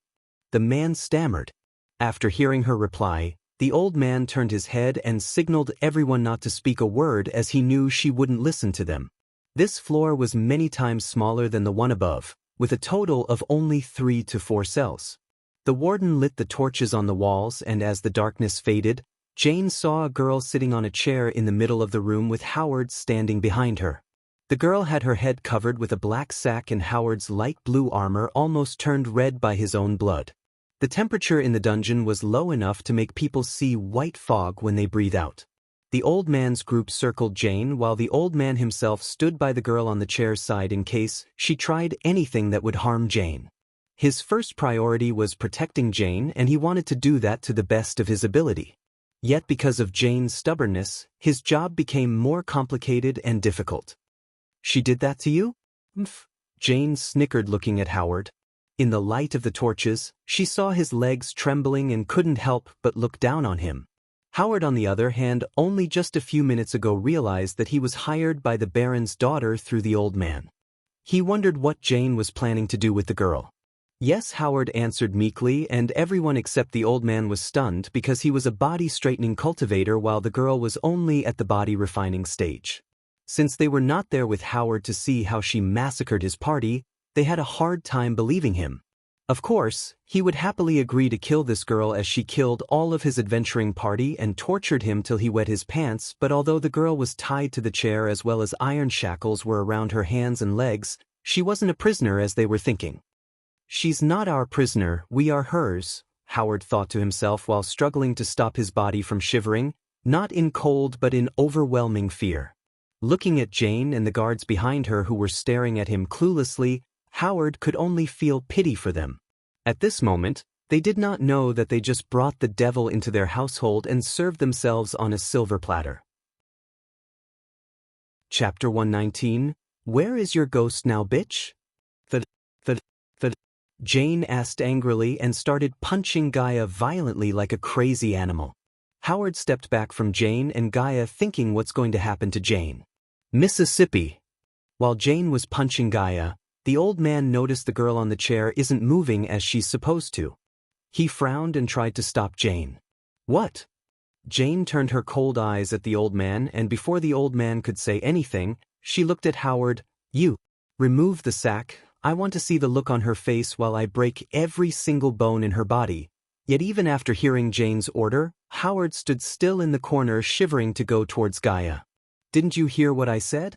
The man stammered. After hearing her reply, the old man turned his head and signaled everyone not to speak a word as he knew she wouldn't listen to them. This floor was many times smaller than the one above, with a total of only 3 to 4 cells. The warden lit the torches on the walls, and as the darkness faded, Jane saw a girl sitting on a chair in the middle of the room with Howard standing behind her. The girl had her head covered with a black sack and Howard's light blue armor almost turned red by his own blood. The temperature in the dungeon was low enough to make people see white fog when they breathe out. The old man's group circled Jane while the old man himself stood by the girl on the chair's side in case she tried anything that would harm Jane. His first priority was protecting Jane, and he wanted to do that to the best of his ability. Yet because of Jane's stubbornness, his job became more complicated and difficult. "She did that to you?" Jane snickered, looking at Howard. In the light of the torches, she saw his legs trembling and couldn't help but look down on him. Howard, on the other hand, only just a few minutes ago realized that he was hired by the Baron's daughter through the old man. He wondered what Jane was planning to do with the girl. "Yes," Howard answered meekly, and everyone except the old man was stunned because he was a body-straightening cultivator while the girl was only at the body-refining stage. Since they were not there with Howard to see how she massacred his party, they had a hard time believing him. Of course, he would happily agree to kill this girl as she killed all of his adventuring party and tortured him till he wet his pants, but although the girl was tied to the chair as well as iron shackles were around her hands and legs, she wasn't a prisoner as they were thinking. "She's not our prisoner, we are hers," Howard thought to himself while struggling to stop his body from shivering, not in cold but in overwhelming fear. Looking at Jane and the guards behind her who were staring at him cluelessly, Howard could only feel pity for them. At this moment, they did not know that they just brought the devil into their household and served themselves on a silver platter. Chapter 119, Where is your ghost now, bitch? Jane asked angrily and started punching Gaia violently like a crazy animal. Howard stepped back from Jane and Gaia, thinking what's going to happen to Jane. Mississippi. While Jane was punching Gaia, the old man noticed the girl on the chair isn't moving as she's supposed to. He frowned and tried to stop Jane. "What?" Jane turned her cold eyes at the old man, and before the old man could say anything, she looked at Howard. "You. Remove the sack. I want to see the look on her face while I break every single bone in her body." Yet even after hearing Jane's order, Howard stood still in the corner, shivering to go towards Gaia. "Didn't you hear what I said?"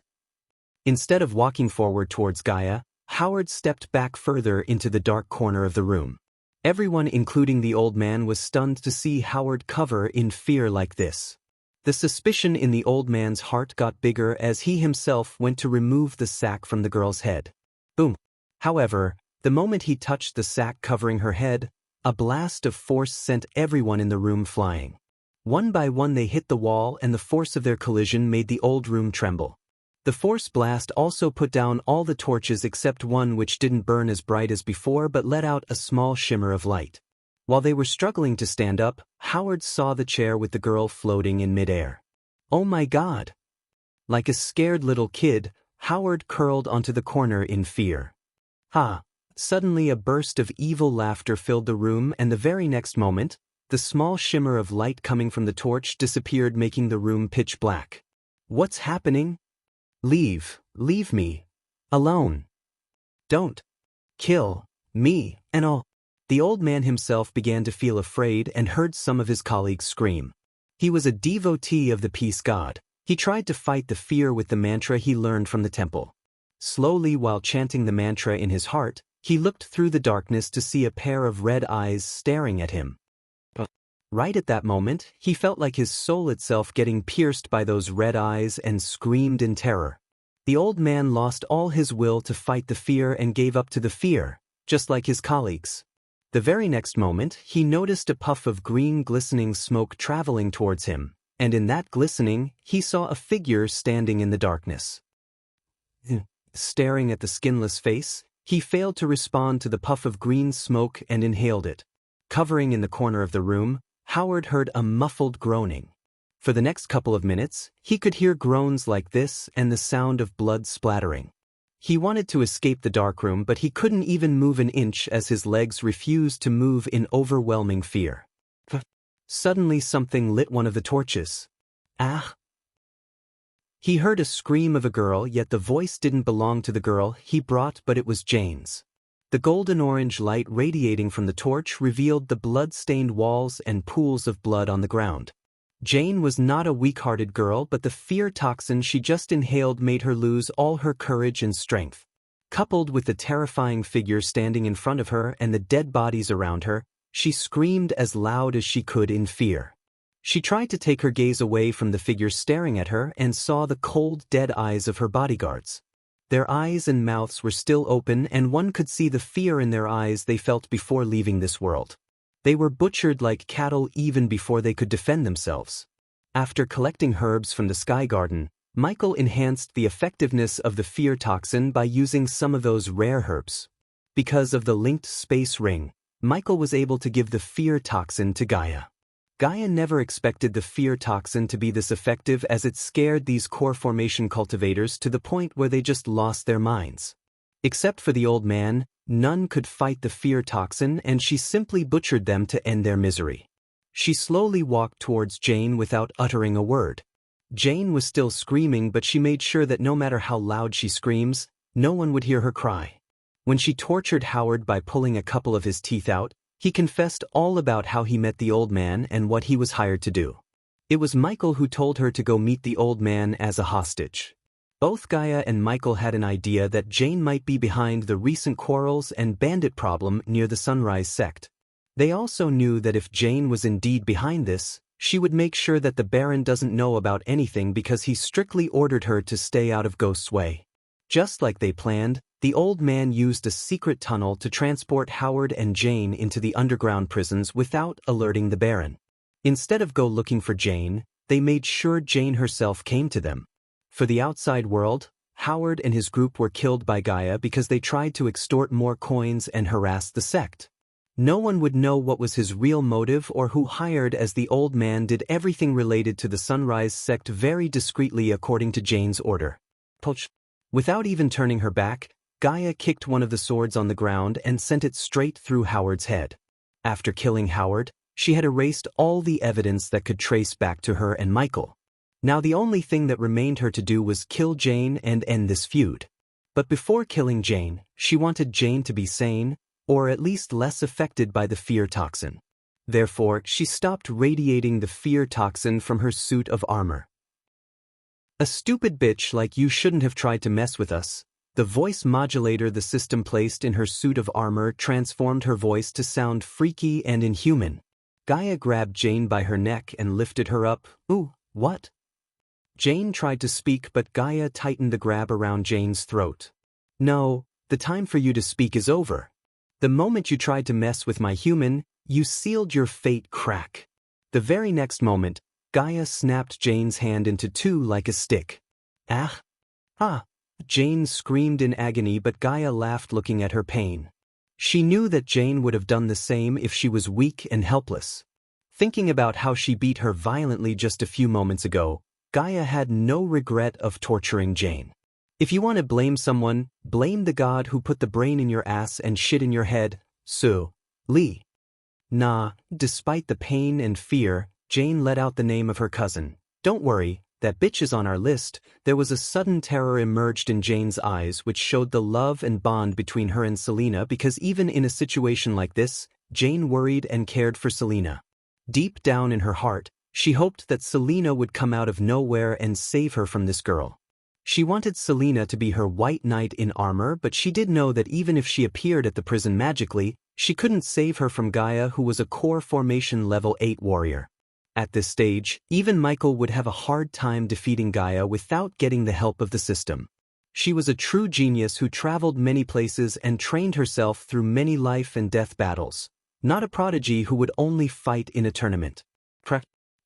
Instead of walking forward towards Gaia, Howard stepped back further into the dark corner of the room. Everyone, including the old man, was stunned to see Howard cover in fear like this. The suspicion in the old man's heart got bigger as he himself went to remove the sack from the girl's head. Boom. However, the moment he touched the sack covering her head, a blast of force sent everyone in the room flying. One by one they hit the wall, and the force of their collision made the old room tremble. The force blast also put down all the torches except one, which didn't burn as bright as before but let out a small shimmer of light. While they were struggling to stand up, Howard saw the chair with the girl floating in midair. "Oh my God!" Like a scared little kid, Howard curled onto the corner in fear. Ha! Suddenly a burst of evil laughter filled the room, and the very next moment, the small shimmer of light coming from the torch disappeared, making the room pitch black. "What's happening? Leave me alone. Don't kill me and all." The old man himself began to feel afraid and heard some of his colleagues scream. He was a devotee of the peace god. He tried to fight the fear with the mantra he learned from the temple. Slowly, while chanting the mantra in his heart, he looked through the darkness to see a pair of red eyes staring at him. But right at that moment, he felt like his soul itself getting pierced by those red eyes and screamed in terror. The old man lost all his will to fight the fear and gave up to the fear, just like his colleagues. The very next moment, he noticed a puff of green glistening smoke traveling towards him, and in that glistening, he saw a figure standing in the darkness. Staring at the skinless face, he failed to respond to the puff of green smoke and inhaled it. Covering in the corner of the room, Howard heard a muffled groaning. For the next couple of minutes, he could hear groans like this and the sound of blood splattering. He wanted to escape the darkroom, but he couldn't even move an inch as his legs refused to move in overwhelming fear. Suddenly something lit one of the torches. Ah! He heard a scream of a girl, yet the voice didn't belong to the girl he brought, but it was Jane's. The golden-orange light radiating from the torch revealed the blood-stained walls and pools of blood on the ground. Jane was not a weak-hearted girl, but the fear toxin she just inhaled made her lose all her courage and strength. Coupled with the terrifying figure standing in front of her and the dead bodies around her, she screamed as loud as she could in fear. She tried to take her gaze away from the figure staring at her and saw the cold, dead eyes of her bodyguards. Their eyes and mouths were still open, and one could see the fear in their eyes they felt before leaving this world. They were butchered like cattle even before they could defend themselves. After collecting herbs from the Sky Garden, Michael enhanced the effectiveness of the fear toxin by using some of those rare herbs. Because of the linked space ring, Michael was able to give the fear toxin to Gaia. Gaia never expected the fear toxin to be this effective, as it scared these core formation cultivators to the point where they just lost their minds. Except for the old man, none could fight the fear toxin, and she simply butchered them to end their misery. She slowly walked towards Jane without uttering a word. Jane was still screaming, but she made sure that no matter how loud she screams, no one would hear her cry. When she tortured Howard by pulling a couple of his teeth out, he confessed all about how he met the old man and what he was hired to do. It was Michael who told her to go meet the old man as a hostage. Both Gaia and Michael had an idea that Jane might be behind the recent quarrels and bandit problem near the Sunrise sect. They also knew that if Jane was indeed behind this, she would make sure that the Baron doesn't know about anything, because he strictly ordered her to stay out of Ghost's way. Just like they planned, the old man used a secret tunnel to transport Howard and Jane into the underground prisons without alerting the Baron. Instead of go looking for Jane, they made sure Jane herself came to them. For the outside world, Howard and his group were killed by Gaia because they tried to extort more coins and harass the sect. No one would know what was his real motive or who hired, as the old man did everything related to the Sunrise sect very discreetly according to Jane's order. Without even turning her back, Gaia kicked one of the swords on the ground and sent it straight through Howard's head. After killing Howard, she had erased all the evidence that could trace back to her and Michael. Now the only thing that remained her to do was kill Jane and end this feud. But before killing Jane, she wanted Jane to be sane, or at least less affected by the fear toxin. Therefore, she stopped radiating the fear toxin from her suit of armor. "A stupid bitch like you shouldn't have tried to mess with us." The voice modulator the system placed in her suit of armor transformed her voice to sound freaky and inhuman. Gaia grabbed Jane by her neck and lifted her up. "Ooh, what?" Jane tried to speak, but Gaia tightened the grab around Jane's throat. "No, the time for you to speak is over. The moment you tried to mess with my human, you sealed your fate, crack." The very next moment, Gaia snapped Jane's hand into two like a stick. "Ah! Ah!" Jane screamed in agony, but Gaia laughed, looking at her pain. She knew that Jane would have done the same if she was weak and helpless. Thinking about how she beat her violently just a few moments ago, Gaia had no regret of torturing Jane. "If you want to blame someone, blame the god who put the brain in your ass and shit in your head, Su Li." Nah, despite the pain and fear, Jane let out the name of her cousin. "Don't worry, that bitch is on our list." There was a sudden terror emerged in Jane's eyes, which showed the love and bond between her and Selena, because even in a situation like this, Jane worried and cared for Selena. Deep down in her heart, she hoped that Selena would come out of nowhere and save her from this girl. She wanted Selena to be her white knight in armor, but she did know that even if she appeared at the prison magically, she couldn't save her from Gaia, who was a core formation level 8 warrior. At this stage, even Michael would have a hard time defeating Gaia without getting the help of the system. She was a true genius who traveled many places and trained herself through many life and death battles, not a prodigy who would only fight in a tournament.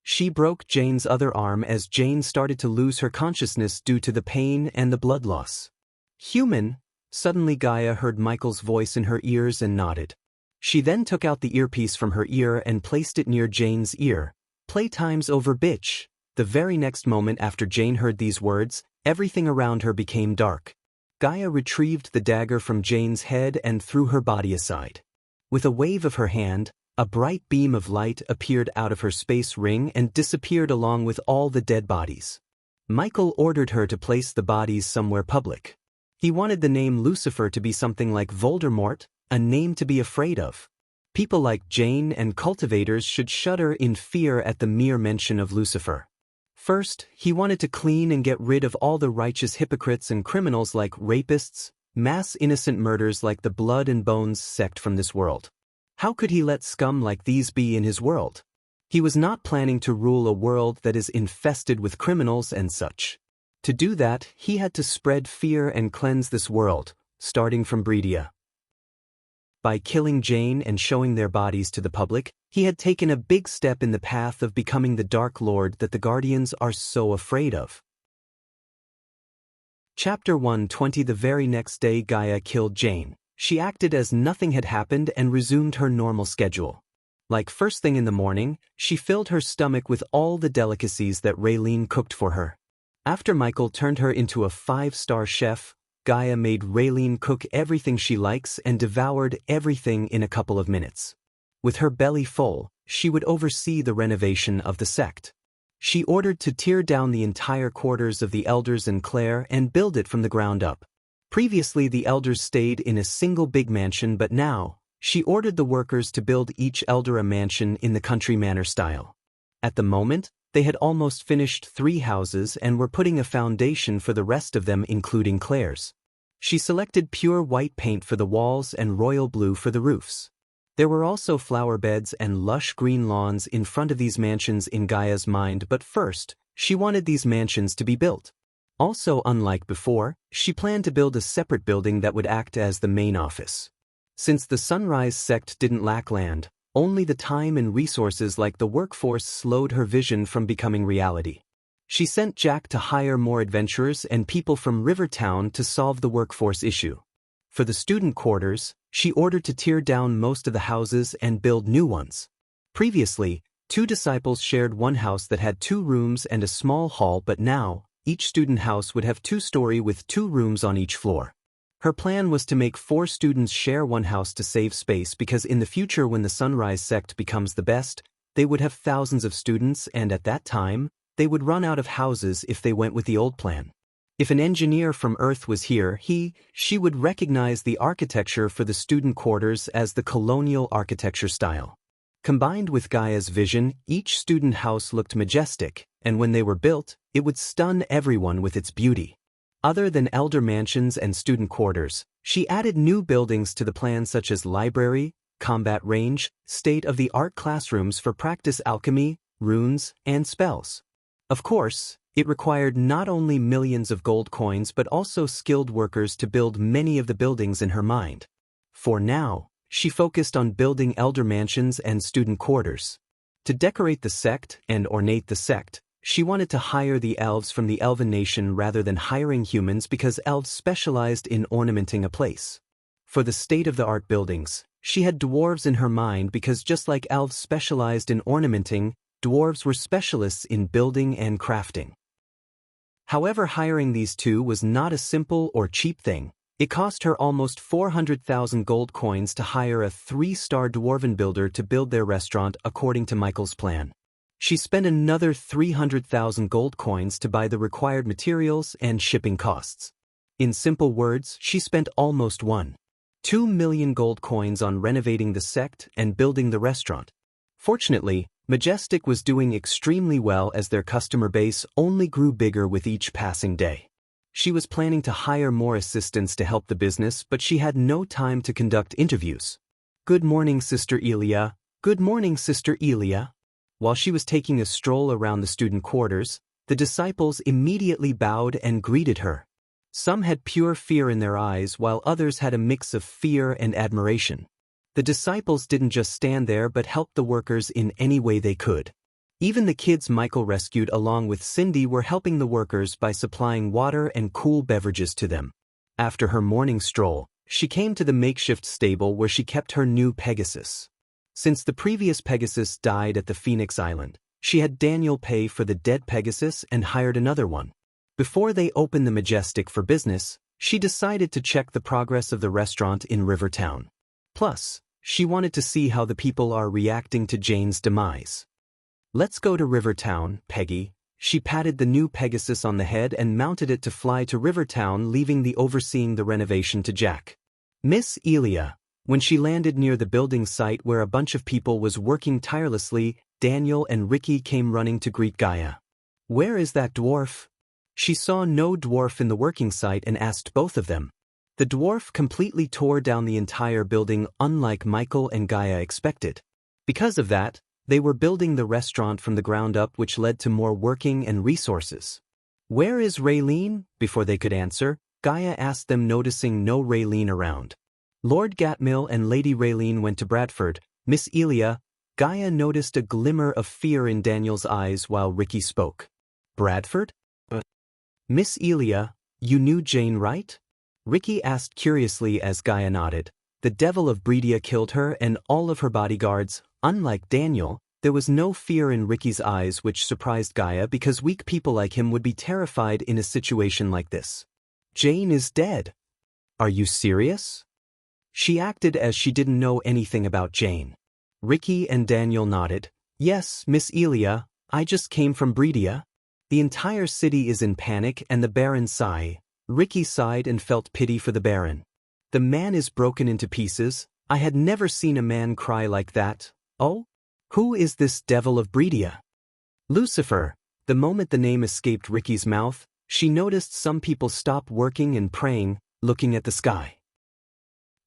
She broke Jane's other arm as Jane started to lose her consciousness due to the pain and the blood loss. Human, suddenly Gaia heard Michael's voice in her ears and nodded. She then took out the earpiece from her ear and placed it near Jane's ear. Playtime's over, bitch. The very next moment after Jane heard these words, everything around her became dark. Gaia retrieved the dagger from Jane's head and threw her body aside. With a wave of her hand, a bright beam of light appeared out of her space ring and disappeared along with all the dead bodies. Michael ordered her to place the bodies somewhere public. He wanted the name Lucifer to be something like Voldemort, a name to be afraid of. People like Jane and cultivators should shudder in fear at the mere mention of Lucifer. First, he wanted to clean and get rid of all the righteous hypocrites and criminals like rapists, mass innocent murders like the Blood and Bones sect from this world. How could he let scum like these be in his world? He was not planning to rule a world that is infested with criminals and such. To do that, he had to spread fear and cleanse this world, starting from Breedia. By killing Jane and showing their bodies to the public, he had taken a big step in the path of becoming the Dark Lord that the Guardians are so afraid of. Chapter 120. The very next day Gaia killed Jane. She acted as nothing had happened and resumed her normal schedule. Like first thing in the morning, she filled her stomach with all the delicacies that Raylene cooked for her. After Michael turned her into a 5-star chef, Gaia made Raylene cook everything she likes and devoured everything in a couple of minutes. With her belly full, she would oversee the renovation of the sect. She ordered to tear down the entire quarters of the elders in Clare and build it from the ground up. Previously the elders stayed in a single big mansion, but now, she ordered the workers to build each elder a mansion in the country manor style. At the moment, they had almost finished 3 houses and were putting a foundation for the rest of them, including Claire's. She selected pure white paint for the walls and royal blue for the roofs. There were also flower beds and lush green lawns in front of these mansions in Gaia's mind, but first, she wanted these mansions to be built. Also, unlike before, she planned to build a separate building that would act as the main office. Since the Sunrise sect didn't lack land, only the time and resources like the workforce slowed her vision from becoming reality. She sent Jack to hire more adventurers and people from Rivertown to solve the workforce issue. For the student quarters, she ordered to tear down most of the houses and build new ones. Previously, 2 disciples shared one house that had 2 rooms and a small hall, but now, each student house would have 2-story with 2 rooms on each floor. Her plan was to make 4 students share one house to save space, because in the future when the Sunrise sect becomes the best, they would have thousands of students, and at that time, they would run out of houses if they went with the old plan. If an engineer from Earth was here, she would recognize the architecture for the student quarters as the colonial architecture style. Combined with Gaia's vision, each student house looked majestic, and when they were built, it would stun everyone with its beauty. Other than elder mansions and student quarters, she added new buildings to the plan such as library, combat range, state-of-the-art classrooms for practice alchemy, runes, and spells. Of course, it required not only millions of gold coins but also skilled workers to build many of the buildings in her mind. For now, she focused on building elder mansions and student quarters. To decorate the sect and ornate the sect, she wanted to hire the elves from the Elven Nation rather than hiring humans, because elves specialized in ornamenting a place. For the state-of-the-art buildings, she had dwarves in her mind because just like elves specialized in ornamenting, dwarves were specialists in building and crafting. However, hiring these 2 was not a simple or cheap thing. It cost her almost 400,000 gold coins to hire a 3-star dwarven builder to build their restaurant according to Michael's plan. She spent another 300,000 gold coins to buy the required materials and shipping costs. In simple words, she spent almost 1.2 million gold coins on renovating the sect and building the restaurant. Fortunately, Majestic was doing extremely well as their customer base only grew bigger with each passing day. She was planning to hire more assistants to help the business, but she had no time to conduct interviews. "Good morning, Sister Elia. Good morning, Sister Elia." While she was taking a stroll around the student quarters, the disciples immediately bowed and greeted her. Some had pure fear in their eyes while others had a mix of fear and admiration. The disciples didn't just stand there but helped the workers in any way they could. Even the kids Michael rescued along with Cindy were helping the workers by supplying water and cool beverages to them. After her morning stroll, she came to the makeshift stable where she kept her new Pegasus. Since the previous Pegasus died at the Phoenix Island, she had Daniel pay for the dead Pegasus and hired another one. Before they opened the Majestic for business, she decided to check the progress of the restaurant in Rivertown. Plus, she wanted to see how the people are reacting to Jane's demise. "Let's go to Rivertown, Peggy." She patted the new Pegasus on the head and mounted it to fly to Rivertown, leaving the overseeing the renovation to Jack. Miss Elia. When she landed near the building site where a bunch of people was working tirelessly, Daniel and Ricky came running to greet Gaia. "Where is that dwarf?" She saw no dwarf in the working site and asked both of them. The dwarf completely tore down the entire building, unlike Michael and Gaia expected. Because of that, they were building the restaurant from the ground up, which led to more working and resources. "Where is Raylene?" Before they could answer, Gaia asked them, noticing no Raylene around. Lord Gatmill and Lady Raylene went to Bradford. Miss Elia. Gaia noticed a glimmer of fear in Daniel's eyes while Ricky spoke. "Bradford? Miss Elia, you knew Jane, right?" Ricky asked curiously as Gaia nodded. "The Devil of Bredia killed her and all of her bodyguards." Unlike Daniel, there was no fear in Ricky's eyes, which surprised Gaia because weak people like him would be terrified in a situation like this. "Jane is dead." "Are you serious?" She acted as she didn't know anything about Jane. Ricky and Daniel nodded. "Yes, Miss Elia, I just came from Bredia." The entire city is in panic and the Baron sighed. Ricky sighed and felt pity for the Baron. "The man is broken into pieces. I had never seen a man cry like that." "Oh? Who is this Devil of Bredia?" "Lucifer." The moment the name escaped Ricky's mouth, she noticed some people stop working and praying, looking at the sky.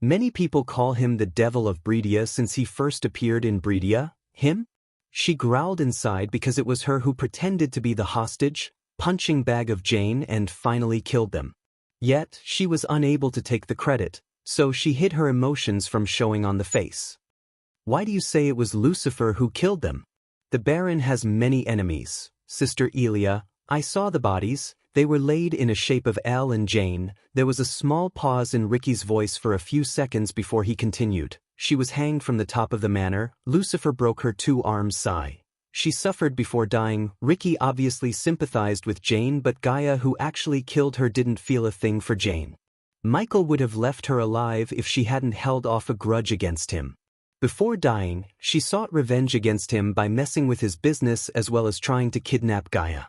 "Many people call him the Devil of Bredia since he first appeared in Bredia." "Him?" She growled inside because it was her who pretended to be the hostage, punching bag of Jane and finally killed them. Yet, she was unable to take the credit, so she hid her emotions from showing on the face. "Why do you say it was Lucifer who killed them?" "The Baron has many enemies, Sister Elia. I saw the bodies. They were laid in a shape of L and Jane." There was a small pause in Ricky's voice for a few seconds before he continued. "She was hanged from the top of the manor. Lucifer broke her 2 arms. Sigh. She suffered before dying." Ricky obviously sympathized with Jane, but Gaia, who actually killed her, didn't feel a thing for Jane. Michael would have left her alive if she hadn't held off a grudge against him. Before dying, she sought revenge against him by messing with his business as well as trying to kidnap Gaia.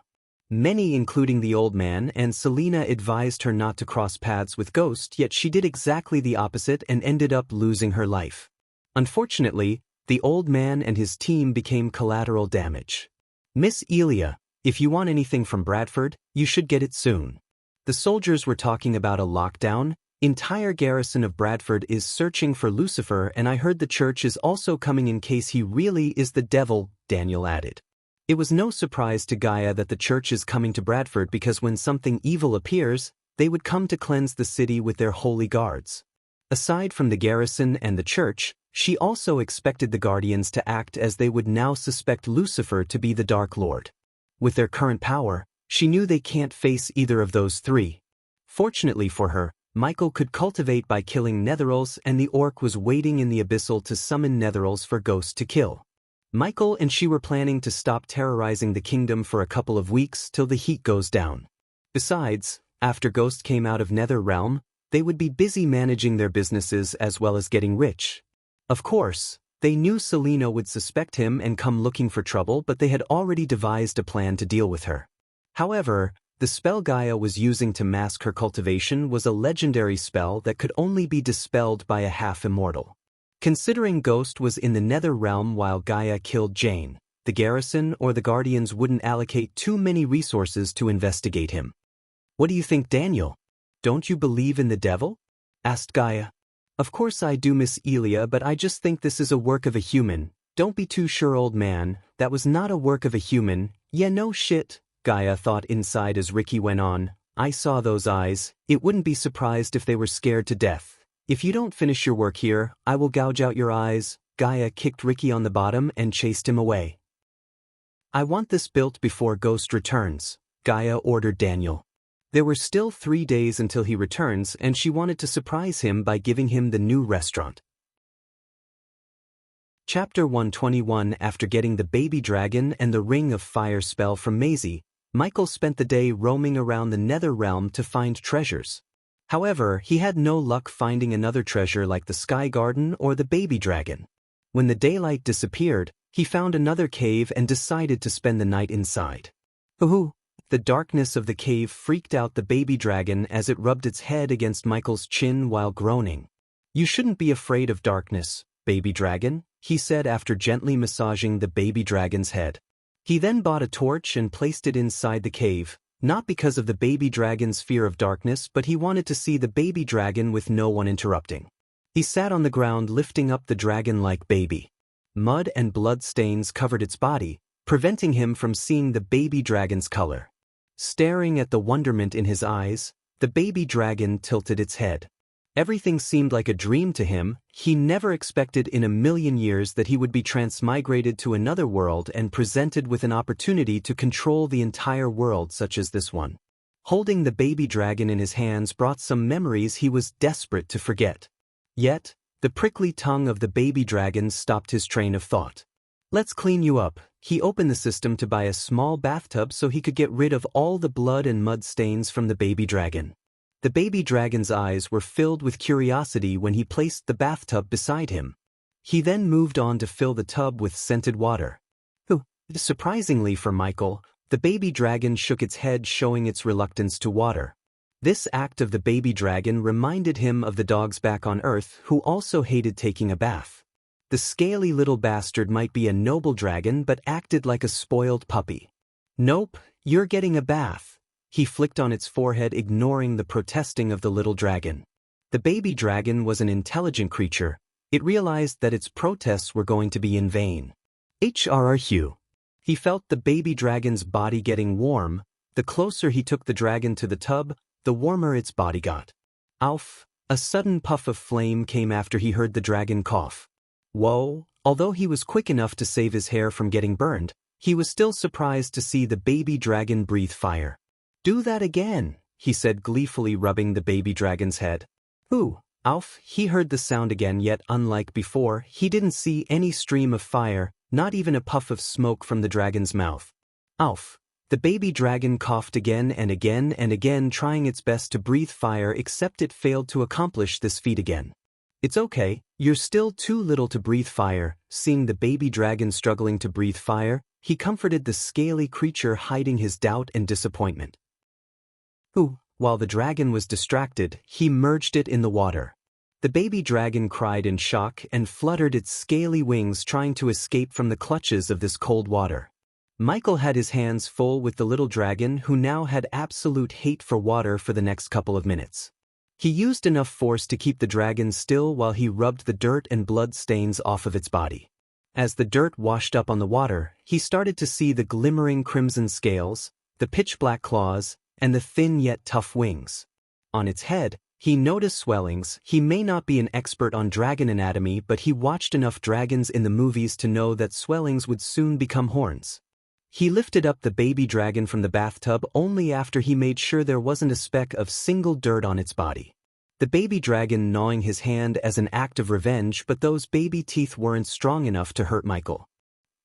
Many, including the old man and Selena, advised her not to cross paths with Ghost, yet she did exactly the opposite and ended up losing her life. Unfortunately, the old man and his team became collateral damage. "Miss Elia, if you want anything from Bradford, you should get it soon." The soldiers were talking about a lockdown. "Entire garrison of Bradford is searching for Lucifer, and I heard the church is also coming in case he really is the devil," Daniel added. It was no surprise to Gaia that the church is coming to Bradford because when something evil appears, they would come to cleanse the city with their holy guards. Aside from the garrison and the church, she also expected the Guardians to act, as they would now suspect Lucifer to be the Dark Lord. With their current power, she knew they can't face either of those three. Fortunately for her, Michael could cultivate by killing Netherals, and the orc was waiting in the abyssal to summon Netherals for Ghost to kill. Michael and she were planning to stop terrorizing the kingdom for a couple of weeks till the heat goes down. Besides, after Ghost came out of Nether Realm, they would be busy managing their businesses as well as getting rich. Of course, they knew Selena would suspect him and come looking for trouble, but they had already devised a plan to deal with her. However, the spell Gaia was using to mask her cultivation was a legendary spell that could only be dispelled by a half-immortal. Considering Ghost was in the Nether Realm while Gaia killed Jane, the garrison or the Guardians wouldn't allocate too many resources to investigate him. "What do you think, Daniel? Don't you believe in the devil?" asked Gaia. "Of course I do, Miss Elia, but I just think this is a work of a human." "Don't be too sure, old man. That was not a work of a human." "Yeah, no shit," Gaia thought inside as Ricky went on. I saw those eyes, it wouldn't be surprised if they were scared to death. If you don't finish your work here, I will gouge out your eyes. Gaia kicked Ricky on the bottom and chased him away. I want this built before Ghost returns, Gaia ordered Daniel. There were still 3 days until he returns and she wanted to surprise him by giving him the new restaurant. Chapter 121. After getting the baby dragon and the ring of fire spell from Maisie, Michael spent the day roaming around the Nether Realm to find treasures. However, he had no luck finding another treasure like the Sky Garden or the baby dragon. When the daylight disappeared, he found another cave and decided to spend the night inside. Ooh! The darkness of the cave freaked out the baby dragon as it rubbed its head against Michael's chin while groaning. You shouldn't be afraid of darkness, baby dragon, he said after gently massaging the baby dragon's head. He then bought a torch and placed it inside the cave, not because of the baby dragon's fear of darkness, but he wanted to see the baby dragon with no one interrupting. He sat on the ground lifting up the dragon like baby. Mud and blood stains covered its body, preventing him from seeing the baby dragon's color. Staring at the wonderment in his eyes, the baby dragon tilted its head. Everything seemed like a dream to him. He never expected in a million years that he would be transmigrated to another world and presented with an opportunity to control the entire world such as this one. Holding the baby dragon in his hands brought some memories he was desperate to forget. Yet, the prickly tongue of the baby dragon stopped his train of thought. Let's clean you up. He opened the system to buy a small bathtub so he could get rid of all the blood and mud stains from the baby dragon. The baby dragon's eyes were filled with curiosity when he placed the bathtub beside him. He then moved on to fill the tub with scented water. Surprisingly for Michael, the baby dragon shook its head, showing its reluctance to water. This act of the baby dragon reminded him of the dogs back on Earth who also hated taking a bath. The scaly little bastard might be a noble dragon but acted like a spoiled puppy. Nope, you're getting a bath. He flicked on its forehead, ignoring the protesting of the little dragon. The baby dragon was an intelligent creature. It realized that its protests were going to be in vain. Hugh. He felt the baby dragon's body getting warm. The closer he took the dragon to the tub, the warmer its body got. Alf! A sudden puff of flame came after he heard the dragon cough. Whoa! Although he was quick enough to save his hair from getting burned, he was still surprised to see the baby dragon breathe fire. Do that again, he said gleefully, rubbing the baby dragon's head. Alf! He heard the sound again, yet unlike before, he didn't see any stream of fire, not even a puff of smoke from the dragon's mouth. Alf! The baby dragon coughed again and again and again, trying its best to breathe fire, except it failed to accomplish this feat again. It's okay, you're still too little to breathe fire. Seeing the baby dragon struggling to breathe fire, he comforted the scaly creature, hiding his doubt and disappointment. While the dragon was distracted, he merged it in the water. The baby dragon cried in shock and fluttered its scaly wings, trying to escape from the clutches of this cold water. Michael had his hands full with the little dragon, who now had absolute hate for water for the next couple of minutes. He used enough force to keep the dragon still while he rubbed the dirt and blood stains off of its body. As the dirt washed up on the water, he started to see the glimmering crimson scales, the pitch-black claws, and the thin yet tough wings. On its head, he noticed swellings. He may not be an expert on dragon anatomy, but he watched enough dragons in the movies to know that swellings would soon become horns. He lifted up the baby dragon from the bathtub only after he made sure there wasn't a speck of single dirt on its body. The baby dragon gnawing his hand as an act of revenge, but those baby teeth weren't strong enough to hurt Michael.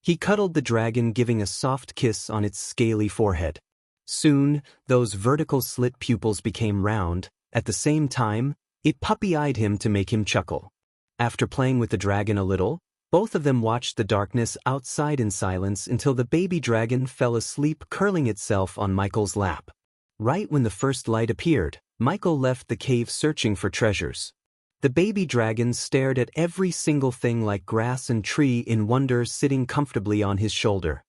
He cuddled the dragon, giving a soft kiss on its scaly forehead. Soon, those vertical slit pupils became round. At the same time, it puppy-eyed him to make him chuckle. After playing with the dragon a little, both of them watched the darkness outside in silence until the baby dragon fell asleep, curling itself on Michael's lap. Right when the first light appeared, Michael left the cave searching for treasures. The baby dragon stared at every single thing like grass and tree in wonder, sitting comfortably on his shoulder.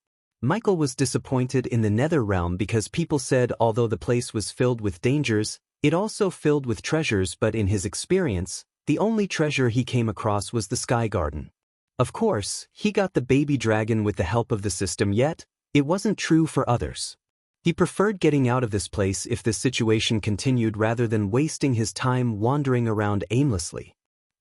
Michael was disappointed in the Nether Realm because people said although the place was filled with dangers, it also filled with treasures, but in his experience, the only treasure he came across was the Sky Garden. Of course, he got the baby dragon with the help of the system, yet it wasn't true for others. He preferred getting out of this place if this situation continued rather than wasting his time wandering around aimlessly.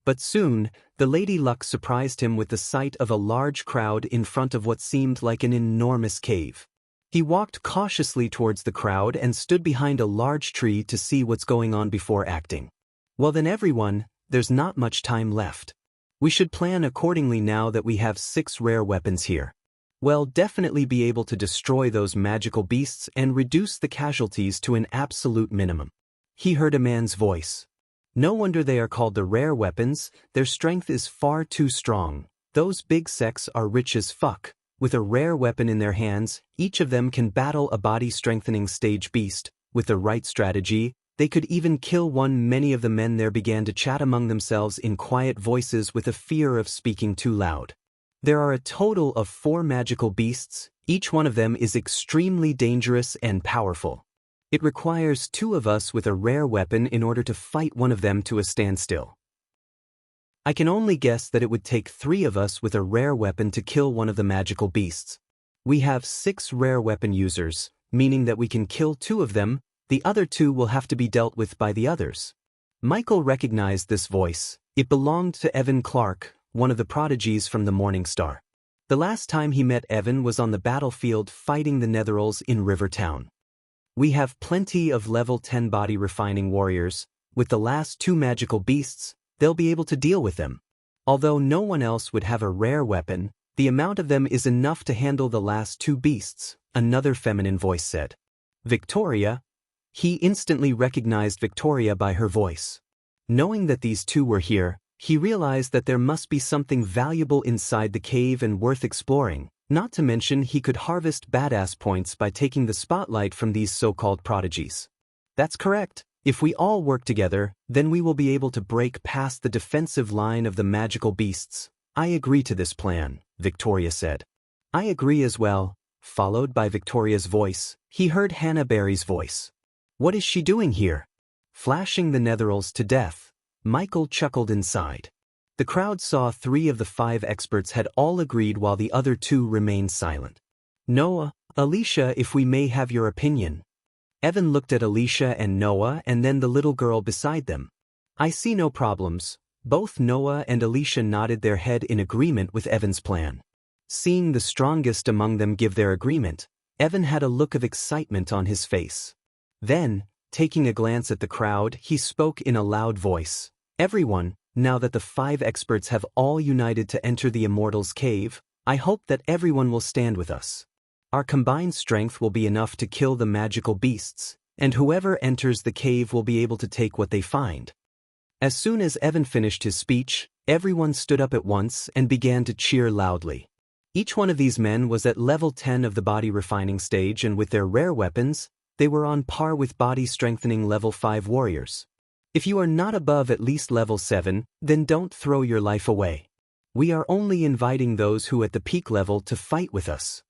But soon, the Lady Luck surprised him with the sight of a large crowd in front of what seemed like an enormous cave. He walked cautiously towards the crowd and stood behind a large tree to see what's going on before acting. Well then everyone, there's not much time left. We should plan accordingly now that we have 6 rare weapons here. We'll definitely be able to destroy those magical beasts and reduce the casualties to an absolute minimum. He heard a man's voice. No wonder they are called the rare weapons, their strength is far too strong. Those big sects are rich as fuck. With a rare weapon in their hands, each of them can battle a body-strengthening stage beast. With the right strategy, they could even kill one. Many of the men there began to chat among themselves in quiet voices with a fear of speaking too loud. There are a total of 4 magical beasts, each one of them is extremely dangerous and powerful. It requires 2 of us with a rare weapon in order to fight one of them to a standstill. I can only guess that it would take 3 of us with a rare weapon to kill one of the magical beasts. We have 6 rare weapon users, meaning that we can kill 2 of them, the other 2 will have to be dealt with by the others. Michael recognized this voice. It belonged to Evan Clark, one of the prodigies from the Morning Star. The last time he met Evan was on the battlefield fighting the Netherals in Rivertown. We have plenty of level 10 body refining warriors. With the last 2 magical beasts, they'll be able to deal with them. Although no one else would have a rare weapon, the amount of them is enough to handle the last 2 beasts, another feminine voice said. Victoria? He instantly recognized Victoria by her voice. Knowing that these 2 were here, he realized that there must be something valuable inside the cave and worth exploring, not to mention he could harvest badass points by taking the spotlight from these so-called prodigies. That's correct. If we all work together, then we will be able to break past the defensive line of the magical beasts. I agree to this plan, Victoria said. I agree as well. Followed by Victoria's voice, he heard Hannah Barry's voice. What is she doing here? Flashing the Netherals to death. Michael chuckled inside. The crowd saw 3 of the 5 experts had all agreed while the other 2 remained silent. Noah, Alicia, if we may have your opinion. Evan looked at Alicia and Noah and then the little girl beside them. I see no problems. Both Noah and Alicia nodded their head in agreement with Evan's plan. Seeing the strongest among them give their agreement, Evan had a look of excitement on his face. Then, taking a glance at the crowd, he spoke in a loud voice. Everyone, now that the 5 experts have all united to enter the Immortals' Cave, I hope that everyone will stand with us. Our combined strength will be enough to kill the magical beasts, and whoever enters the cave will be able to take what they find. As soon as Evan finished his speech, everyone stood up at once and began to cheer loudly. Each one of these men was at level 10 of the body refining stage, and with their rare weapons, they were on par with body strengthening level 5 warriors. If you are not above at least level 7, then don't throw your life away. We are only inviting those who at the peak level to fight with us.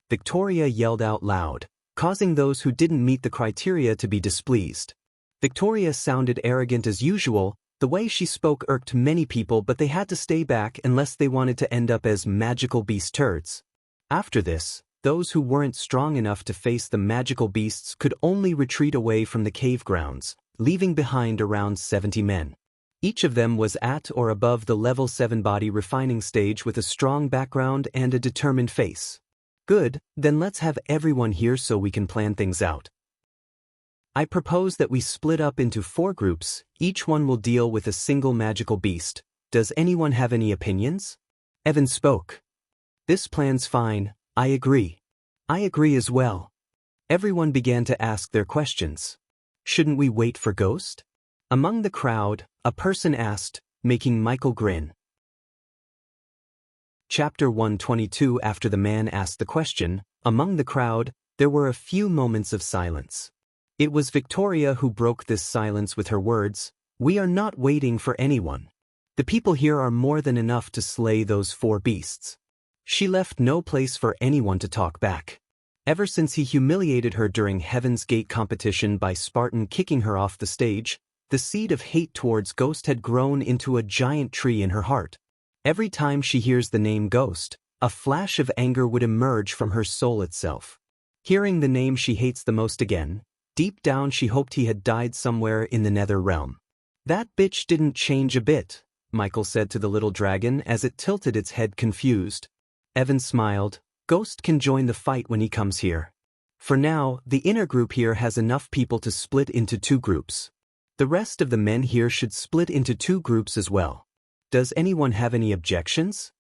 Victoria yelled out loud, causing those who didn't meet the criteria to be displeased. Victoria sounded arrogant as usual. The way she spoke irked many people, but they had to stay back unless they wanted to end up as magical beast turds. After this, those who weren't strong enough to face the magical beasts could only retreat away from the cave grounds, leaving behind around 70 men. Each of them was at or above the level 7 body refining stage with a strong background and a determined face. Good, then let's have everyone here so we can plan things out. I propose that we split up into 4 groups, each one will deal with a single magical beast. Does anyone have any opinions? Evan spoke. This plan's fine, I agree. I agree as well. Everyone began to ask their questions. Shouldn't we wait for Ghost? Among the crowd, a person asked, making Michael grin. Chapter 122. After the man asked the question, among the crowd, there were a few moments of silence. It was Victoria who broke this silence with her words, "We are not waiting for anyone. The people here are more than enough to slay those 4 beasts." She left no place for anyone to talk back. Ever since he humiliated her during Heaven's Gate competition by Spartan kicking her off the stage, the seed of hate towards Ghost had grown into a giant tree in her heart. Every time she hears the name Ghost, a flash of anger would emerge from her soul itself. Hearing the name she hates the most again, deep down she hoped he had died somewhere in the nether realm. That bitch didn't change a bit, Michael said to the little dragon as it tilted its head confused. Evan smiled. Ghost can join the fight when he comes here. For now, the inner group here has enough people to split into 2 groups. The rest of the men here should split into 2 groups as well. Does anyone have any objections?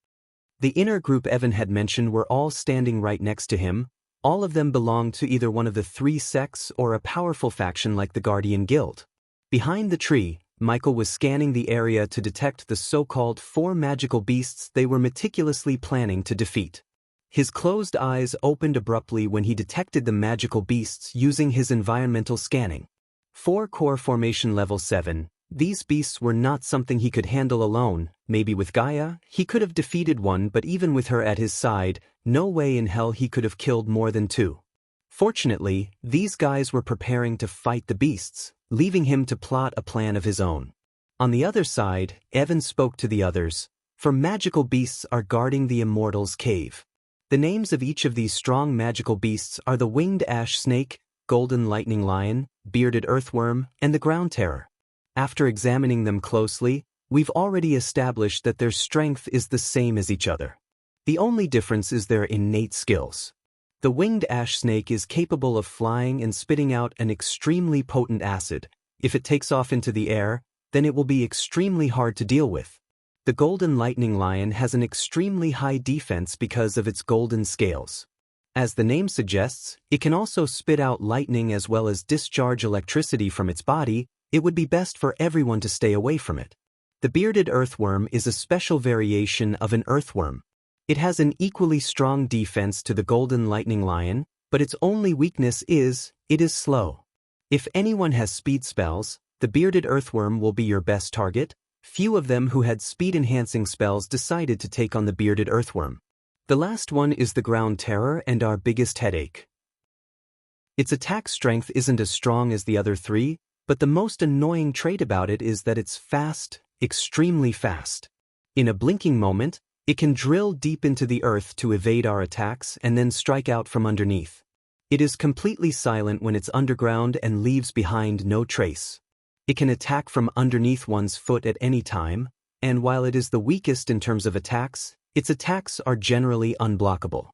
The inner group Evan had mentioned were all standing right next to him. All of them belonged to either one of the 3 sects or a powerful faction like the Guardian Guild. Behind the tree, Michael was scanning the area to detect the so-called 4 magical beasts they were meticulously planning to defeat. His closed eyes opened abruptly when he detected the magical beasts using his environmental scanning. 4 core formation level 7, these beasts were not something he could handle alone. Maybe with Gaia, he could have defeated one, but even with her at his side, no way in hell he could have killed more than 2. Fortunately, these guys were preparing to fight the beasts, leaving him to plot a plan of his own. On the other side, Evan spoke to the others. For magical beasts are guarding the Immortals' Cave. The names of each of these strong magical beasts are the Winged Ash Snake, Golden Lightning Lion, Bearded Earthworm, and the Ground Terror. After examining them closely, we've already established that their strength is the same as each other. The only difference is their innate skills. The Winged Ash Snake is capable of flying and spitting out an extremely potent acid. If it takes off into the air, then it will be extremely hard to deal with. The Golden Lightning Lion has an extremely high defense because of its golden scales. As the name suggests, it can also spit out lightning as well as discharge electricity from its body. It would be best for everyone to stay away from it. The Bearded Earthworm is a special variation of an earthworm. It has an equally strong defense to the Golden Lightning Lion, but its only weakness is, it is slow. If anyone has speed spells, the Bearded Earthworm will be your best target. Few of them who had speed-enhancing spells decided to take on the Bearded Earthworm. The last one is the Ground Terror and our biggest headache. Its attack strength isn't as strong as the other 3, but the most annoying trait about it is that it's fast, extremely fast. In a blinking moment, it can drill deep into the earth to evade our attacks and then strike out from underneath. It is completely silent when it's underground and leaves behind no trace. It can attack from underneath one's foot at any time, and while it is the weakest in terms of attacks, its attacks are generally unblockable.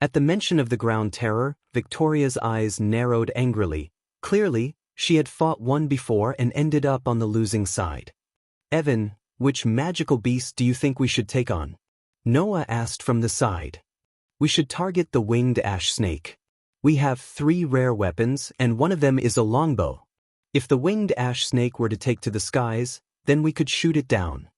At the mention of the Ground Terror, Victoria's eyes narrowed angrily. Clearly, she had fought one before and ended up on the losing side. Evan, which magical beast do you think we should take on? Noah asked from the side. We should target the Winged Ash Snake. We have 3 rare weapons and one of them is a longbow. If the Winged Ash Snake were to take to the skies, then we could shoot it down.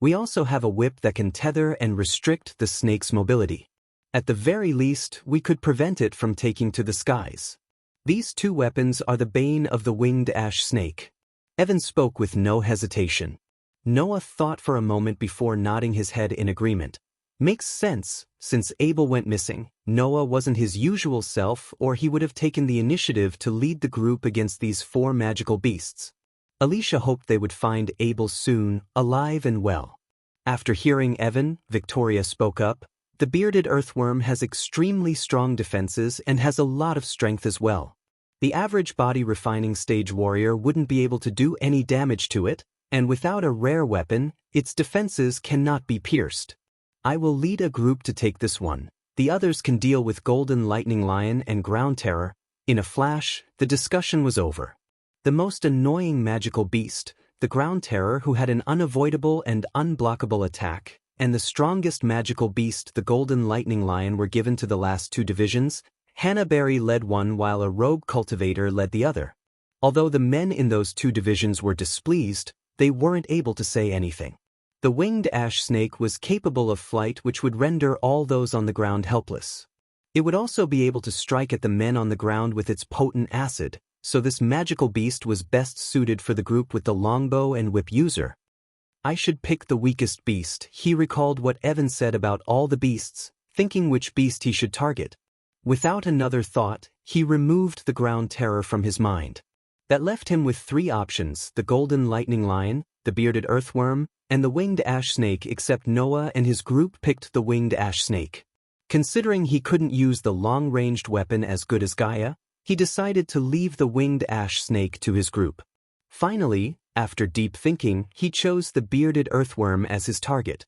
We also have a whip that can tether and restrict the snake's mobility. At the very least, we could prevent it from taking to the skies. These 2 weapons are the bane of the Winged Ash Snake. Evan spoke with no hesitation. Noah thought for a moment before nodding his head in agreement. Makes sense, since Abel went missing, Noah wasn't his usual self or he would have taken the initiative to lead the group against these 4 magical beasts. Alicia hoped they would find Abel soon, alive and well. After hearing Evan, Victoria spoke up. The Bearded Earthworm has extremely strong defenses and has a lot of strength as well. The average body refining stage warrior wouldn't be able to do any damage to it, and without a rare weapon, its defenses cannot be pierced. I will lead a group to take this one. The others can deal with Golden Lightning Lion and Ground Terror. In a flash, the discussion was over. The most annoying magical beast, the Ground Terror who had an unavoidable and unblockable attack, and the strongest magical beast the Golden Lightning Lion were given to the last 2 divisions. Hannah Berry led one while a rogue cultivator led the other. Although the men in those 2 divisions were displeased, they weren't able to say anything. The Winged Ash Snake was capable of flight which would render all those on the ground helpless. It would also be able to strike at the men on the ground with its potent acid, so this magical beast was best suited for the group with the longbow and whip user. I should pick the weakest beast. He recalled what Evan said about all the beasts, thinking which beast he should target. Without another thought, he removed the Ground Terror from his mind. That left him with 3 options: the Golden Lightning Lion, the Bearded Earthworm, and the Winged Ash Snake, except Noah and his group picked the Winged Ash Snake. Considering he couldn't use the long-ranged weapon as good as Gaia, he decided to leave the winged ash snake to his group. Finally, after deep thinking, he chose the bearded earthworm as his target.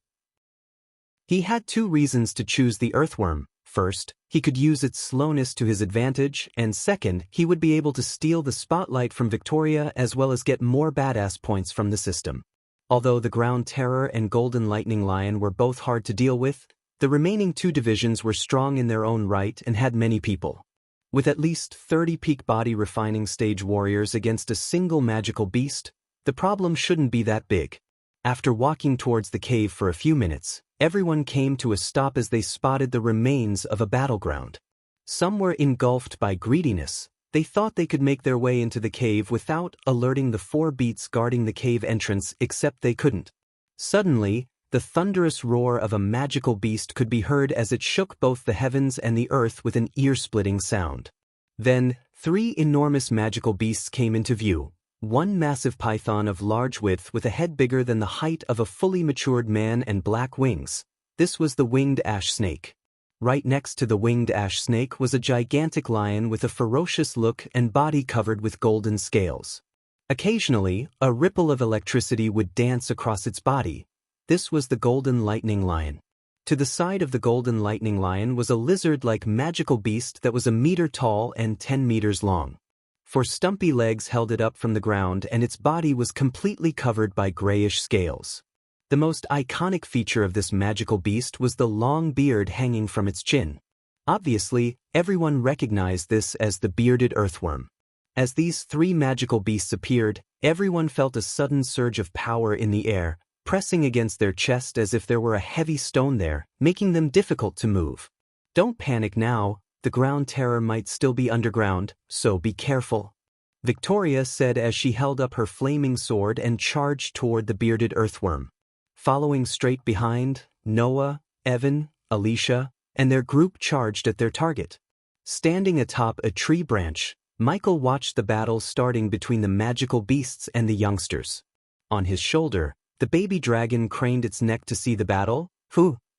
He had two reasons to choose the earthworm. First, he could use its slowness to his advantage, and second, he would be able to steal the spotlight from Victoria as well as get more badass points from the system. Although the Ground Terror and Golden Lightning Lion were both hard to deal with, the remaining two divisions were strong in their own right and had many people. With at least 30 peak body refining stage warriors against a single magical beast, the problem shouldn't be that big. After walking towards the cave for a few minutes, everyone came to a stop as they spotted the remains of a battleground. Some were engulfed by greediness. They thought they could make their way into the cave without alerting the 4 beasts guarding the cave entrance, except they couldn't. Suddenly, the thunderous roar of a magical beast could be heard as it shook both the heavens and the earth with an ear-splitting sound. Then, 3 enormous magical beasts came into view. One massive python of large width with a head bigger than the height of a fully matured man and black wings. This was the winged ash snake. Right next to the winged ash snake was a gigantic lion with a ferocious look and body covered with golden scales. Occasionally, a ripple of electricity would dance across its body. This was the golden lightning lion. To the side of the golden lightning lion was a lizard-like magical beast that was a meter tall and 10 meters long. 4 stumpy legs held it up from the ground and its body was completely covered by grayish scales. The most iconic feature of this magical beast was the long beard hanging from its chin. Obviously, everyone recognized this as the bearded earthworm. As these 3 magical beasts appeared, everyone felt a sudden surge of power in the air, pressing against their chest as if there were a heavy stone there, making them difficult to move. Don't panic now, the Ground Terror might still be underground, so be careful, Victoria said as she held up her flaming sword and charged toward the bearded earthworm. Following straight behind, Noah, Evan, Alicia, and their group charged at their target. Standing atop a tree branch, Michael watched the battle starting between the magical beasts and the youngsters. On his shoulder, the baby dragon craned its neck to see the battle.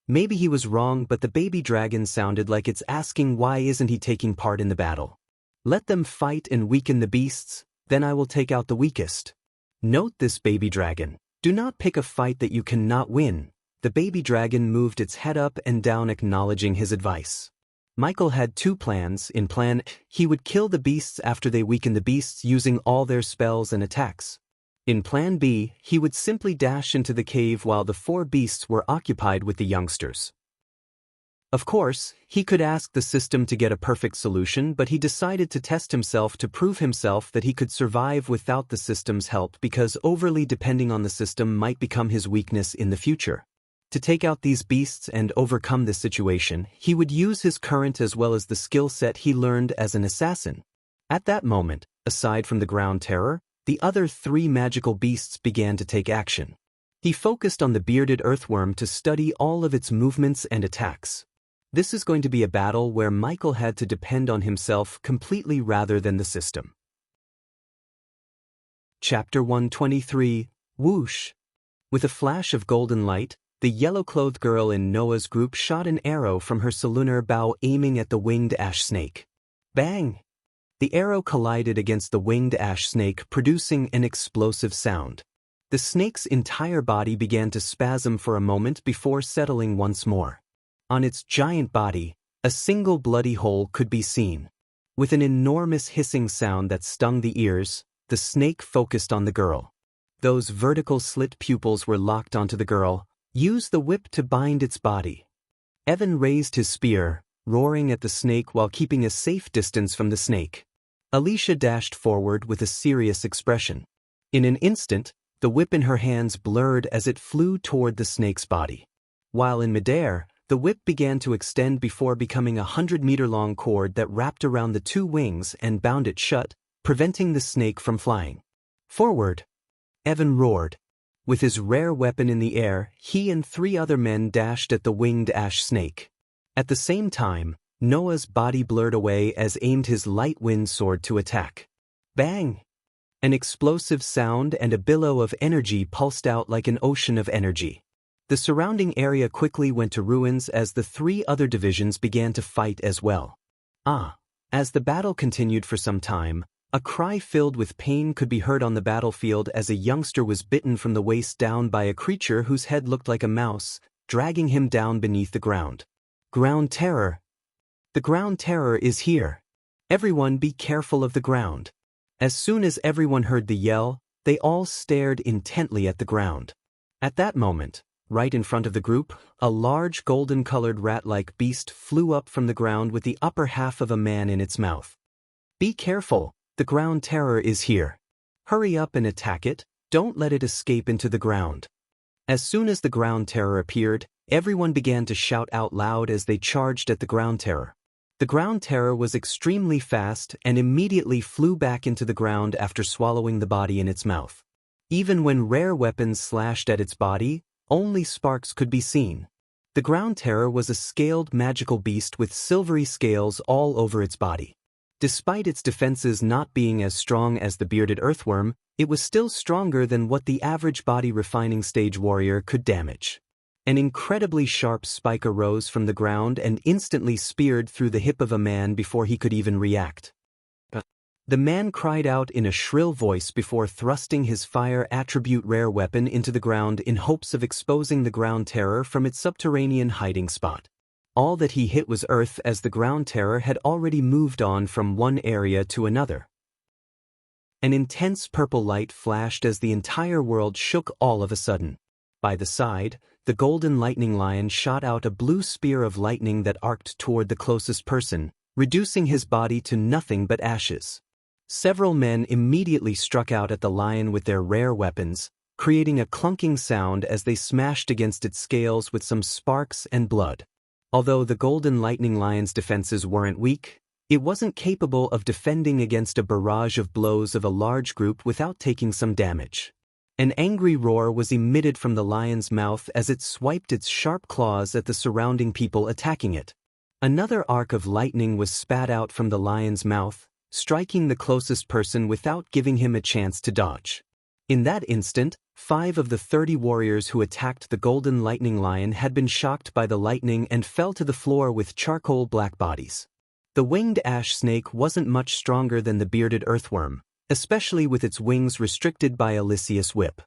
Maybe he was wrong, but the baby dragon sounded like it's asking why isn't he taking part in the battle. Let them fight and weaken the beasts, then I will take out the weakest. Note this, baby dragon. Do not pick a fight that you cannot win. The baby dragon moved its head up and down, acknowledging his advice. Michael had 2 plans. In plan A, he would kill the beasts after they weakened the beasts using all their spells and attacks. In plan B, he would simply dash into the cave while the 4 beasts were occupied with the youngsters. Of course, he could ask the system to get a perfect solution, but he decided to test himself to prove himself that he could survive without the system's help because overly depending on the system might become his weakness in the future. To take out these beasts and overcome this situation, he would use his current as well as the skill set he learned as an assassin. At that moment, aside from the Ground Terror, the other 3 magical beasts began to take action. He focused on the bearded earthworm to study all of its movements and attacks. This is going to be a battle where Michael had to depend on himself completely rather than the system. Chapter 123, Whoosh. With a flash of golden light, the yellow-clothed girl in Noah's group shot an arrow from her lunar bow aiming at the winged ash snake. Bang! The arrow collided against the winged ash snake, producing an explosive sound. The snake's entire body began to spasm for a moment before settling once more. On its giant body, a single bloody hole could be seen. With an enormous hissing sound that stung the ears, the snake focused on the girl. Those vertical slit pupils were locked onto the girl. Use the whip to bind its body. Evan raised his spear, roaring at the snake while keeping a safe distance from the snake. Alicia dashed forward with a serious expression. In an instant, the whip in her hands blurred as it flew toward the snake's body. While in midair, the whip began to extend before becoming a 100-meter-long cord that wrapped around the 2 wings and bound it shut, preventing the snake from flying. Forward! Evan roared. With his rare weapon in the air, he and 3 other men dashed at the winged ash snake. At the same time, Noah's body blurred away as aimed his light wind sword to attack. Bang! An explosive sound and a billow of energy pulsed out like an ocean of energy. The surrounding area quickly went to ruins as the three other divisions began to fight as well. As the battle continued for some time, a cry filled with pain could be heard on the battlefield as a youngster was bitten from the waist down by a creature whose head looked like a mouse, dragging him down beneath the ground. Ground terror. The ground terror is here. Everyone be careful of the ground. As soon as everyone heard the yell, they all stared intently at the ground. At that moment, right in front of the group, a large golden-colored rat-like beast flew up from the ground with the upper half of a man in its mouth. Be careful, the ground terror is here. Hurry up and attack it, don't let it escape into the ground. As soon as the ground terror appeared, everyone began to shout out loud as they charged at the ground terror. The ground terror was extremely fast and immediately flew back into the ground after swallowing the body in its mouth. Even when rare weapons slashed at its body, only sparks could be seen. The ground terror was a scaled magical beast with silvery scales all over its body. Despite its defenses not being as strong as the bearded earthworm, it was still stronger than what the average body refining stage warrior could damage. An incredibly sharp spike arose from the ground and instantly speared through the hip of a man before he could even react. The man cried out in a shrill voice before thrusting his fire attribute rare weapon into the ground in hopes of exposing the ground terror from its subterranean hiding spot. All that he hit was earth as the ground terror had already moved on from one area to another. An intense purple light flashed as the entire world shook all of a sudden. By the side, the golden lightning lion shot out a blue spear of lightning that arced toward the closest person, reducing his body to nothing but ashes. Several men immediately struck out at the lion with their rare weapons, creating a clunking sound as they smashed against its scales with some sparks and blood. Although the golden lightning lion's defenses weren't weak, it wasn't capable of defending against a barrage of blows of a large group without taking some damage. An angry roar was emitted from the lion's mouth as it swiped its sharp claws at the surrounding people attacking it. Another arc of lightning was spat out from the lion's mouth, striking the closest person without giving him a chance to dodge. In that instant, 5 of the 30 warriors who attacked the golden lightning lion had been shocked by the lightning and fell to the floor with charcoal black bodies. The winged ash snake wasn't much stronger than the bearded earthworm, especially with its wings restricted by Alicia's whip.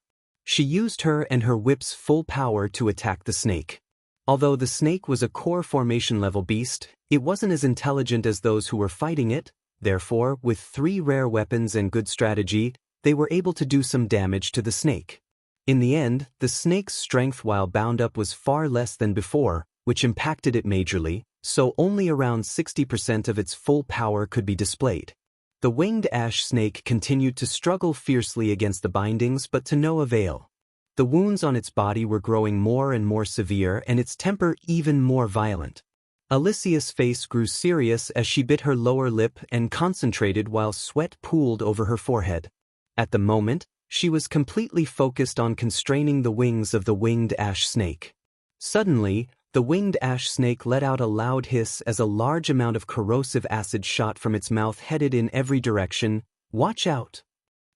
She used her and her whip's full power to attack the snake. Although the snake was a core formation level beast, it wasn't as intelligent as those who were fighting it. Therefore, with 3 rare weapons and good strategy, they were able to do some damage to the snake. In the end, the snake's strength while bound up was far less than before, which impacted it majorly, so only around 60% of its full power could be displayed. The winged ash snake continued to struggle fiercely against the bindings but to no avail. The wounds on its body were growing more and more severe and its temper even more violent. Alicia's face grew serious as she bit her lower lip and concentrated while sweat pooled over her forehead. At the moment, she was completely focused on constraining the wings of the winged ash snake. Suddenly, the winged ash snake let out a loud hiss as a large amount of corrosive acid shot from its mouth headed in every direction. Watch out!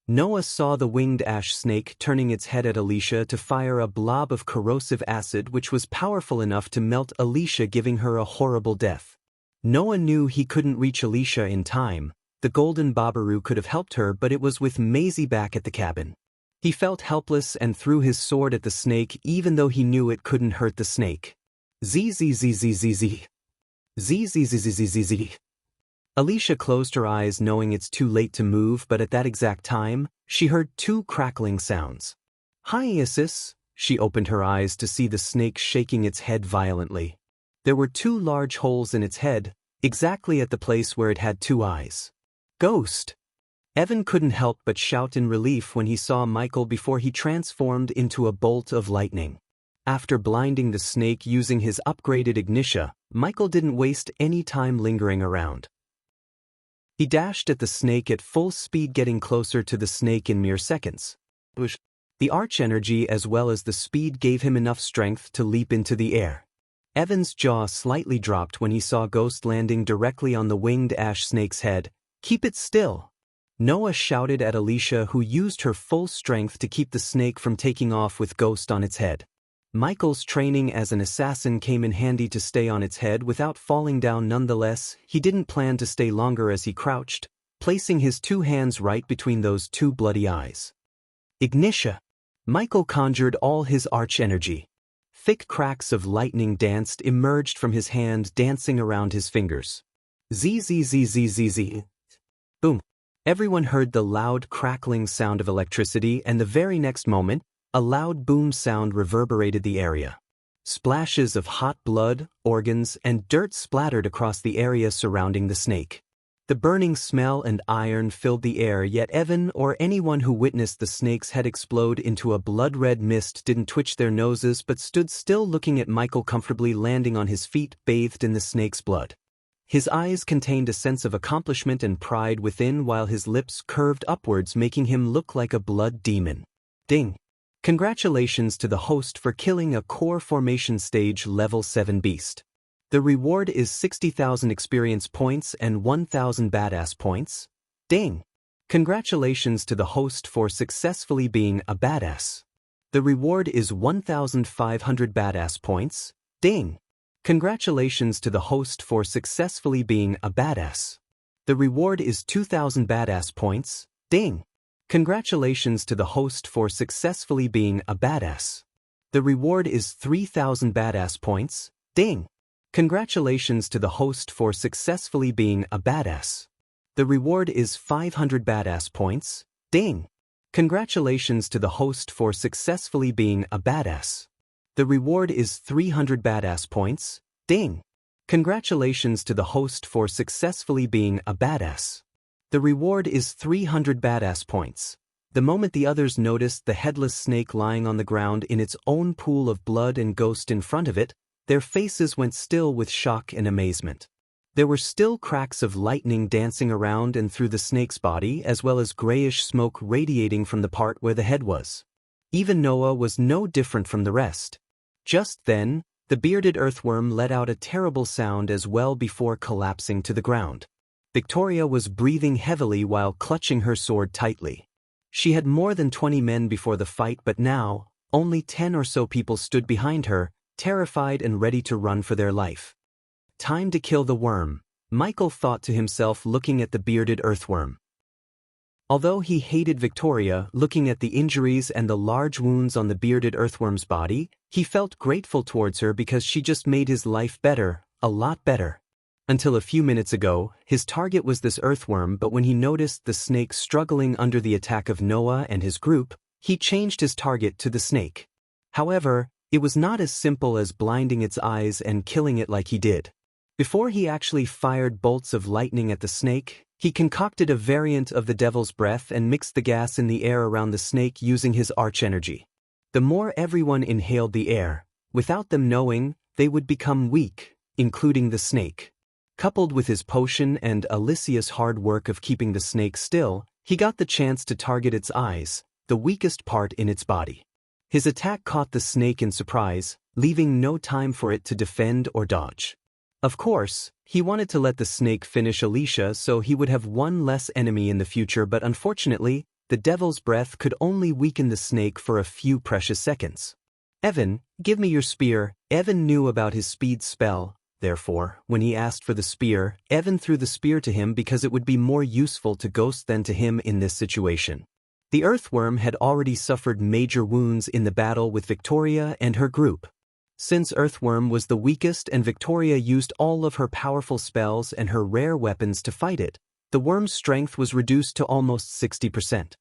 Noah saw the winged ash snake turning its head at Alicia to fire a blob of corrosive acid which was powerful enough to melt Alicia, giving her a horrible death. Noah knew he couldn't reach Alicia in time. The golden Babaru could have helped her, but it was with Maisie back at the cabin. He felt helpless and threw his sword at the snake even though he knew it couldn't hurt the snake. Zzzzzzz. Zzzzzzz. Alicia closed her eyes knowing it's too late to move, but at that exact time, she heard 2 crackling sounds. Hyacinth, she opened her eyes to see the snake shaking its head violently. There were 2 large holes in its head, exactly at the place where it had 2 eyes. Ghost! Evan couldn't help but shout in relief when he saw Michael before he transformed into a bolt of lightning. After blinding the snake using his upgraded Ignitia, Michael didn't waste any time lingering around. He dashed at the snake at full speed, getting closer to the snake in mere seconds. The arch energy as well as the speed gave him enough strength to leap into the air. Evan's jaw slightly dropped when he saw Ghost landing directly on the winged ash snake's head. Keep it still! Noah shouted at Alicia, who used her full strength to keep the snake from taking off with Ghost on its head. Michael's training as an assassin came in handy to stay on its head without falling down. Nonetheless, he didn't plan to stay longer as he crouched, placing his 2 hands right between those 2 bloody eyes. Ignition! Michael conjured all his arch energy. Thick cracks of lightning emerged from his hand, dancing around his fingers. Zzzzzzz. Boom. Everyone heard the loud crackling sound of electricity, and the very next moment, a loud boom sound reverberated the area. Splashes of hot blood, organs, and dirt splattered across the area surrounding the snake. The burning smell and iron filled the air, yet Evan or anyone who witnessed the snake's head explode into a blood-red mist didn't twitch their noses but stood still, looking at Michael comfortably landing on his feet, bathed in the snake's blood. His eyes contained a sense of accomplishment and pride within, while his lips curved upwards, making him look like a blood demon. Ding! Congratulations to the host for killing a core formation stage level 7 beast. The reward is 60,000 experience points and 1,000 badass points. Ding! Congratulations to the host for successfully being a badass. The reward is 1,500 badass points. Ding! Congratulations to the host for successfully being a badass. The reward is 2,000 badass points. Ding! Congratulations to the host for successfully being a badass. The reward is 3,000 badass points. Ding! Congratulations to the host for successfully being a badass. The reward is 500 badass points. Ding! Congratulations to the host for successfully being a badass. The reward is 300 badass points. Ding! Congratulations to the host for successfully being a badass. The reward is 300 badass points. The moment the others noticed the headless snake lying on the ground in its own pool of blood and ghost in front of it, their faces went still with shock and amazement. There were still cracks of lightning dancing around and through the snake's body, as well as grayish smoke radiating from the part where the head was. Even Noah was no different from the rest. Just then, the bearded earthworm let out a terrible sound as well before collapsing to the ground. Victoria was breathing heavily while clutching her sword tightly. She had more than 20 men before the fight, but now, only 10 or so people stood behind her, terrified and ready to run for their life. Time to kill the worm, Michael thought to himself, looking at the bearded earthworm. Although he hated Victoria, looking at the injuries and the large wounds on the bearded earthworm's body, he felt grateful towards her because she just made his life better, a lot better. Until a few minutes ago, his target was this earthworm, but when he noticed the snake struggling under the attack of Noah and his group, he changed his target to the snake. However, it was not as simple as blinding its eyes and killing it like he did. Before he actually fired bolts of lightning at the snake, he concocted a variant of the devil's breath and mixed the gas in the air around the snake using his arch energy. The more everyone inhaled the air, without them knowing, they would become weak, including the snake. Coupled with his potion and Alicia's hard work of keeping the snake still, he got the chance to target its eyes, the weakest part in its body. His attack caught the snake in surprise, leaving no time for it to defend or dodge. Of course, he wanted to let the snake finish Alicia so he would have one less enemy in the future, but unfortunately, the devil's breath could only weaken the snake for a few precious seconds. Evan, give me your spear. Evan knew about his speed spell. Therefore, when he asked for the spear, Evan threw the spear to him because it would be more useful to Ghost than to him in this situation. The earthworm had already suffered major wounds in the battle with Victoria and her group. Since Earthworm was the weakest and Victoria used all of her powerful spells and her rare weapons to fight it, the worm's strength was reduced to almost 60%.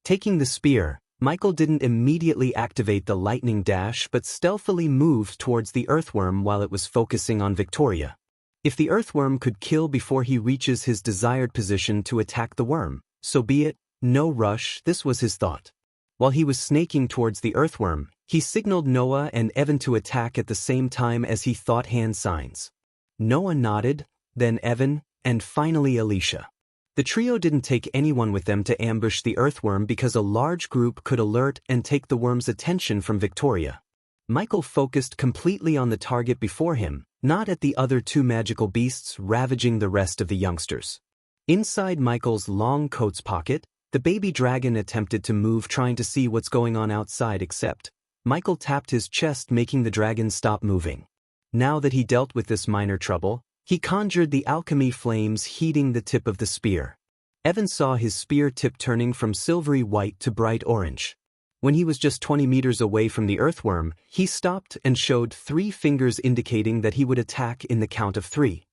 Taking the spear, Michael didn't immediately activate the lightning dash but stealthily moved towards the earthworm while it was focusing on Victoria. If the earthworm could kill before he reaches his desired position to attack the worm, so be it, no rush, this was his thought. While he was snaking towards the earthworm, he signaled Noah and Evan to attack at the same time as he thought hand signs. Noah nodded, then Evan, and finally Alicia. The trio didn't take anyone with them to ambush the earthworm because a large group could alert and take the worm's attention from Victoria. Michael focused completely on the target before him, not at the other two magical beasts ravaging the rest of the youngsters. Inside Michael's long coat's pocket, the baby dragon attempted to move, trying to see what's going on outside, except Michael tapped his chest, making the dragon stop moving. Now that he dealt with this minor trouble, he conjured the alchemy flames, heating the tip of the spear. Evan saw his spear tip turning from silvery white to bright orange. When he was just 20 meters away from the earthworm, he stopped and showed 3 fingers, indicating that he would attack in the count of 3.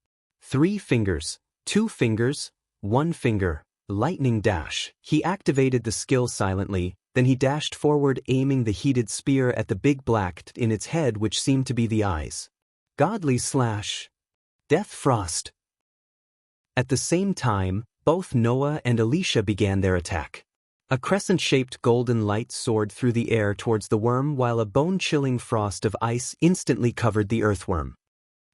3 fingers, 2 fingers, 1 finger, lightning dash. He activated the skill silently, then he dashed forward, aiming the heated spear at the big black in its head, which seemed to be the eyes. Godly slash. Death frost. At the same time, both Noah and Alicia began their attack. A crescent-shaped golden light soared through the air towards the worm, while a bone-chilling frost of ice instantly covered the earthworm.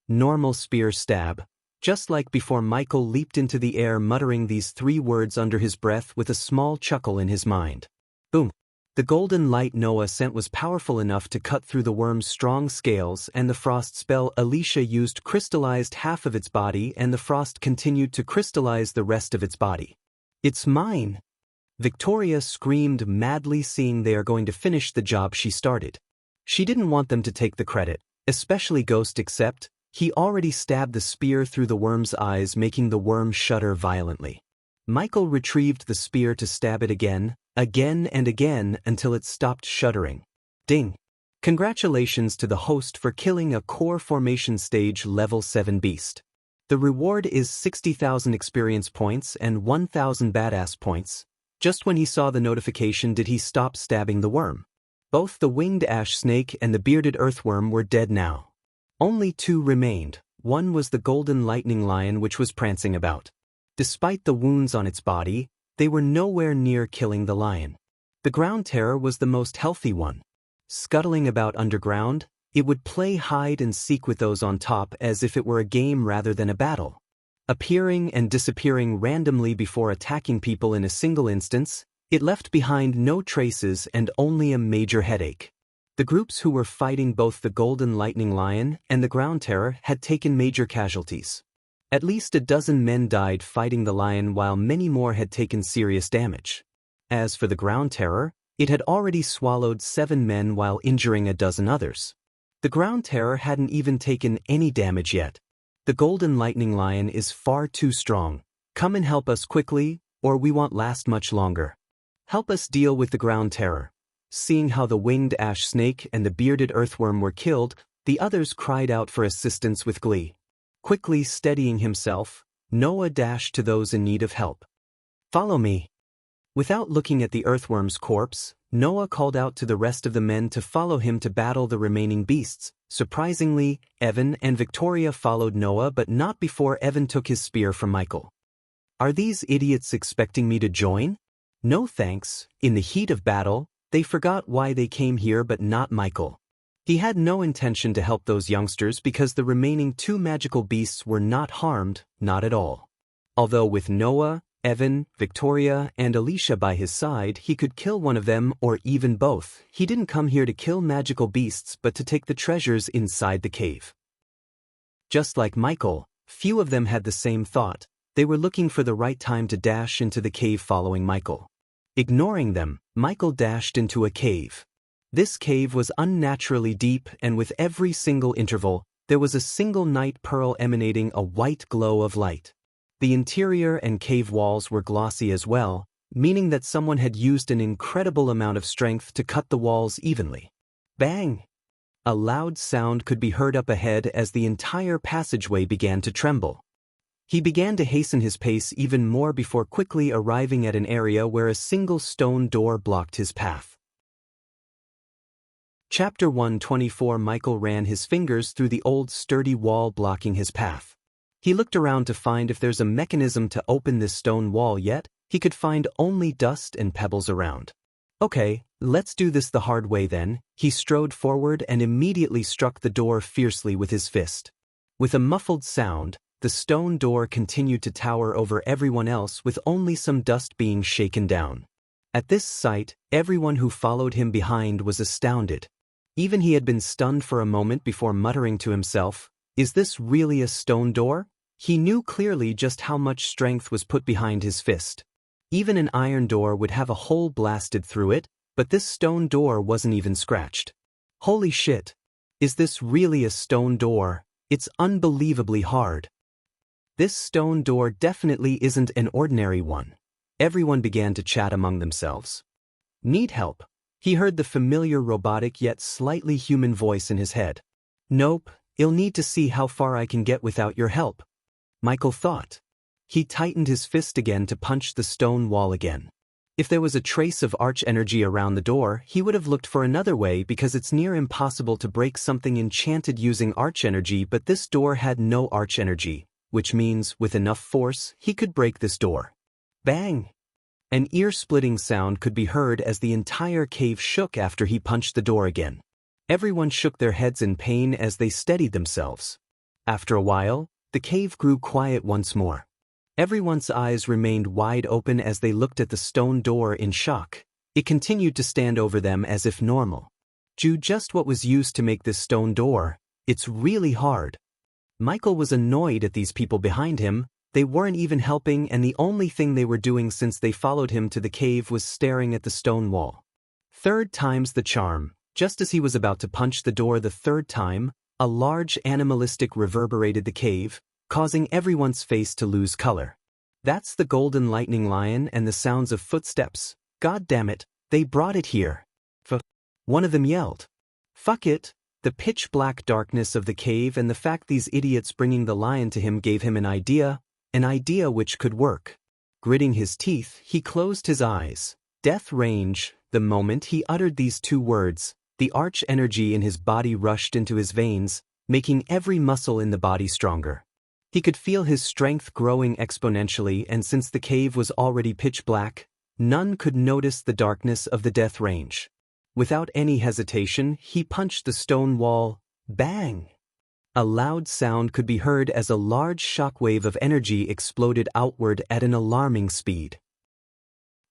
Normal spear stab. Just like before, Michael leaped into the air, muttering these 3 words under his breath with a small chuckle in his mind. Boom! The golden light Noah sent was powerful enough to cut through the worm's strong scales, and the frost spell Alicia used crystallized half of its body, and the frost continued to crystallize the rest of its body. "It's mine!" Victoria screamed madly, seeing they are going to finish the job she started. She didn't want them to take the credit, especially Ghost, except he already stabbed the spear through the worm's eyes, making the worm shudder violently. Michael retrieved the spear to stab it again and again until it stopped shuddering. Ding! Congratulations to the host for killing a core formation stage level 7 beast. The reward is 60,000 experience points and 1,000 badass points. Just when he saw the notification did he stop stabbing the worm. Both the winged ash snake and the bearded earthworm were dead now. Only 2 remained. One was the golden lightning lion, which was prancing about. Despite the wounds on its body, they were nowhere near killing the lion. The ground terror was the most healthy one. Scuttling about underground, it would play hide and seek with those on top as if it were a game rather than a battle. Appearing and disappearing randomly before attacking people in a single instance, it left behind no traces and only a major headache. The groups who were fighting both the golden lightning lion and the ground terror had taken major casualties. At least a dozen men died fighting the lion, while many more had taken serious damage. As for the ground terror, it had already swallowed 7 men while injuring a dozen others. The ground terror hadn't even taken any damage yet. The golden lightning lion is far too strong. Come and help us quickly, or we won't last much longer. Help us deal with the ground terror. Seeing how the winged ash snake and the bearded earthworm were killed, the others cried out for assistance with glee. Quickly steadying himself, Noah dashed to those in need of help. "Follow me." Without looking at the earthworm's corpse, Noah called out to the rest of the men to follow him to battle the remaining beasts. Surprisingly, Evan and Victoria followed Noah, but not before Evan took his spear from Michael. "Are these idiots expecting me to join?" "No thanks." In the heat of battle, they forgot why they came here, but not Michael. He had no intention to help those youngsters because the remaining 2 magical beasts were not harmed, not at all. Although with Noah, Evan, Victoria, and Alicia by his side, he could kill one of them or even both. He didn't come here to kill magical beasts but to take the treasures inside the cave. Just like Michael, few of them had the same thought. They were looking for the right time to dash into the cave following Michael. Ignoring them, Michael dashed into a cave. This cave was unnaturally deep, and with every single interval, there was a single night pearl emanating a white glow of light. The interior and cave walls were glossy as well, meaning that someone had used an incredible amount of strength to cut the walls evenly. Bang! A loud sound could be heard up ahead as the entire passageway began to tremble. He began to hasten his pace even more before quickly arriving at an area where a single stone door blocked his path. Chapter 124. Michael ran his fingers through the old sturdy wall blocking his path. He looked around to find if there's a mechanism to open this stone wall, yet he could find only dust and pebbles around. "Okay, let's do this the hard way then." He strode forward and immediately struck the door fiercely with his fist. With a muffled sound, the stone door continued to tower over everyone else, with only some dust being shaken down. At this sight, everyone who followed him behind was astounded. Even he had been stunned for a moment before muttering to himself, "Is this really a stone door?" He knew clearly just how much strength was put behind his fist. Even an iron door would have a hole blasted through it, but this stone door wasn't even scratched. Holy shit! Is this really a stone door? It's unbelievably hard. This stone door definitely isn't an ordinary one. Everyone began to chat among themselves. Need help? He heard the familiar robotic yet slightly human voice in his head. Nope, I'll need to see how far I can get without your help, Michael thought. He tightened his fist again to punch the stone wall again. If there was a trace of arch energy around the door, he would have looked for another way because it's near impossible to break something enchanted using arch energy, but this door had no arch energy, which means, with enough force, he could break this door. Bang! An ear-splitting sound could be heard as the entire cave shook after he punched the door again. Everyone shook their heads in pain as they steadied themselves. After a while, the cave grew quiet once more. Everyone's eyes remained wide open as they looked at the stone door in shock. It continued to stand over them as if normal. Do just what was used to make this stone door. It's really hard. Michael was annoyed at these people behind him. They weren't even helping, and the only thing they were doing since they followed him to the cave was staring at the stone wall. Third time's the charm. Just as he was about to punch the door the third time, a large animalistic reverberated the cave, causing everyone's face to lose color. That's the golden lightning lion and the sounds of footsteps. God damn it, they brought it here. One of them yelled. Fuck it. The pitch-black darkness of the cave and the fact these idiots bringing the lion to him gave him an idea which could work. Gritting his teeth, he closed his eyes. Death range. The moment he uttered these two words, the arch energy in his body rushed into his veins, making every muscle in the body stronger. He could feel his strength growing exponentially, and since the cave was already pitch black, none could notice the darkness of the death range. Without any hesitation, he punched the stone wall. Bang! A loud sound could be heard as a large shockwave of energy exploded outward at an alarming speed,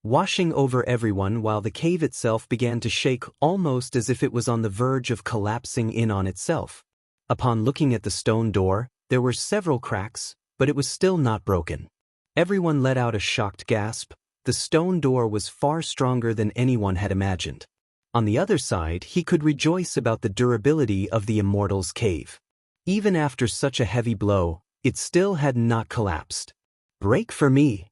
washing over everyone while the cave itself began to shake almost as if it was on the verge of collapsing in on itself. Upon looking at the stone door, there were several cracks, but it was still not broken. Everyone let out a shocked gasp. The stone door was far stronger than anyone had imagined. On the other side, he could rejoice about the durability of the Immortal's cave. Even after such a heavy blow, it still had not collapsed. Break for me!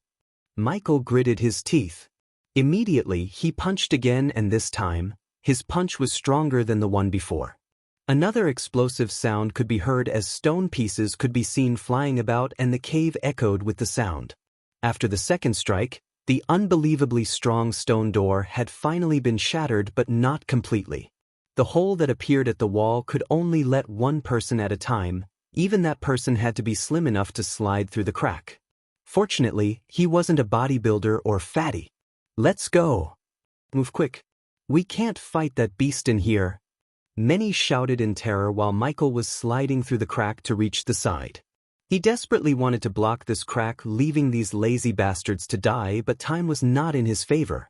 Michael gritted his teeth. Immediately, he punched again, and this time, his punch was stronger than the one before. Another explosive sound could be heard as stone pieces could be seen flying about, and the cave echoed with the sound. After the second strike, the unbelievably strong stone door had finally been shattered, but not completely. The hole that appeared at the wall could only let one person at a time. Even that person had to be slim enough to slide through the crack. Fortunately, he wasn't a bodybuilder or fatty. Let's go. Move quick. We can't fight that beast in here. Many shouted in terror while Michael was sliding through the crack to reach the side. He desperately wanted to block this crack, leaving these lazy bastards to die, but time was not in his favor.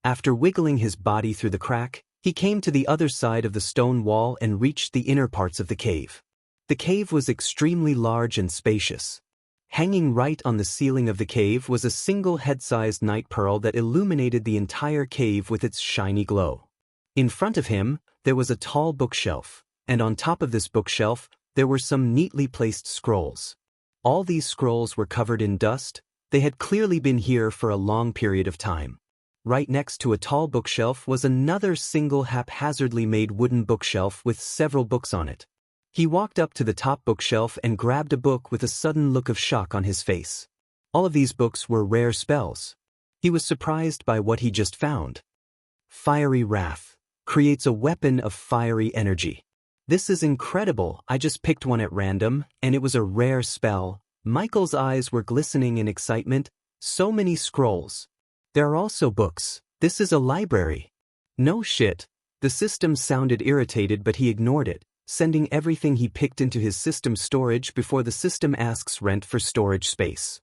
After wiggling his body through the crack, he came to the other side of the stone wall and reached the inner parts of the cave. The cave was extremely large and spacious. Hanging right on the ceiling of the cave was a single head-sized night pearl that illuminated the entire cave with its shiny glow. In front of him, there was a tall bookshelf, and on top of this bookshelf, there were some neatly placed scrolls. All these scrolls were covered in dust. They had clearly been here for a long period of time. Right next to a tall bookshelf was another single haphazardly made wooden bookshelf with several books on it. He walked up to the top bookshelf and grabbed a book with a sudden look of shock on his face. All of these books were rare spells. He was surprised by what he just found. Fiery Wrath. Creates a weapon of fiery energy. This is incredible. I just picked one at random, and it was a rare spell. Michael's eyes were glistening in excitement. So many scrolls. There are also books. This is a library. No shit. The system sounded irritated, but he ignored it, sending everything he picked into his system storage before the system asks rent for storage space.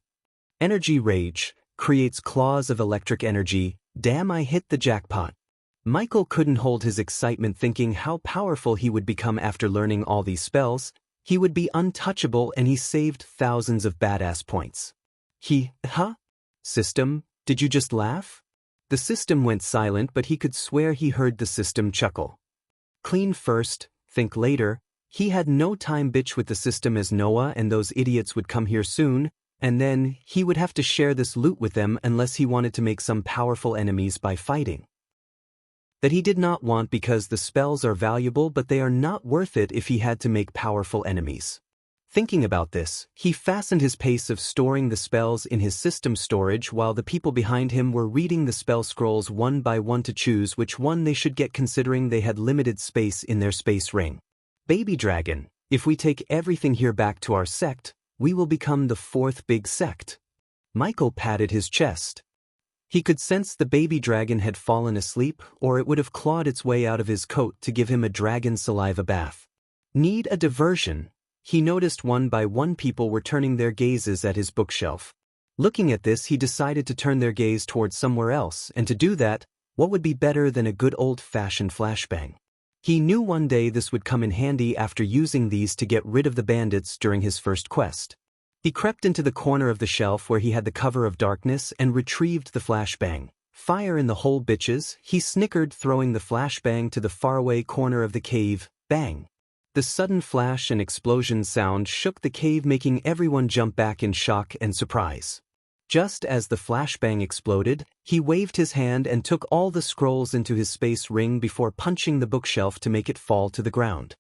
Energy Rage. Creates claws of electric energy. Damn, I hit the jackpot. Michael couldn't hold his excitement, thinking how powerful he would become after learning all these spells. He would be untouchable, and he saved thousands of badass points. System, did you just laugh? The system went silent, but he could swear he heard the system chuckle. Clean first, think later. He had no time bitch with the system as Noah and those idiots would come here soon, and then he would have to share this loot with them unless he wanted to make some powerful enemies by fighting. That he did not want because the spells are valuable but they are not worth it if he had to make powerful enemies. Thinking about this, he fastened his pace of storing the spells in his system storage while the people behind him were reading the spell scrolls one by one to choose which one they should get considering they had limited space in their space ring. Baby dragon, if we take everything here back to our sect, we will become the fourth big sect. Michael patted his chest. He could sense the baby dragon had fallen asleep or it would have clawed its way out of his coat to give him a dragon saliva bath. Need a diversion? He noticed one by one people were turning their gazes at his bookshelf. Looking at this, he decided to turn their gaze towards somewhere else, and to do that, what would be better than a good old-fashioned flashbang? He knew one day this would come in handy after using these to get rid of the bandits during his first quest. He crept into the corner of the shelf where he had the cover of darkness and retrieved the flashbang. Fire in the hole, bitches, he snickered, throwing the flashbang to the faraway corner of the cave. Bang! The sudden flash and explosion sound shook the cave, making everyone jump back in shock and surprise. Just as the flashbang exploded, he waved his hand and took all the scrolls into his space ring before punching the bookshelf to make it fall to the ground.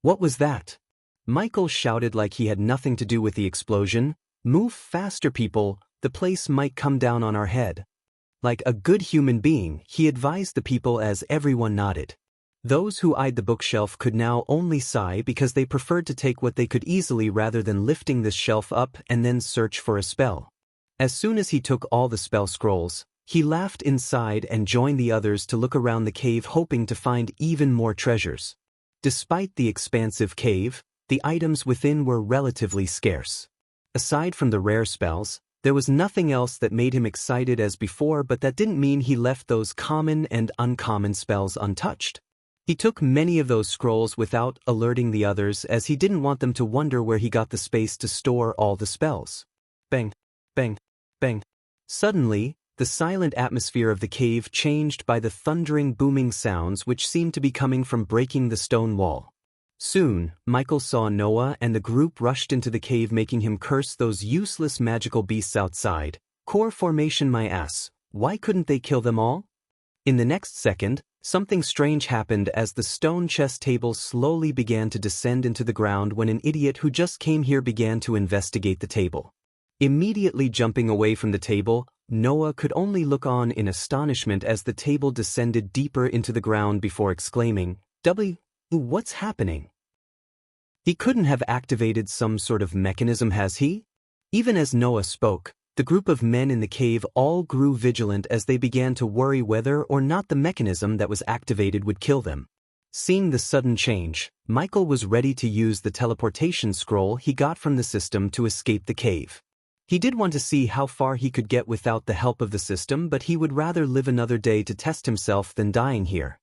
What was that? Michael shouted like he had nothing to do with the explosion. Move faster, people, the place might come down on our head. Like a good human being, he advised the people as everyone nodded. Those who eyed the bookshelf could now only sigh because they preferred to take what they could easily rather than lifting this shelf up and then search for a spell. As soon as he took all the spell scrolls, he laughed inside and joined the others to look around the cave, hoping to find even more treasures. Despite the expansive cave, the items within were relatively scarce. Aside from the rare spells, there was nothing else that made him excited as before, but that didn't mean he left those common and uncommon spells untouched. He took many of those scrolls without alerting the others as he didn't want them to wonder where he got the space to store all the spells. Bang, bang, bang. Suddenly, the silent atmosphere of the cave changed by the thundering, booming sounds which seemed to be coming from breaking the stone wall. Soon, Michael saw Noah and the group rushed into the cave, making him curse those useless magical beasts outside. Core formation, my ass, why couldn't they kill them all? In the next second, something strange happened as the stone chess table slowly began to descend into the ground when an idiot who just came here began to investigate the table. Immediately jumping away from the table, Noah could only look on in astonishment as the table descended deeper into the ground before exclaiming, What's happening? He couldn't have activated some sort of mechanism, has he? Even as Noah spoke, the group of men in the cave all grew vigilant as they began to worry whether or not the mechanism that was activated would kill them. Seeing the sudden change, Michael was ready to use the teleportation scroll he got from the system to escape the cave. He did want to see how far he could get without the help of the system, but he would rather live another day to test himself than dying here.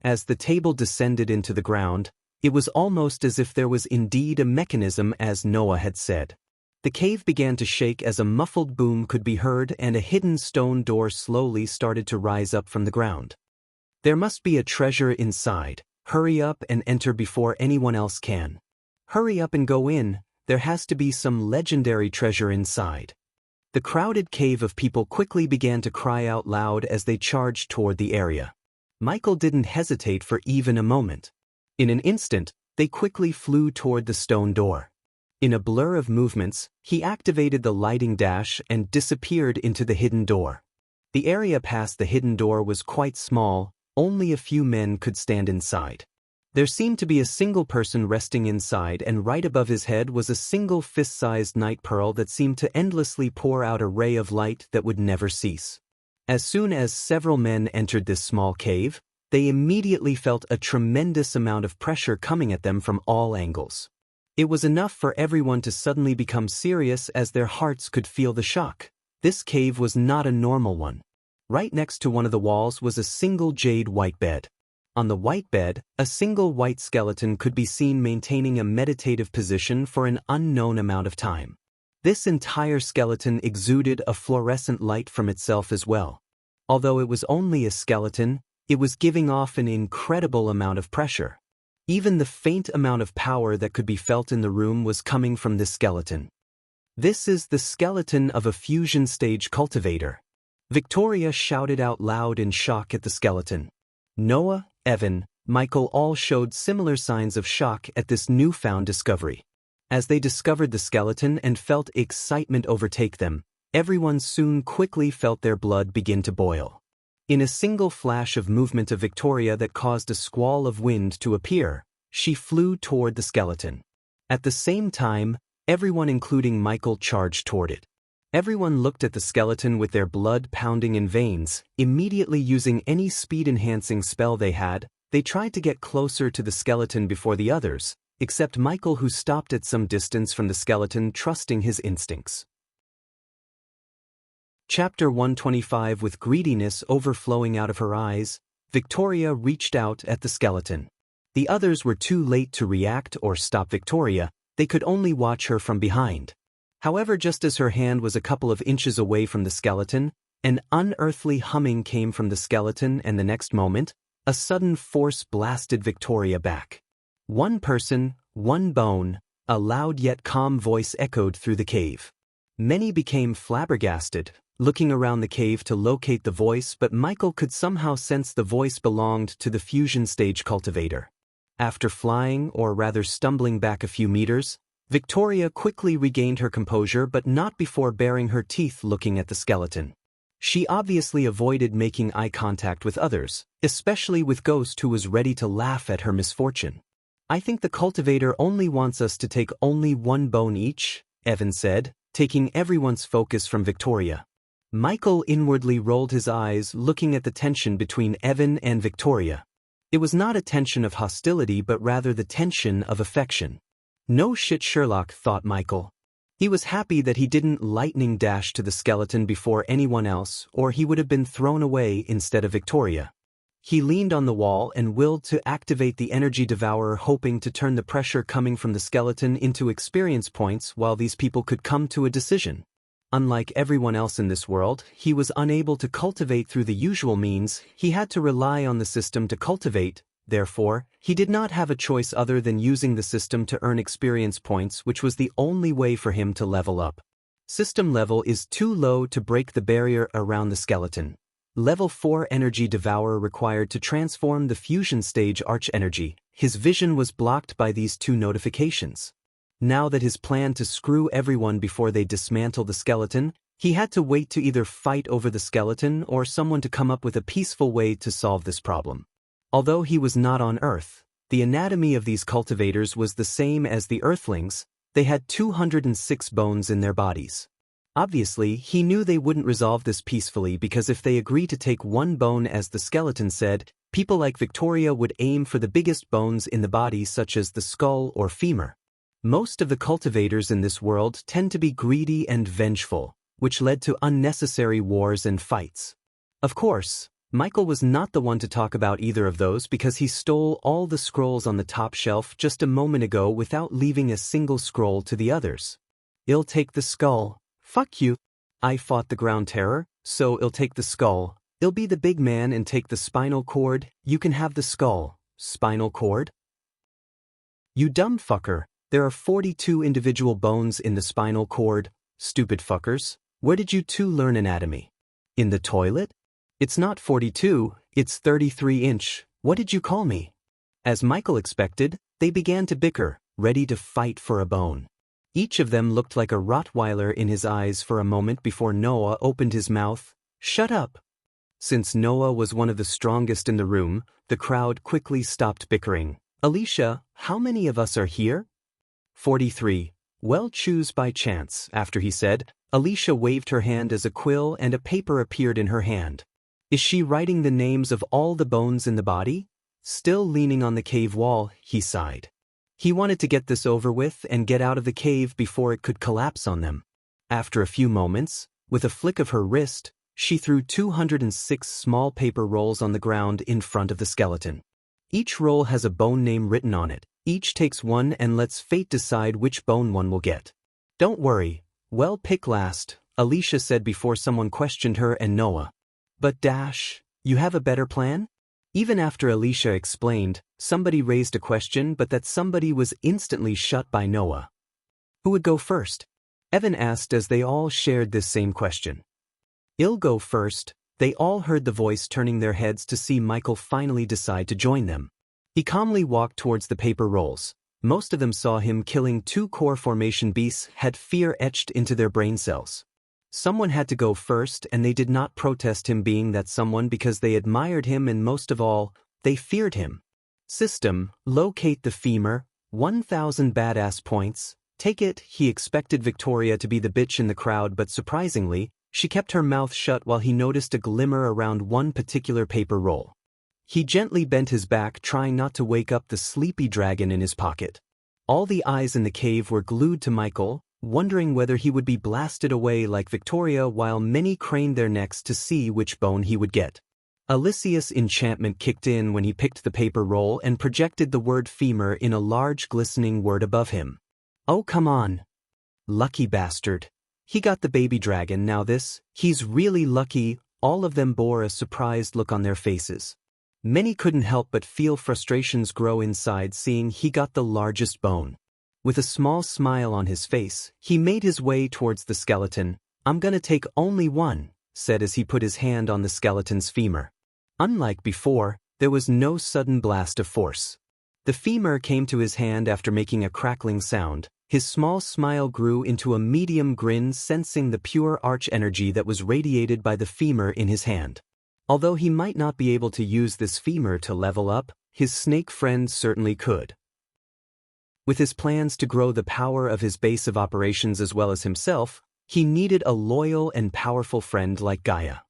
As the table descended into the ground, it was almost as if there was indeed a mechanism as Noah had said. The cave began to shake as a muffled boom could be heard and a hidden stone door slowly started to rise up from the ground. There must be a treasure inside. Hurry up and enter before anyone else can. Hurry up and go in, there has to be some legendary treasure inside. The crowded cave of people quickly began to cry out loud as they charged toward the area. Michael didn't hesitate for even a moment. In an instant, they quickly flew toward the stone door. In a blur of movements, he activated the lighting dash and disappeared into the hidden door. The area past the hidden door was quite small, only a few men could stand inside. There seemed to be a single person resting inside, and right above his head was a single fist-sized night pearl that seemed to endlessly pour out a ray of light that would never cease. As soon as several men entered this small cave, they immediately felt a tremendous amount of pressure coming at them from all angles. It was enough for everyone to suddenly become serious as their hearts could feel the shock. This cave was not a normal one. Right next to one of the walls was a single jade white bed. On the white bed, a single white skeleton could be seen maintaining a meditative position for an unknown amount of time. This entire skeleton exuded a fluorescent light from itself as well. Although it was only a skeleton, It was giving off an incredible amount of pressure. Even the faint amount of power that could be felt in the room was coming from this skeleton. This is the skeleton of a fusion stage cultivator. Victoria shouted out loud in shock at the skeleton. Noah, Evan, Michael all showed similar signs of shock at this newfound discovery. As they discovered the skeleton and felt excitement overtake them, everyone soon quickly felt their blood begin to boil. In a single flash of movement of Victoria that caused a squall of wind to appear, she flew toward the skeleton. At the same time, everyone including Michael charged toward it. Everyone looked at the skeleton with their blood pounding in veins, immediately using any speed-enhancing spell they had. They tried to get closer to the skeleton before the others, except Michael, who stopped at some distance from the skeleton, trusting his instincts. Chapter 125. With greediness overflowing out of her eyes, Victoria reached out at the skeleton. The others were too late to react or stop Victoria. They could only watch her from behind. However, just as her hand was a couple of inches away from the skeleton, an unearthly humming came from the skeleton, and the next moment, a sudden force blasted Victoria back. One person, one bone, a loud yet calm voice echoed through the cave. Many became flabbergasted, looking around the cave to locate the voice, but Michael could somehow sense the voice belonged to the fusion stage cultivator. After flying, or rather stumbling back a few meters, Victoria quickly regained her composure, but not before baring her teeth looking at the skeleton. She obviously avoided making eye contact with others, especially with Ghost, who was ready to laugh at her misfortune. "I think the cultivator only wants us to take only one bone each," Evan said, taking everyone's focus from Victoria. Michael inwardly rolled his eyes, looking at the tension between Evan and Victoria. It was not a tension of hostility, but rather the tension of affection. No shit, Sherlock, thought Michael. He was happy that he didn't lightning dash to the skeleton before anyone else, or he would have been thrown away instead of Victoria. He leaned on the wall and willed to activate the energy devourer, hoping to turn the pressure coming from the skeleton into experience points while these people could come to a decision. Unlike everyone else in this world, he was unable to cultivate through the usual means. He had to rely on the system to cultivate. Therefore, he did not have a choice other than using the system to earn experience points, which was the only way for him to level up. System level is too low to break the barrier around the skeleton. Level 4 energy devourer required to transform the fusion stage arch energy. His vision was blocked by these two notifications. Now that his plan to screw everyone before they dismantle the skeleton, he had to wait to either fight over the skeleton or someone to come up with a peaceful way to solve this problem. Although he was not on Earth, the anatomy of these cultivators was the same as the Earthlings. They had 206 bones in their bodies. Obviously, he knew they wouldn't resolve this peacefully, because if they agreed to take one bone, as the skeleton said, people like Victoria would aim for the biggest bones in the body, such as the skull or femur. Most of the cultivators in this world tend to be greedy and vengeful, which led to unnecessary wars and fights. Of course, Michael was not the one to talk about either of those, because he stole all the scrolls on the top shelf just a moment ago without leaving a single scroll to the others. "I'll take the skull." "Fuck you. I fought the ground terror, so I'll take the skull. I'll be the big man and take the spinal cord. You can have the skull." "Spinal cord? You dumb fucker. There are 42 individual bones in the spinal cord. Stupid fuckers. Where did you two learn anatomy? In the toilet? It's not 42, it's 33-inch. What did you call me?" As Michael expected, they began to bicker, ready to fight for a bone. Each of them looked like a Rottweiler in his eyes for a moment before Noah opened his mouth. "Shut up." Since Noah was one of the strongest in the room, the crowd quickly stopped bickering. "Alicia, how many of us are here?" 43. "Well, choose by chance." After he said, Alicia waved her hand as a quill and a paper appeared in her hand. "Is she writing the names of all the bones in the body?" Still leaning on the cave wall, he sighed. He wanted to get this over with and get out of the cave before it could collapse on them. After a few moments, with a flick of her wrist, she threw 206 small paper rolls on the ground in front of the skeleton. Each roll has a bone name written on it. Each takes one, and lets fate decide which bone one will get. "Don't worry. Well, pick last," Alicia said before someone questioned her and Noah. "But Dash, you have a better plan?" Even after Alicia explained, somebody raised a question, but that somebody was instantly shut by Noah. Who would go first? Evan asked as they all shared this same question. I'll go first. They all heard the voice, turning their heads to see Michael finally decide to join them. He calmly walked towards the paper rolls. Most of them saw him killing 2 core formation beasts, had fear etched into their brain cells. Someone had to go first, and they did not protest him being that someone because they admired him and most of all, they feared him. System, locate the femur, 1,000 badass points. Take it. He expected Victoria to be the bitch in the crowd, but surprisingly, she kept her mouth shut while he noticed a glimmer around one particular paper roll. He gently bent his back, trying not to wake up the sleepy dragon in his pocket. All the eyes in the cave were glued to Michael, wondering whether he would be blasted away like Victoria, while many craned their necks to see which bone he would get. Alicia's enchantment kicked in when he picked the paper roll and projected the word femur in a large glistening word above him. Oh, come on. Lucky bastard. He got the baby dragon. Now he's really lucky. All of them bore a surprised look on their faces. Many couldn't help but feel frustrations grow inside seeing he got the largest bone. With a small smile on his face, he made his way towards the skeleton. I'm gonna take only one, said as he put his hand on the skeleton's femur. Unlike before, there was no sudden blast of force. The femur came to his hand after making a crackling sound. His small smile grew into a medium grin, sensing the pure arch energy that was radiated by the femur in his hand. Although he might not be able to use this femur to level up, his snake friend certainly could. With his plans to grow the power of his base of operations as well as himself, he needed a loyal and powerful friend like Gaia.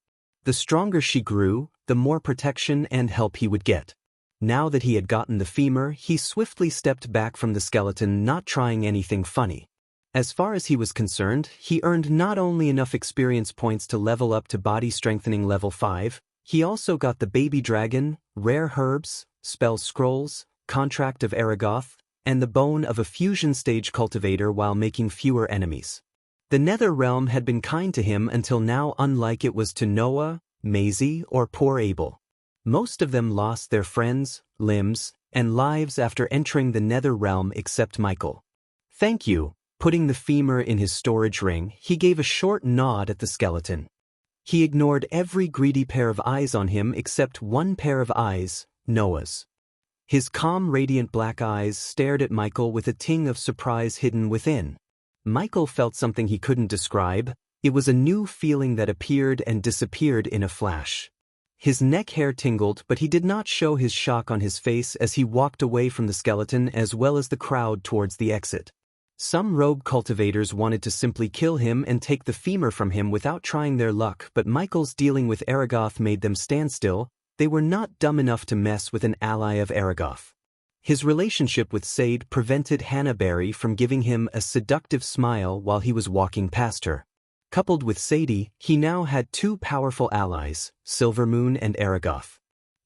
The stronger she grew, the more protection and help he would get. Now that he had gotten the femur, he swiftly stepped back from the skeleton, not trying anything funny. As far as he was concerned, he earned not only enough experience points to level up to body strengthening level 5, he also got the baby dragon, rare herbs, spell scrolls, contract of Aragoth, and the bone of a fusion stage cultivator while making fewer enemies. The Nether Realm had been kind to him until now, unlike it was to Noah, Maisie, or poor Abel. Most of them lost their friends, limbs, and lives after entering the Nether Realm except Michael. Thank you. Putting the femur in his storage ring, he gave a short nod at the skeleton. He ignored every greedy pair of eyes on him except one pair of eyes, Noah's. His calm, radiant black eyes stared at Michael with a ting of surprise hidden within. Michael felt something he couldn't describe. It was a new feeling that appeared and disappeared in a flash. His neck hair tingled, but he did not show his shock on his face as he walked away from the skeleton as well as the crowd towards the exit. Some rogue cultivators wanted to simply kill him and take the femur from him without trying their luck, but Michael's dealing with Aragoth made them stand still. They were not dumb enough to mess with an ally of Aragoth. His relationship with Sade prevented Hannah Berry from giving him a seductive smile while he was walking past her. Coupled with Sadie, he now had 2 powerful allies, Silvermoon and Aragoth.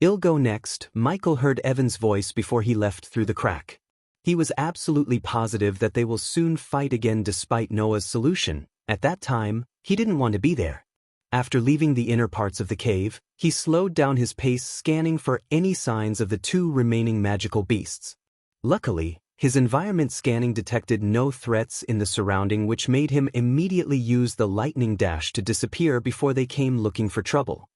I'll go next. Michael heard Evan's voice before he left through the crack. He was absolutely positive that they will soon fight again despite Noah's solution. At that time, he didn't want to be there. After leaving the inner parts of the cave, he slowed down his pace, scanning for any signs of the 2 remaining magical beasts. Luckily, his environment scanning detected no threats in the surrounding, which made him immediately use the lightning dash to disappear before they came looking for trouble.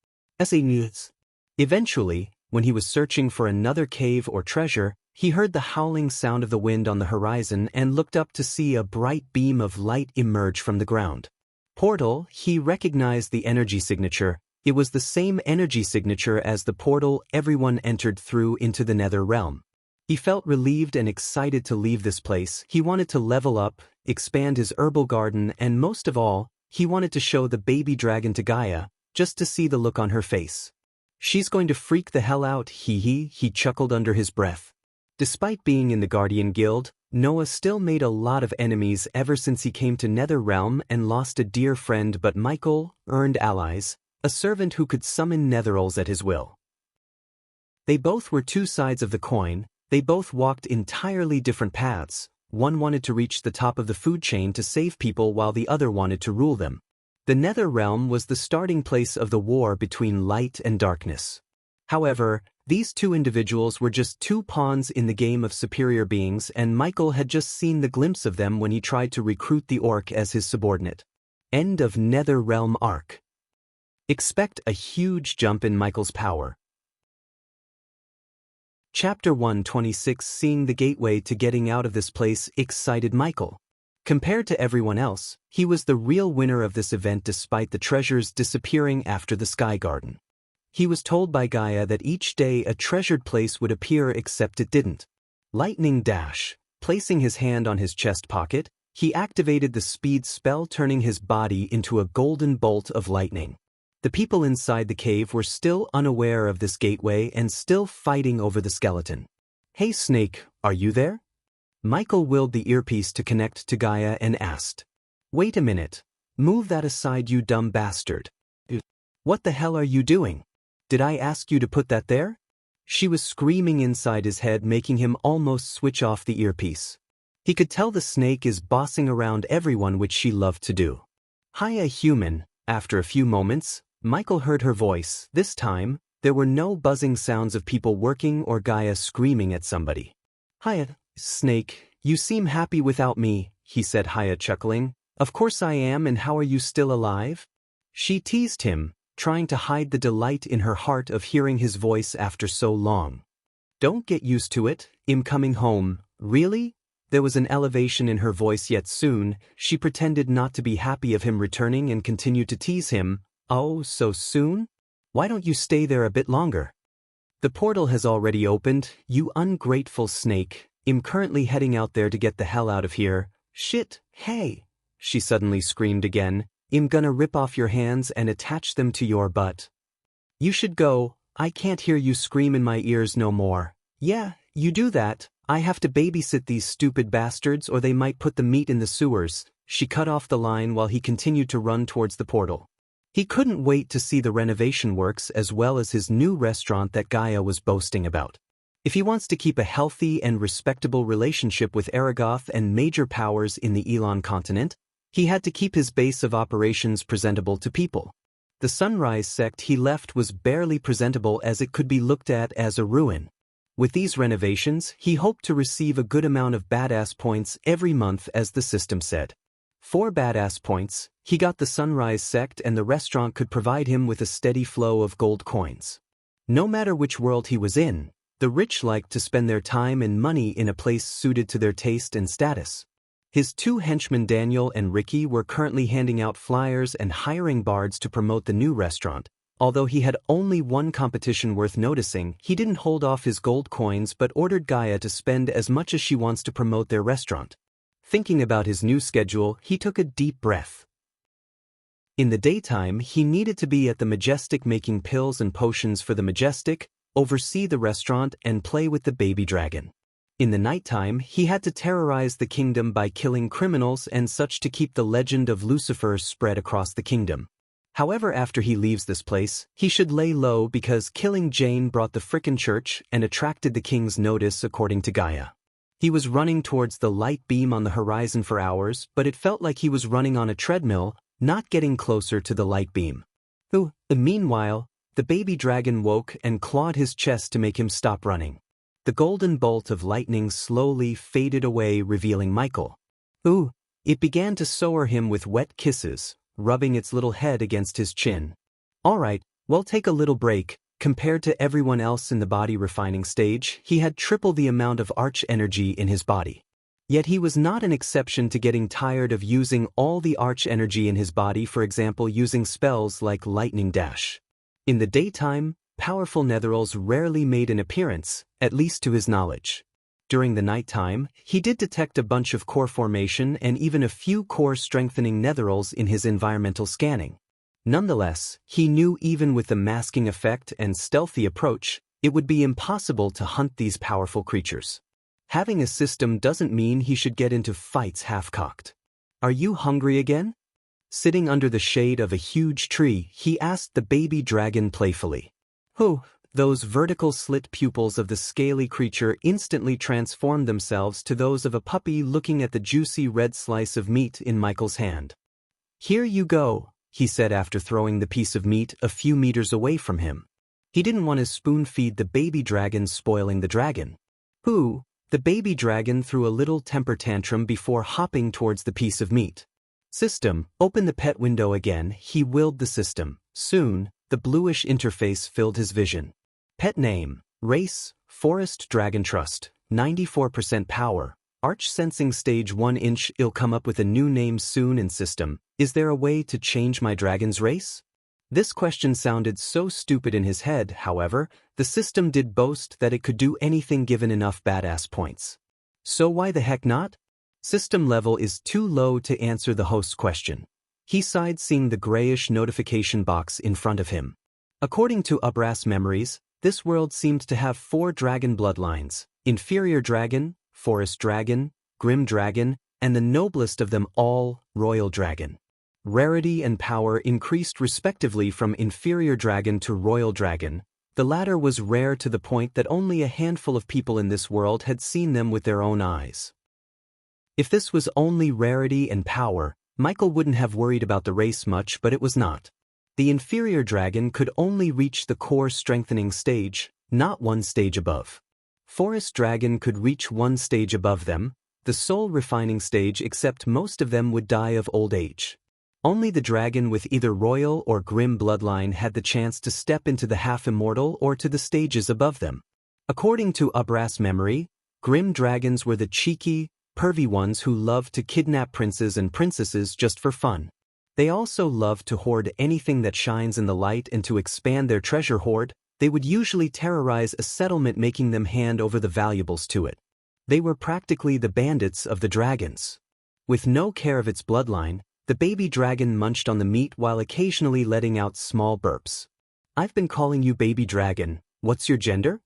Eventually, when he was searching for another cave or treasure, he heard the howling sound of the wind on the horizon and looked up to see a bright beam of light emerge from the ground. Portal. He recognized the energy signature. It was the same energy signature as the portal everyone entered through into the Nether Realm. He felt relieved and excited to leave this place. He wanted to level up, expand his herbal garden, and most of all, he wanted to show the baby dragon to Gaia, just to see the look on her face. She's going to freak the hell out, he chuckled under his breath. Despite being in the Guardian Guild, Noah still made a lot of enemies ever since he came to Nether Realm and lost a dear friend, but Michael earned allies, a servant who could summon netherals at his will. They both were 2 sides of the coin. They both walked entirely different paths. One wanted to reach the top of the food chain to save people while the other wanted to rule them. The Nether Realm was the starting place of the war between light and darkness. However, These two individuals were just two pawns in the game of superior beings, and Michael had just seen the glimpse of them when he tried to recruit the orc as his subordinate. End of Nether Realm arc. Expect a huge jump in Michael's power. Chapter 126. Seeing the gateway to getting out of this place excited Michael. Compared to everyone else, he was the real winner of this event despite the treasures disappearing after the Sky Garden. He was told by Gaia that each day a treasured place would appear, except it didn't. Lightning dash. Placing his hand on his chest pocket, he activated the speed spell, turning his body into a golden bolt of lightning. The people inside the cave were still unaware of this gateway and still fighting over the skeleton. "Hey Snake, are you there?" Michael willed the earpiece to connect to Gaia and asked. "Wait a minute. Move that aside, you dumb bastard." "What the hell are you doing? Did I ask you to put that there?" She was screaming inside his head, making him almost switch off the earpiece. He could tell the snake is bossing around everyone, which she loved to do. "Hiya, human." After a few moments, Michael heard her voice. This time, there were no buzzing sounds of people working or Gaia screaming at somebody. "Hiya, Snake, you seem happy without me," he said, Hiya chuckling. "Of course I am, and how are you still alive?" She teased him, trying to hide the delight in her heart of hearing his voice after so long. "Don't get used to it, I'm coming home." "Really?" There was an elevation in her voice, yet soon, she pretended not to be happy of him returning and continued to tease him. "Oh, so soon? Why don't you stay there a bit longer?" "The portal has already opened, you ungrateful snake. I'm currently heading out there to get the hell out of here." "Shit, hey!" she suddenly screamed again. "I'm gonna rip off your hands and attach them to your butt." "You should go. I can't hear you scream in my ears no more." "Yeah, you do that. I have to babysit these stupid bastards or they might put the meat in the sewers." She cut off the line while he continued to run towards the portal. He couldn't wait to see the renovation works as well as his new restaurant that Gaia was boasting about. If he wants to keep a healthy and respectable relationship with Aragoth and major powers in the Elon continent, he had to keep his base of operations presentable to people. The Sunrise sect he left was barely presentable, as it could be looked at as a ruin. With these renovations, he hoped to receive a good amount of badass points every month, as the system said. 4 badass points, he got the Sunrise sect, and the restaurant could provide him with a steady flow of gold coins. No matter which world he was in, the rich liked to spend their time and money in a place suited to their taste and status. His 2 henchmen Daniel and Ricky were currently handing out flyers and hiring bards to promote the new restaurant. Although he had only one competition worth noticing, he didn't hold off his gold coins but ordered Gaia to spend as much as she wants to promote their restaurant. Thinking about his new schedule, he took a deep breath. In the daytime, he needed to be at the Majestic making pills and potions for the Majestic, oversee the restaurant, and play with the baby dragon. In the nighttime, he had to terrorize the kingdom by killing criminals and such to keep the legend of Lucifer spread across the kingdom. However, after he leaves this place, he should lay low because killing Jane brought the frickin' church and attracted the king's notice, according to Gaia. He was running towards the light beam on the horizon for hours, but it felt like he was running on a treadmill, not getting closer to the light beam. Meanwhile, the baby dragon woke and clawed his chest to make him stop running. The golden bolt of lightning slowly faded away, revealing Michael. It began to sour him with wet kisses, rubbing its little head against his chin. "Alright, well, take a little break." Compared to everyone else in the body refining stage, he had triple the amount of arch energy in his body. Yet he was not an exception to getting tired of using all the arch energy in his body, for example using spells like lightning dash. In the daytime, powerful netherals rarely made an appearance, at least to his knowledge. During the nighttime, he did detect a bunch of core formation and even a few core strengthening netherals in his environmental scanning. Nonetheless, he knew even with the masking effect and stealthy approach, it would be impossible to hunt these powerful creatures. Having a system doesn't mean he should get into fights half-cocked. "Are you hungry again?" Sitting under the shade of a huge tree, he asked the baby dragon playfully. Those vertical slit pupils of the scaly creature instantly transformed themselves to those of a puppy looking at the juicy red slice of meat in Michael's hand. "Here you go," he said after throwing the piece of meat a few meters away from him. He didn't want to spoon-feed the baby dragon, spoiling the dragon. "Who?" The baby dragon threw a little temper tantrum before hopping towards the piece of meat. "System, open the pet window again," he willed the system. Soon, the bluish interface filled his vision. Pet name, race, Forest Dragon Trust, 94% power, Arch Sensing Stage 1 inch. I'll come up with a new name soon. In system, is there a way to change my dragon's race? This question sounded so stupid in his head. However, the system did boast that it could do anything given enough badass points. So why the heck not? System level is too low to answer the host's question. He sighed, seeing the grayish notification box in front of him. According to Ubras memories, this world seemed to have 4 dragon bloodlines: Inferior Dragon, Forest Dragon, Grim Dragon, and the noblest of them all, Royal Dragon. Rarity and power increased respectively from Inferior Dragon to Royal Dragon. The latter was rare to the point that only a handful of people in this world had seen them with their own eyes. If this was only rarity and power, Michael wouldn't have worried about the race much, but it was not. The Inferior Dragon could only reach the core strengthening stage, not one stage above. Forest Dragon could reach one stage above them, the soul refining stage, except most of them would die of old age. Only the dragon with either royal or grim bloodline had the chance to step into the half-immortal or to the stages above them. According to Ubras memory, grim dragons were the cheeky, pervy ones who loved to kidnap princes and princesses just for fun. They also loved to hoard anything that shines in the light, and to expand their treasure hoard, they would usually terrorize a settlement, making them hand over the valuables to it. They were practically the bandits of the dragons. With no care of its bloodline, the baby dragon munched on the meat while occasionally letting out small burps. "I've been calling you baby dragon. What's your gender?"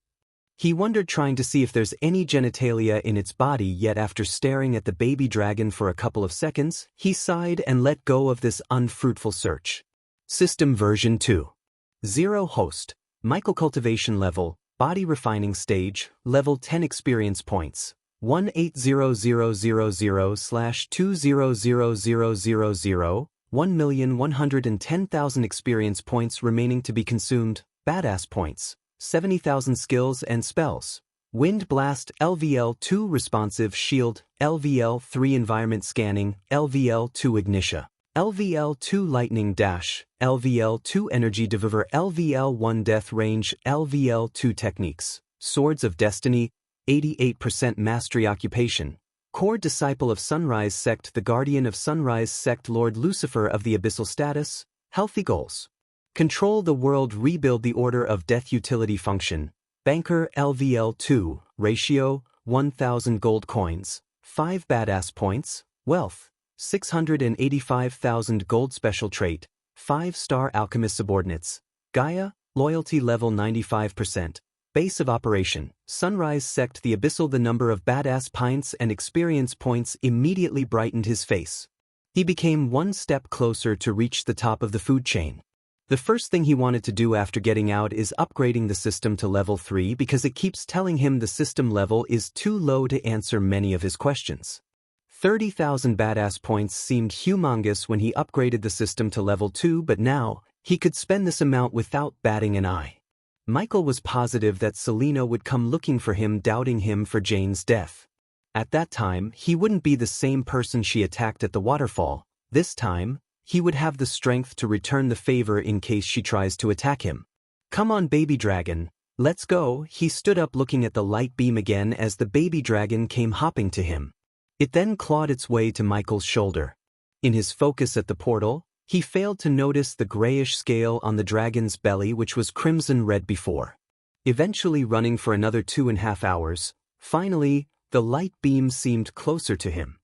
He wondered, trying to see if there's any genitalia in its body, yet after staring at the baby dragon for a couple of seconds, he sighed and let go of this unfruitful search. System version 2.0 host, Michael cultivation level, body refining stage, level 10 experience points, 180,000/200000, 1,110,000 experience points remaining to be consumed, badass points, 70,000 skills and spells. Wind Blast, LVL2 responsive shield, LVL3 environment scanning, LVL2 ignition, LVL2 lightning dash, LVL2 energy devour, LVL1 death range, LVL2 techniques, Swords of Destiny, 88% mastery occupation, core disciple of Sunrise Sect, the guardian of Sunrise Sect, Lord Lucifer of the Abyssal status, healthy goals. Control the world, rebuild the Order of Death, utility function, banker, LVL2, ratio, 1,000 gold coins, 5 badass points, wealth, 685,000 gold, special trait, 5-star alchemist subordinates, Gaia, loyalty level 95%, base of operation, Sunrise Sect, the Abyssal. The number of badass pints and experience points immediately brightened his face. He became one step closer to reach the top of the food chain. The first thing he wanted to do after getting out is upgrading the system to level 3, because it keeps telling him the system level is too low to answer many of his questions. 30,000 badass points seemed humongous when he upgraded the system to level 2, but now, he could spend this amount without batting an eye. Michael was positive that Selena would come looking for him, doubting him for Jane's death. At that time, he wouldn't be the same person she attacked at the waterfall. This time, he would have the strength to return the favor in case she tries to attack him. "Come on, baby dragon, let's go." He stood up, looking at the light beam again as the baby dragon came hopping to him. It then clawed its way to Michael's shoulder. In his focus at the portal, he failed to notice the grayish scale on the dragon's belly, which was crimson-red before. Eventually running for another 2.5 hours, finally, the light beam seemed closer to him.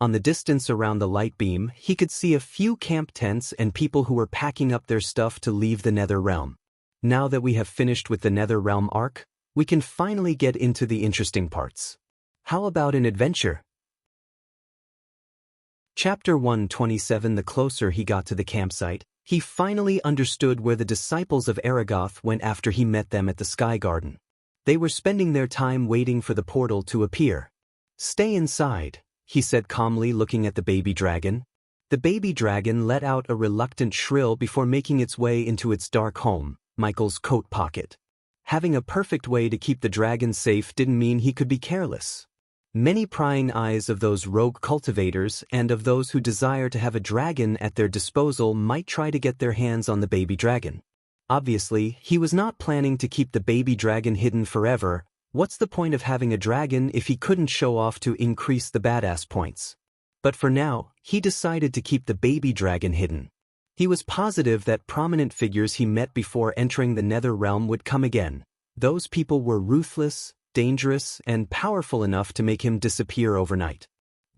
On the distance around the light beam, he could see a few camp tents and people who were packing up their stuff to leave the Nether Realm. Now that we have finished with the Nether Realm arc, we can finally get into the interesting parts. How about an adventure? Chapter 127. The closer he got to the campsite, he finally understood where the disciples of Aragoth went after he met them at the Sky Garden. They were spending their time waiting for the portal to appear. "Stay inside," he said calmly, looking at the baby dragon. The baby dragon let out a reluctant shrill before making its way into its dark home, Michael's coat pocket. Having a perfect way to keep the dragon safe didn't mean he could be careless. Many prying eyes of those rogue cultivators and of those who desire to have a dragon at their disposal might try to get their hands on the baby dragon. Obviously, he was not planning to keep the baby dragon hidden forever. What's the point of having a dragon if he couldn't show off to increase the badass points? But for now, he decided to keep the baby dragon hidden. He was positive that prominent figures he met before entering the Nether Realm would come again. Those people were ruthless, dangerous, and powerful enough to make him disappear overnight.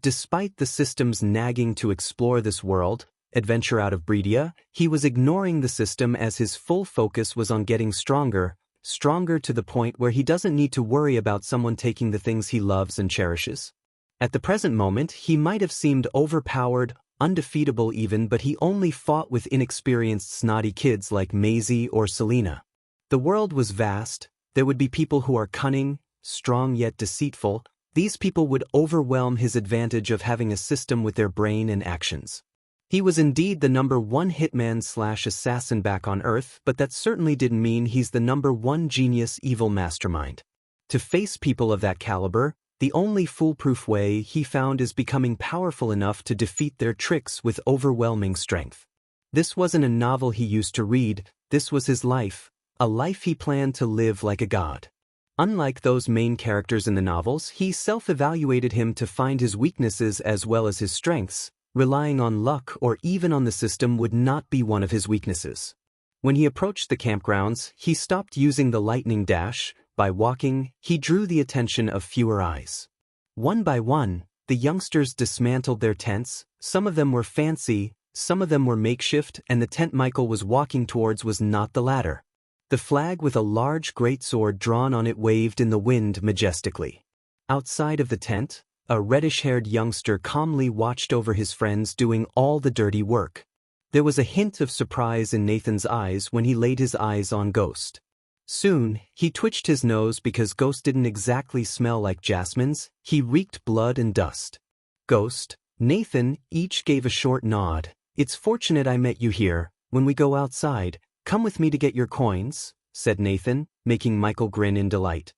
Despite the system's nagging to explore this world, adventure out of Breedia, he was ignoring the system as his full focus was on getting stronger to the point where he doesn't need to worry about someone taking the things he loves and cherishes. At the present moment, he might have seemed overpowered, undefeatable even, but he only fought with inexperienced snotty kids like Maisie or Selena. The world was vast. There would be people who are cunning, strong yet deceitful. These people would overwhelm his advantage of having a system with their brain and actions. He was indeed the #1 hitman/assassin back on Earth, but that certainly didn't mean he's the #1 genius evil mastermind. To face people of that caliber, the only foolproof way he found is becoming powerful enough to defeat their tricks with overwhelming strength. This wasn't a novel he used to read, this was his life, a life he planned to live like a god. Unlike those main characters in the novels, he self-evaluated him to find his weaknesses as well as his strengths. Relying on luck or even on the system would not be one of his weaknesses. When he approached the campgrounds, he stopped using the lightning dash. By walking, he drew the attention of fewer eyes. One by one, the youngsters dismantled their tents. Some of them were fancy, some of them were makeshift, and the tent Michael was walking towards was not the latter. The flag with a large greatsword drawn on it waved in the wind majestically. Outside of the tent, a reddish-haired youngster calmly watched over his friends doing all the dirty work. There was a hint of surprise in Nathan's eyes when he laid his eyes on Ghost. Soon, he twitched his nose because Ghost didn't exactly smell like Jasmine's, he reeked blood and dust. Ghost, Nathan each gave a short nod. "It's fortunate I met you here. When we go outside, come with me to get your coins," said Nathan, making Michael grin in delight.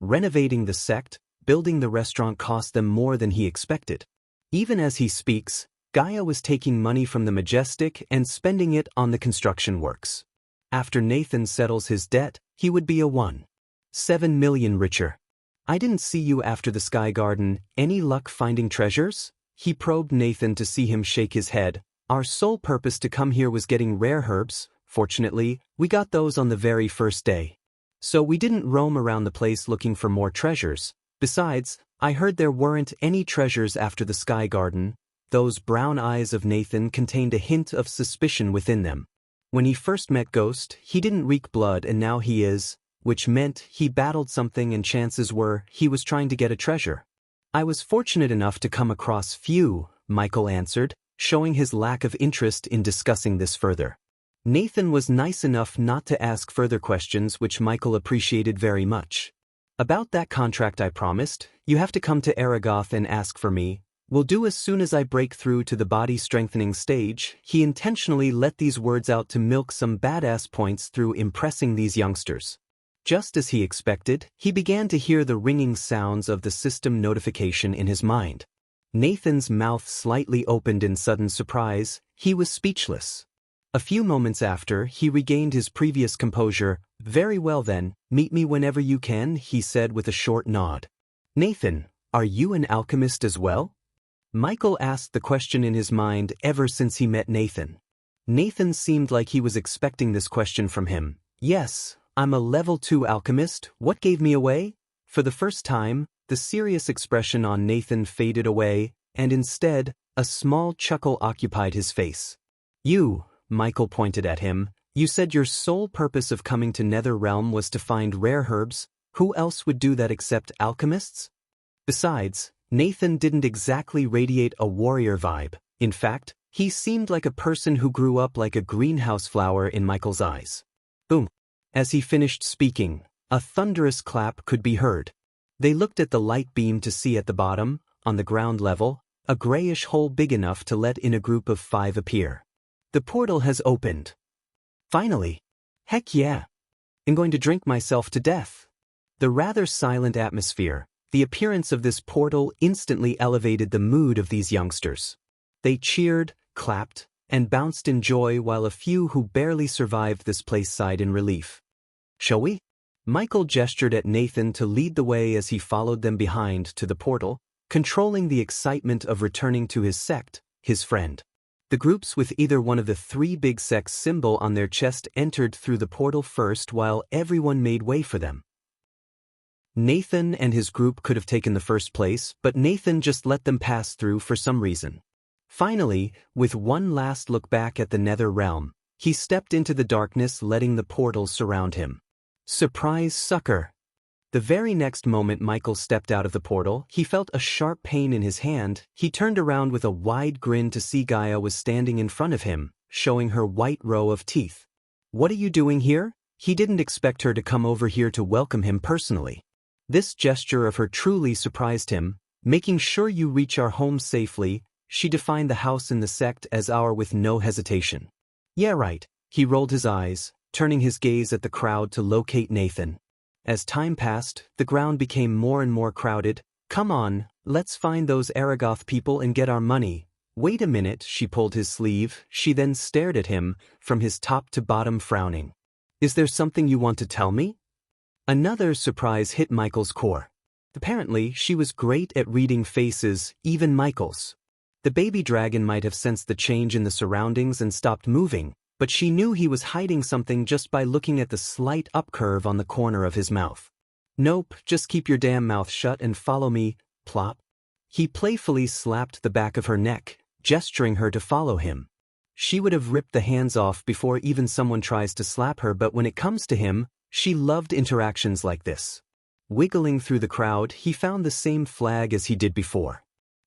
Renovating the sect, building the restaurant cost them more than he expected. Even as he speaks, Gaia was taking money from the Majestic and spending it on the construction works. After Nathan settles his debt, he would be a 1.7 million richer. "I didn't see you after the Sky Garden. Any luck finding treasures?" He probed Nathan to see him shake his head. "Our sole purpose to come here was getting rare herbs. Fortunately, we got those on the very first day. So we didn't roam around the place looking for more treasures. Besides, I heard there weren't any treasures after the Sky Garden." Those brown eyes of Nathan contained a hint of suspicion within them. When he first met Ghost, he didn't reek blood, and now he is, which meant he battled something, and chances were he was trying to get a treasure. "I was fortunate enough to come across few," Michael answered, showing his lack of interest in discussing this further. Nathan was nice enough not to ask further questions, which Michael appreciated very much. "About that contract I promised, you have to come to Aragoth and ask for me. Will do as soon as I break through to the body-strengthening stage." He intentionally let these words out to milk some badass points through impressing these youngsters. Just as he expected, he began to hear the ringing sounds of the system notification in his mind. Nathan's mouth slightly opened in sudden surprise. He was speechless. A few moments after, he regained his previous composure. "Very well then, meet me whenever you can," he said with a short nod. "Nathan, are you an alchemist as well?" Michael asked the question in his mind ever since he met Nathan. Nathan seemed like he was expecting this question from him. "Yes, I'm a level 2 alchemist. What gave me away?" For the first time, the serious expression on Nathan faded away, and instead, a small chuckle occupied his face. "You," Michael pointed at him, "you said your sole purpose of coming to Nether Realm was to find rare herbs. Who else would do that except alchemists?" Besides, Nathan didn't exactly radiate a warrior vibe. In fact, he seemed like a person who grew up like a greenhouse flower in Michael's eyes. Boom. As he finished speaking, a thunderous clap could be heard. They looked at the light beam to see at the bottom, on the ground level, a grayish hole big enough to let in a group of 5 appear. "The portal has opened." "Finally!" Heck yeah. I'm going to drink myself to death. The rather silent atmosphere, the appearance of this portal instantly elevated the mood of these youngsters. They cheered, clapped, and bounced in joy while a few who barely survived this place sighed in relief. Shall we? Michael gestured at Nathan to lead the way as he followed them behind to the portal, controlling the excitement of returning to his sect, his friend. The groups with either one of the three big sects symbol on their chest entered through the portal first while everyone made way for them. Nathan and his group could have taken the first place, but Nathan just let them pass through for some reason. Finally, with one last look back at the nether realm, he stepped into the darkness, letting the portal surround him. Surprise, sucker! The very next moment Michael stepped out of the portal, he felt a sharp pain in his hand. He turned around with a wide grin to see Gaia was standing in front of him, showing her white row of teeth. What are you doing here? He didn't expect her to come over here to welcome him personally. This gesture of her truly surprised him. Making sure you reach our home safely, she defined the house in the sect as our with no hesitation. Yeah, right. He rolled his eyes, turning his gaze at the crowd to locate Nathan. As time passed, the ground became more and more crowded. Come on, let's find those Aragoth people and get our money. Wait a minute, she pulled his sleeve. She then stared at him, from his top to bottom frowning. Is there something you want to tell me? Another surprise hit Michael's core. Apparently, she was great at reading faces, even Michael's. The baby dragon might have sensed the change in the surroundings and stopped moving, but she knew he was hiding something just by looking at the slight upcurve on the corner of his mouth. Nope, just keep your damn mouth shut and follow me, plop. He playfully slapped the back of her neck, gesturing her to follow him. She would have ripped the hands off before even someone tries to slap her, but when it comes to him, she loved interactions like this. Wiggling through the crowd, he found the same flag as he did before.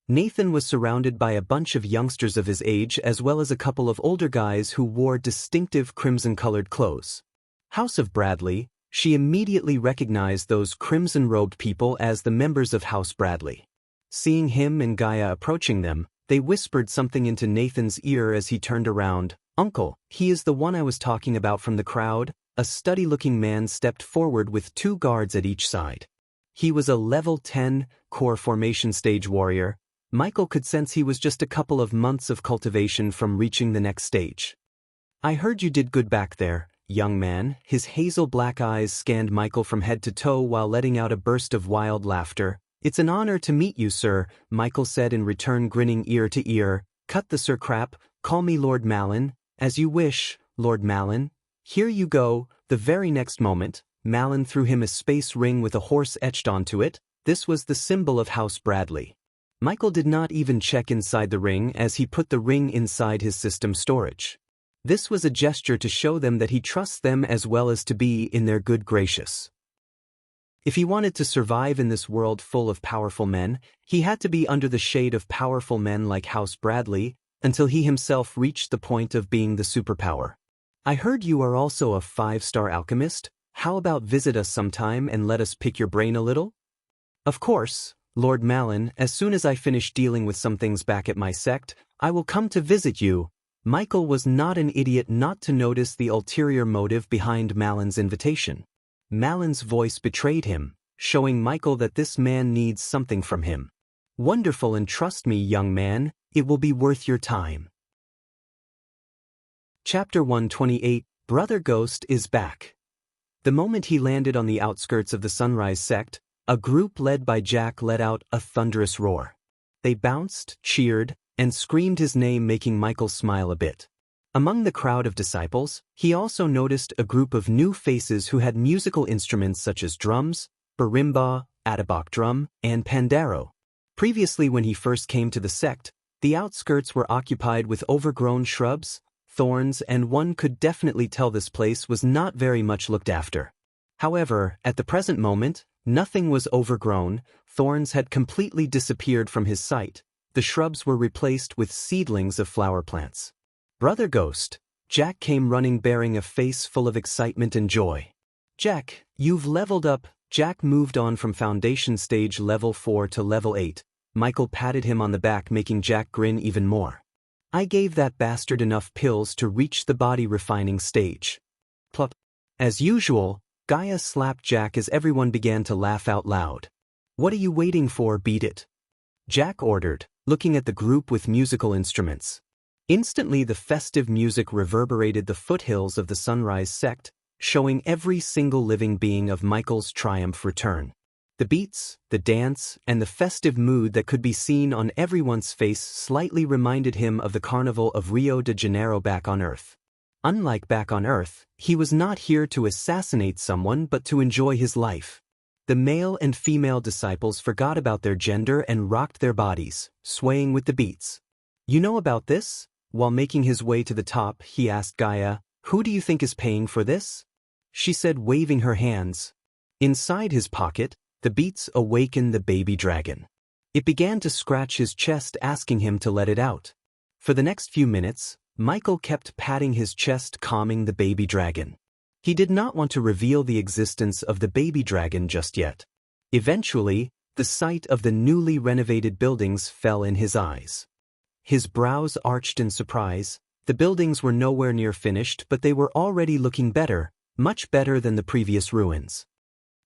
Nathan was surrounded by a bunch of youngsters of his age as well as a couple of older guys who wore distinctive crimson-colored clothes. House of Bradley, she immediately recognized those crimson-robed people as the members of House Bradley. Seeing him and Gaia approaching them, they whispered something into Nathan's ear as he turned around. Uncle, he is the one I was talking about from the crowd. A stutty-looking man stepped forward with 2 guards at each side. He was a level 10, core formation stage warrior. Michael could sense he was just a couple of months of cultivation from reaching the next stage. I heard you did good back there, young man. His hazel black eyes scanned Michael from head to toe while letting out a burst of wild laughter. It's an honor to meet you, sir, Michael said in return, grinning ear to ear. Cut the sir crap, call me Lord Malin. As you wish, Lord Malin. Here you go. The very next moment, Malin threw him a space ring with a horse etched onto it. This was the symbol of House Bradley. Michael did not even check inside the ring as he put the ring inside his system storage. This was a gesture to show them that he trusts them as well as to be in their good graces. If he wanted to survive in this world full of powerful men, he had to be under the shade of powerful men like House Bradley, until he himself reached the point of being the superpower. I heard you are also a 5-star alchemist. How about visit us sometime and let us pick your brain a little? Of course, Lord Malin, as soon as I finish dealing with some things back at my sect, I will come to visit you. Michael was not an idiot not to notice the ulterior motive behind Malin's invitation. Malin's voice betrayed him, showing Michael that this man needs something from him. Wonderful, and trust me, young man, it will be worth your time. Chapter 128, Brother Ghost is back. The moment he landed on the outskirts of the Sunrise sect, a group led by Jack let out a thunderous roar. They bounced, cheered, and screamed his name, making Michael smile a bit. Among the crowd of disciples, he also noticed a group of new faces who had musical instruments such as drums, marimba, Audiobook drum, and pandero. Previously, when he first came to the sect, the outskirts were occupied with overgrown shrubs, thorns, and one could definitely tell this place was not very much looked after. However, at the present moment, nothing was overgrown. Thorns had completely disappeared from his sight. The shrubs were replaced with seedlings of flower plants. Brother Ghost, Jack came running bearing a face full of excitement and joy. Jack, you've leveled up. Jack moved on from foundation stage level 4 to level 8. Michael patted him on the back, making Jack grin even more. I gave that bastard enough pills to reach the body refining stage. Plop. As usual, Gaia slapped Jack as everyone began to laugh out loud. "What are you waiting for, beat it?" Jack ordered, looking at the group with musical instruments. Instantly the festive music reverberated the foothills of the Sunrise sect, showing every single living being of Michael's triumph return. The beats, the dance, and the festive mood that could be seen on everyone's face slightly reminded him of the Carnival of Rio de Janeiro back on Earth. Unlike back on Earth, he was not here to assassinate someone but to enjoy his life. The male and female disciples forgot about their gender and rocked their bodies, swaying with the beats. "You know about this?" While making his way to the top, he asked Gaia, "Who do you think is paying for this?" She said, waving her hands. Inside his pocket, the beats awakened the baby dragon. It began to scratch his chest, asking him to let it out. For the next few minutes, Michael kept patting his chest, calming the baby dragon. He did not want to reveal the existence of the baby dragon just yet. Eventually, the sight of the newly renovated buildings fell in his eyes. His brows arched in surprise. The buildings were nowhere near finished, but they were already looking better, much better than the previous ruins.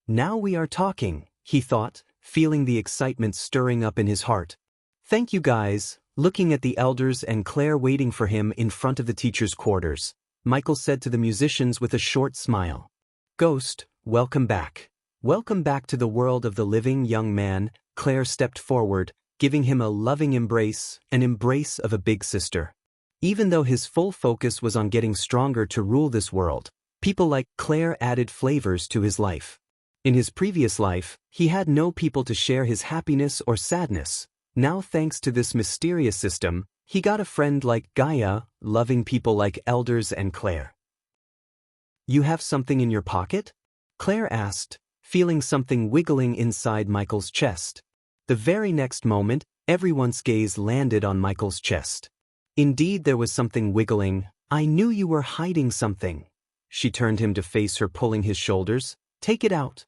"Now we are talking," he thought, feeling the excitement stirring up in his heart. "Thank you guys." Looking at the elders and Claire waiting for him in front of the teacher's quarters, Michael said to the musicians with a short smile, "Ghost, welcome back. Welcome back to the world of the living." Young man, Claire stepped forward, giving him a loving embrace, an embrace of a big sister. Even though his full focus was on getting stronger to rule this world, people like Claire added flavors to his life. In his previous life, he had no people to share his happiness or sadness. Now, thanks to this mysterious system, he got a friend like Gaia, loving people like elders and Claire. "You have something in your pocket?" Claire asked, feeling something wiggling inside Michael's chest. The very next moment, everyone's gaze landed on Michael's chest. Indeed, there was something wiggling. "I knew you were hiding something." She turned him to face her, pulling his shoulders. "Take it out."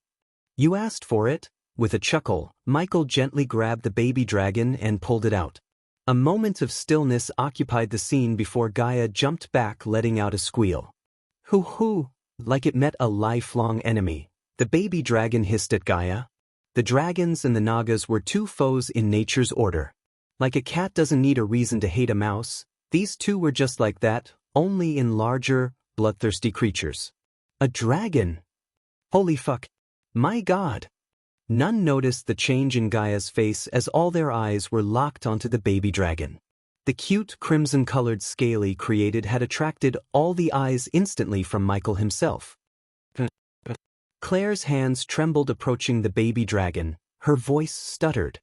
"You asked for it." With a chuckle, Michael gently grabbed the baby dragon and pulled it out. A moment of stillness occupied the scene before Gaia jumped back, letting out a squeal. "Hoo-hoo!" Like it met a lifelong enemy. The baby dragon hissed at Gaia. The dragons and the Nagas were two foes in nature's order. Like a cat doesn't need a reason to hate a mouse, these two were just like that, only in larger, bloodthirsty creatures. A dragon! Holy fuck! My god! None noticed the change in Gaia's face as all their eyes were locked onto the baby dragon. The cute crimson-colored scaly created had attracted all the eyes instantly from Michael himself. Claire's hands trembled approaching the baby dragon, her voice stuttered.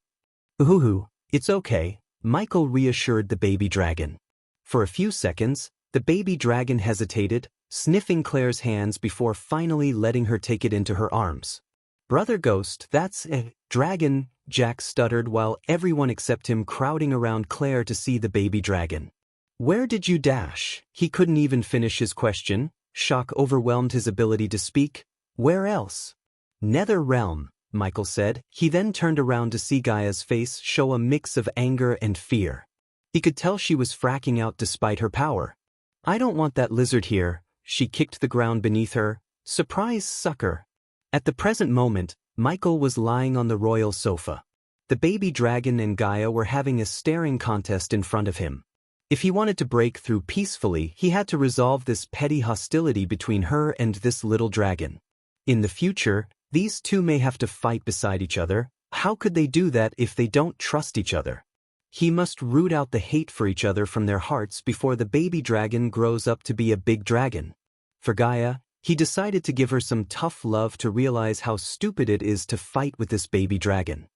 "Ooh, it's okay," Michael reassured the baby dragon. For a few seconds, the baby dragon hesitated, sniffing Claire's hands before finally letting her take it into her arms. "Brother Ghost, that's a dragon," Jack stuttered while everyone except him crowding around Claire to see the baby dragon. "Where did you dash?" He couldn't even finish his question. Shock overwhelmed his ability to speak. "Where else?" "Nether realm," Michael said. He then turned around to see Gaia's face show a mix of anger and fear. He could tell she was fracking out despite her power. "I don't want that lizard here." She kicked the ground beneath her. "Surprise, sucker." At the present moment, Michael was lying on the royal sofa. The baby dragon and Gaia were having a staring contest in front of him. If he wanted to break through peacefully, he had to resolve this petty hostility between her and this little dragon. In the future, these two may have to fight beside each other. How could they do that if they don't trust each other? He must root out the hate for each other from their hearts before the baby dragon grows up to be a big dragon. For Gaia, he decided to give her some tough love to realize how stupid it is to fight with this baby dragon.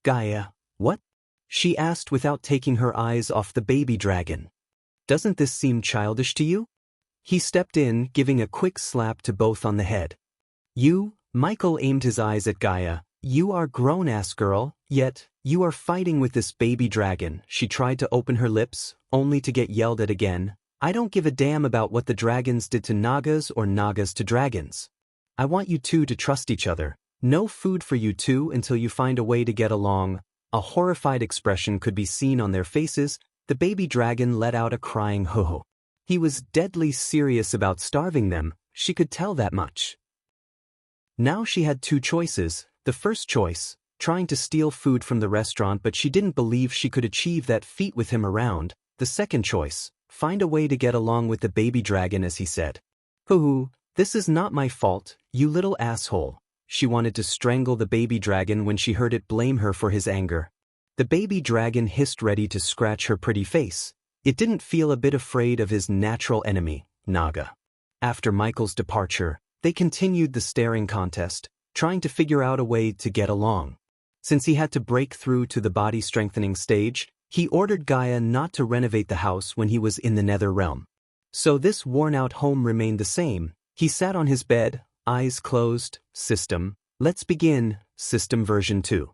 "Gaia, what?" she asked without taking her eyes off the baby dragon. "Doesn't this seem childish to you?" He stepped in, giving a quick slap to both on the head. "You," Michael aimed his eyes at Gaia, "you are grown-ass girl, yet you are fighting with this baby dragon." She tried to open her lips, only to get yelled at again. "I don't give a damn about what the dragons did to Nagas or Nagas to dragons. I want you two to trust each other. No food for you two until you find a way to get along." A horrified expression could be seen on their faces. The baby dragon let out a crying ho-ho. He was deadly serious about starving them. she could tell that much. Now she had two choices. The first choice, trying to steal food from the restaurant, but she didn't believe she could achieve that feat with him around. The second choice, find a way to get along with the baby dragon, as he said. Hoo-hoo, this is not my fault, you little asshole. She wanted to strangle the baby dragon when she heard it blame her for his anger. The baby dragon hissed, ready to scratch her pretty face. It didn't feel a bit afraid of his natural enemy, Naga. After Michael's departure, they continued the staring contest, trying to figure out a way to get along. Since he had to break through to the body strengthening stage, he ordered Gaia not to renovate the house when he was in the nether realm. So this worn-out home remained the same. He sat on his bed, eyes closed. System, let's begin. System version 2.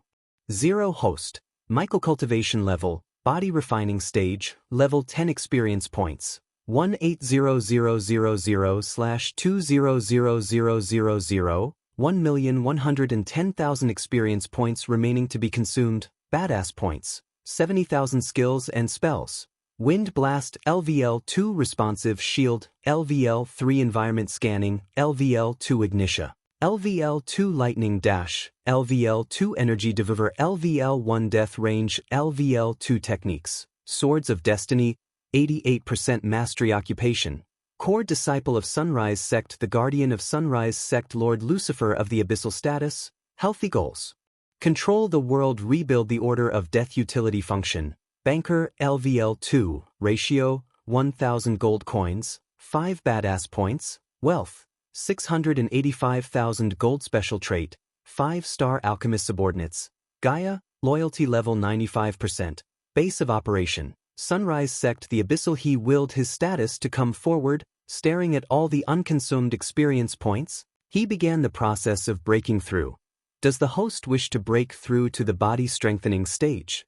0 host, Michael cultivation level, body refining stage, level 10 experience points. 180,000/200000, 1,110,000 experience points remaining to be consumed. Badass points, 70,000 skills and spells. Wind Blast, LVL2 responsive shield, LVL3 environment scanning, LVL2 ignition, LVL2 lightning dash, LVL2 energy devour, LVL1 death range, LVL2 techniques, swords of destiny, 88% mastery occupation. Core disciple of Sunrise Sect, the guardian of Sunrise Sect, Lord Lucifer of the abyssal status. Healthy goals: control the world, rebuild the order of death. Utility function: banker, LVL2, ratio, 1,000 gold coins, 5 badass points. Wealth, 685,000 gold. Special trait, 5-star alchemist subordinates. Gaia, loyalty level 95%. Base of operation: Sunrise Sect, the abyssal. He willed his status to come forward, staring at all the unconsumed experience points. He began the process of breaking through. Does the host wish to break through to the body strengthening stage?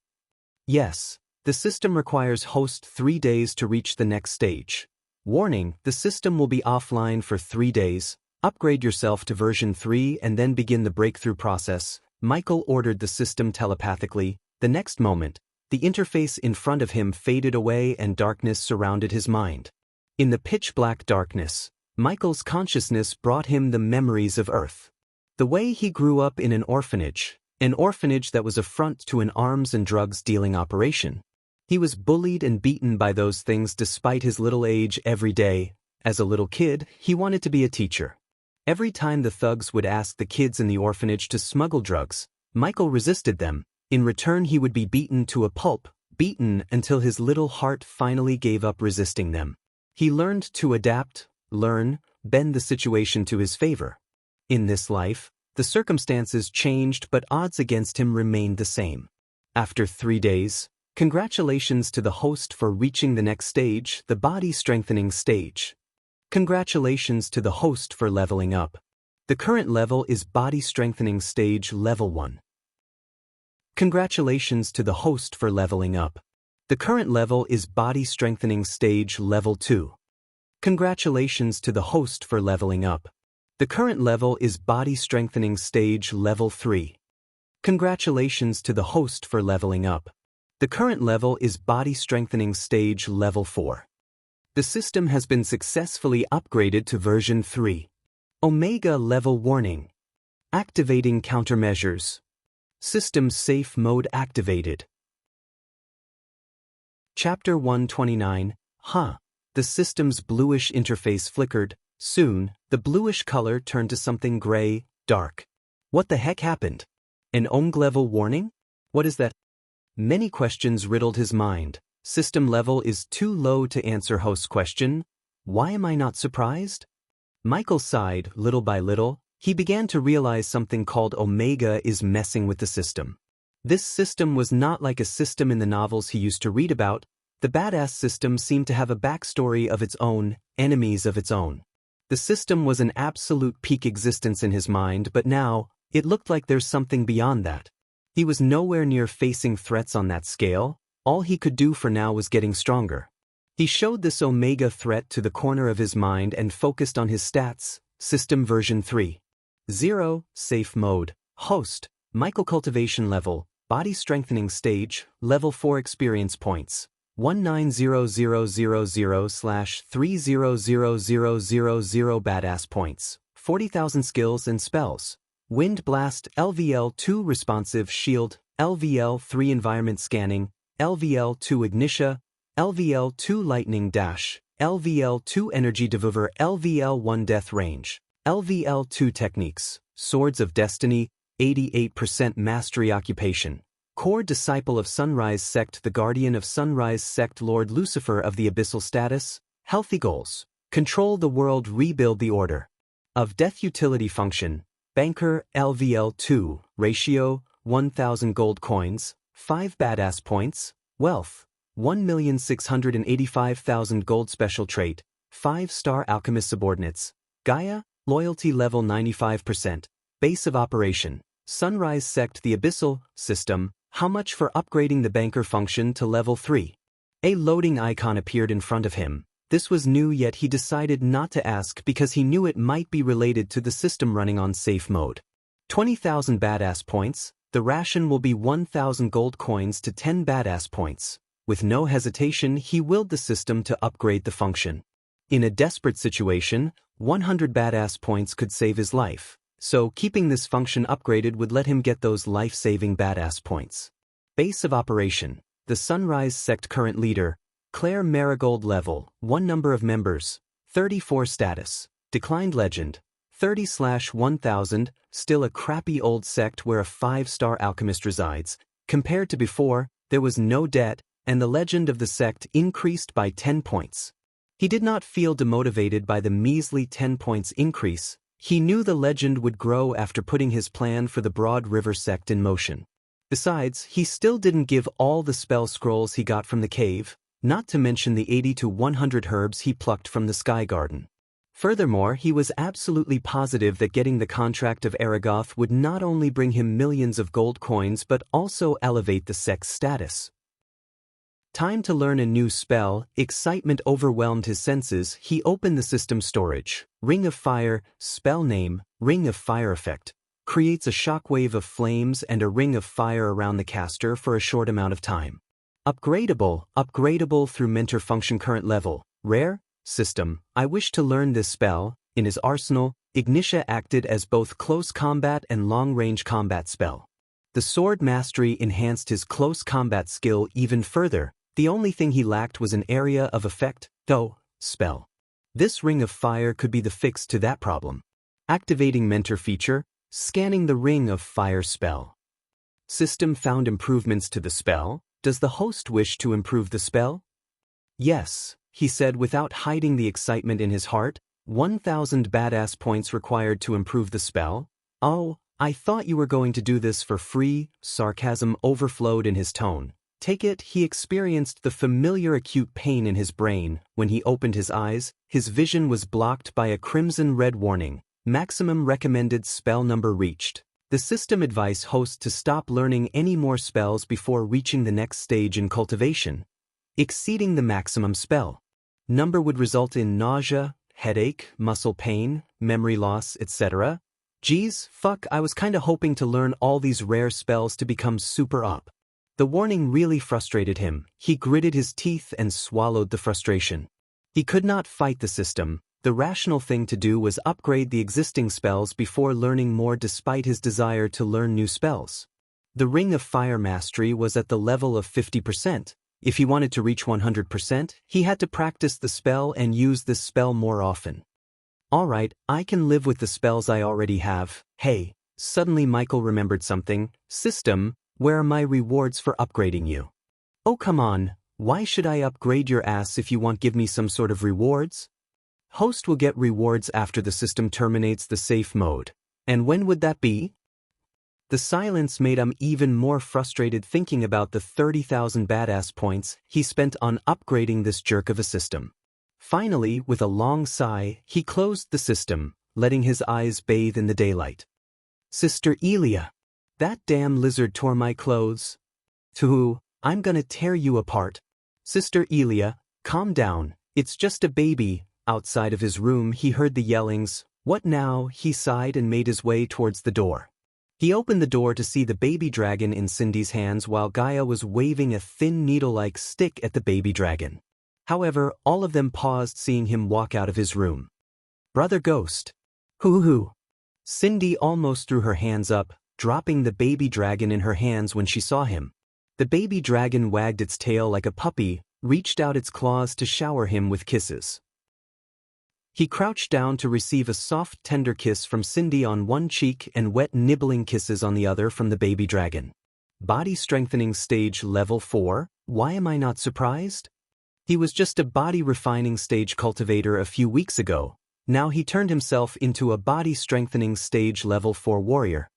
Yes. The system requires host 3 days to reach the next stage. Warning, the system will be offline for 3 days. Upgrade yourself to version 3 and then begin the breakthrough process. Michael ordered the system telepathically. The next moment, the interface in front of him faded away and darkness surrounded his mind. In the pitch-black darkness, Michael's consciousness brought him the memories of Earth. The way he grew up in an orphanage that was a front to an arms and drugs dealing operation. He was bullied and beaten by those things despite his little age every day. As a little kid, he wanted to be a teacher. Every time the thugs would ask the kids in the orphanage to smuggle drugs, Michael resisted them. In return, he would be beaten to a pulp, beaten until his little heart finally gave up resisting them. He learned to adapt, bend the situation to his favor. In this life, the circumstances changed, but odds against him remained the same. After 3 days, congratulations to the host for reaching the next stage, the body strengthening stage. Congratulations to the host for leveling up. The current level is body strengthening stage level 1. Congratulations to the host for leveling up. The current level is body strengthening stage level 2. Congratulations to the host for leveling up. The current level is body strengthening stage level 3. Congratulations to the host for leveling up. The current level is body strengthening stage level 4. The system has been successfully upgraded to version 3. Omega level warning. Activating countermeasures. System safe mode activated. Chapter 129. The system's bluish interface flickered. Soon, the bluish color turned to something gray, dark. What the heck happened? An Omega level warning? What is that? Many questions riddled his mind. System level is too low to answer host's question. Why am I not surprised? Michael sighed. Little by little, he began to realize something called Omega is messing with the system. This system was not like a system in the novels he used to read about. The badass system seemed to have a backstory of its own, enemies of its own. The system was an absolute peak existence in his mind, but now, it looked like there's something beyond that. He was nowhere near facing threats on that scale. All he could do for now was getting stronger. He showed this Omega threat to the corner of his mind and focused on his stats. System version 3. 0, safe mode. Host, Michael cultivation level, body strengthening stage, level 4 experience points. 190000/300000 badass points, 40,000 skills and spells. Wind Blast, LVL2 Responsive Shield, LVL3 Environment Scanning, LVL2 Ignitia, LVL2 Lightning Dash, LVL2 Energy Devour, LVL1 Death Range, LVL2 Techniques, Swords of Destiny, 88% Mastery Occupation. Core Disciple of Sunrise Sect, the Guardian of Sunrise Sect, Lord Lucifer of the Abyssal Status. Healthy Goals: Control the world, rebuild the order. Of Death Utility Function: Banker, LVL2, Ratio, 1,000 gold coins, 5 badass points. Wealth, 1,685,000 gold. Special Trait, 5-star Alchemist Subordinates. Gaia, Loyalty level 95%. Base of Operation: Sunrise Sect, the Abyssal System. How much for upgrading the banker function to level 3? A loading icon appeared in front of him. This was new, yet he decided not to ask because he knew it might be related to the system running on safe mode. 20,000 badass points. The ration will be 1,000 gold coins to 10 badass points. With no hesitation, he willed the system to upgrade the function. In a desperate situation, 100 badass points could save his life. So keeping this function upgraded would let him get those life-saving badass points. Base of Operation: The Sunrise Sect Current Leader, Claire Marigold. Level 1. Number of members, 34. Status: Declined Legend, 30/1000. Still a crappy old sect where a 5-star alchemist resides. Compared to before, there was no debt, and the legend of the sect increased by 10 points. He did not feel demotivated by the measly 10 points increase. He knew the legend would grow after putting his plan for the Broad River sect in motion. Besides, he still didn't give all the spell scrolls he got from the cave, not to mention the 80 to 100 herbs he plucked from the Sky Garden. Furthermore, he was absolutely positive that getting the contract of Aragoth would not only bring him millions of gold coins but also elevate the sect's status. Time to learn a new spell. Excitement overwhelmed his senses. He opened the system storage. Ring of Fire. Spell name: Ring of Fire. Effect: creates a shockwave of flames and a ring of fire around the caster for a short amount of time. Upgradable through mentor function. Current level: Rare. System: I wish to learn this spell. In his arsenal, Ignitia acted as both close combat and long-range combat spell. The Sword Mastery enhanced his close combat skill even further. The only thing he lacked was an area of effect, though, spell. This Ring of Fire could be the fix to that problem. Activating mentor feature: Scanning the Ring of Fire spell. System found improvements to the spell. Does the host wish to improve the spell? Yes, he said without hiding the excitement in his heart. 1,000 badass points required to improve the spell. Oh, I thought you were going to do this for free. Sarcasm overflowed in his tone. Take it. He experienced the familiar acute pain in his brain. When he opened his eyes, his vision was blocked by a crimson-red warning. Maximum recommended spell number reached. The system advised host to stop learning any more spells before reaching the next stage in cultivation. Exceeding the maximum spell number would result in nausea, headache, muscle pain, memory loss, etc. Geez, fuck, I was kinda hoping to learn all these rare spells to become super up. The warning really frustrated him. He gritted his teeth and swallowed the frustration. He could not fight the system. The rational thing to do was upgrade the existing spells before learning more, despite his desire to learn new spells. The Ring of Fire Mastery was at the level of 50%. If he wanted to reach 100%, he had to practice the spell and use this spell more often. Alright, I can live with the spells I already have. Hey, suddenly Michael remembered something. System, where are my rewards for upgrading you? Oh come on, why should I upgrade your ass if you won't give me some sort of rewards? Host will get rewards after the system terminates the safe mode. And when would that be? The silence made him even more frustrated thinking about the 30,000 badass points he spent on upgrading this jerk of a system. Finally, with a long sigh, he closed the system, letting his eyes bathe in the daylight. Sister Elia. That damn lizard tore my clothes. Tuhu, I'm gonna tear you apart. Sister Elia, calm down, it's just a baby. Outside of his room he heard the yellings. What now? He sighed and made his way towards the door. He opened the door to see the baby dragon in Cindy's hands while Gaia was waving a thin needle-like stick at the baby dragon. However, all of them paused seeing him walk out of his room. Brother Ghost. Hoo-hoo. Cindy almost threw her hands up, dropping the baby dragon in her hands when she saw him. The baby dragon wagged its tail like a puppy, reached out its claws to shower him with kisses. He crouched down to receive a soft, tender kiss from Cindy on one cheek and wet, nibbling kisses on the other from the baby dragon. Body strengthening stage level 4, why am I not surprised? He was just a body refining stage cultivator a few weeks ago. Now he turned himself into a body strengthening stage level 4 warrior.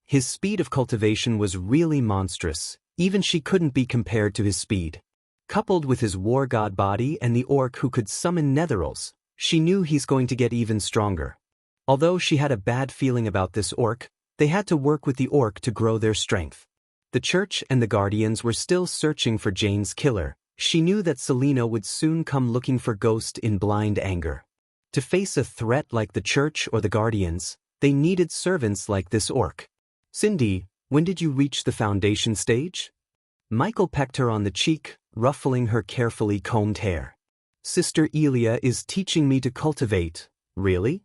His speed of cultivation was really monstrous, even she couldn't be compared to his speed. Coupled with his war god body and the orc who could summon netherils, she knew he's going to get even stronger. Although she had a bad feeling about this orc, they had to work with the orc to grow their strength. The church and the guardians were still searching for Jane's killer. She knew that Selena would soon come looking for Ghost in blind anger. To face a threat like the church or the guardians, they needed servants like this orc. Cindy, when did you reach the foundation stage? Michael pecked her on the cheek, ruffling her carefully combed hair. Sister Elia is teaching me to cultivate. Really?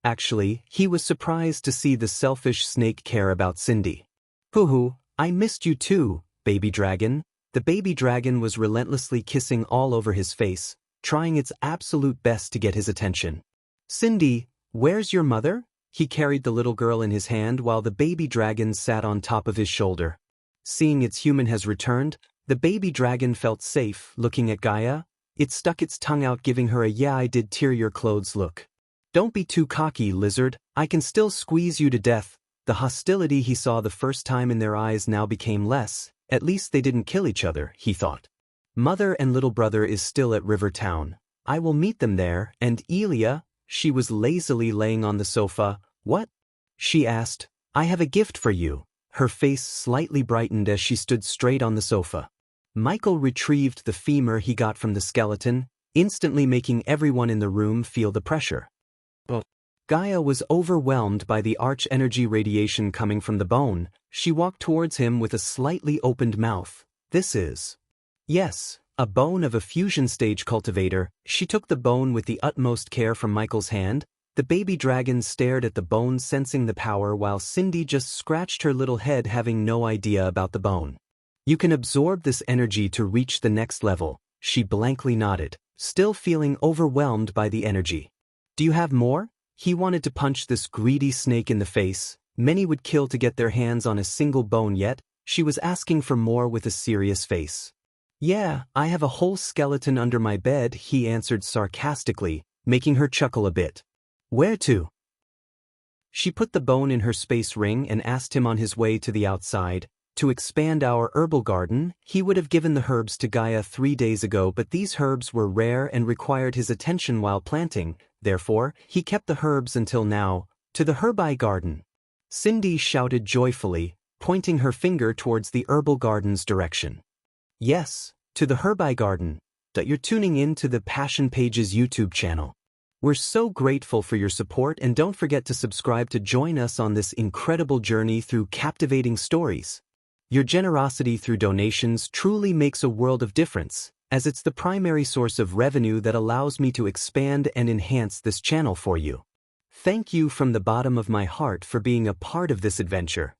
Actually, he was surprised to see the selfish snake care about Cindy. Hoo-hoo, I missed you too, baby dragon. The baby dragon was relentlessly kissing all over his face, trying its absolute best to get his attention. Cindy, where's your mother? He carried the little girl in his hand while the baby dragon sat on top of his shoulder. Seeing its human has returned, the baby dragon felt safe looking at Gaia. It stuck its tongue out giving her a "yeah I did tear your clothes" look. Don't be too cocky, lizard, I can still squeeze you to death. The hostility he saw the first time in their eyes now became less. At least they didn't kill each other, he thought. Mother and little brother is still at River Town. I will meet them there, and Elia, she was lazily laying on the sofa. What? She asked. I have a gift for you. Her face slightly brightened as she stood straight on the sofa. Michael retrieved the femur he got from the skeleton, instantly making everyone in the room feel the pressure. But Gaia was overwhelmed by the arch-energy radiation coming from the bone. She walked towards him with a slightly opened mouth. This is... Yes, a bone of a fusion stage cultivator. She took the bone with the utmost care from Michael's hand. The baby dragon stared at the bone sensing the power while Cindy just scratched her little head having no idea about the bone. You can absorb this energy to reach the next level. She blankly nodded, still feeling overwhelmed by the energy. Do you have more? He wanted to punch this greedy snake in the face. Many would kill to get their hands on a single bone, yet she was asking for more with a serious face. Yeah, I have a whole skeleton under my bed, he answered sarcastically, making her chuckle a bit. Where to? She put the bone in her space ring and asked him on his way to the outside. To expand our herbal garden, he would have given the herbs to Gaia 3 days ago, but these herbs were rare and required his attention while planting. Therefore, he kept the herbs until now. To the herbi garden. Cindy shouted joyfully, pointing her finger towards the herbal garden's direction. Yes, to the herbi garden. That you're tuning in to the Passion Pages YouTube channel. We're so grateful for your support, and don't forget to subscribe to join us on this incredible journey through captivating stories. Your generosity through donations truly makes a world of difference, as it's the primary source of revenue that allows me to expand and enhance this channel for you. Thank you from the bottom of my heart for being a part of this adventure.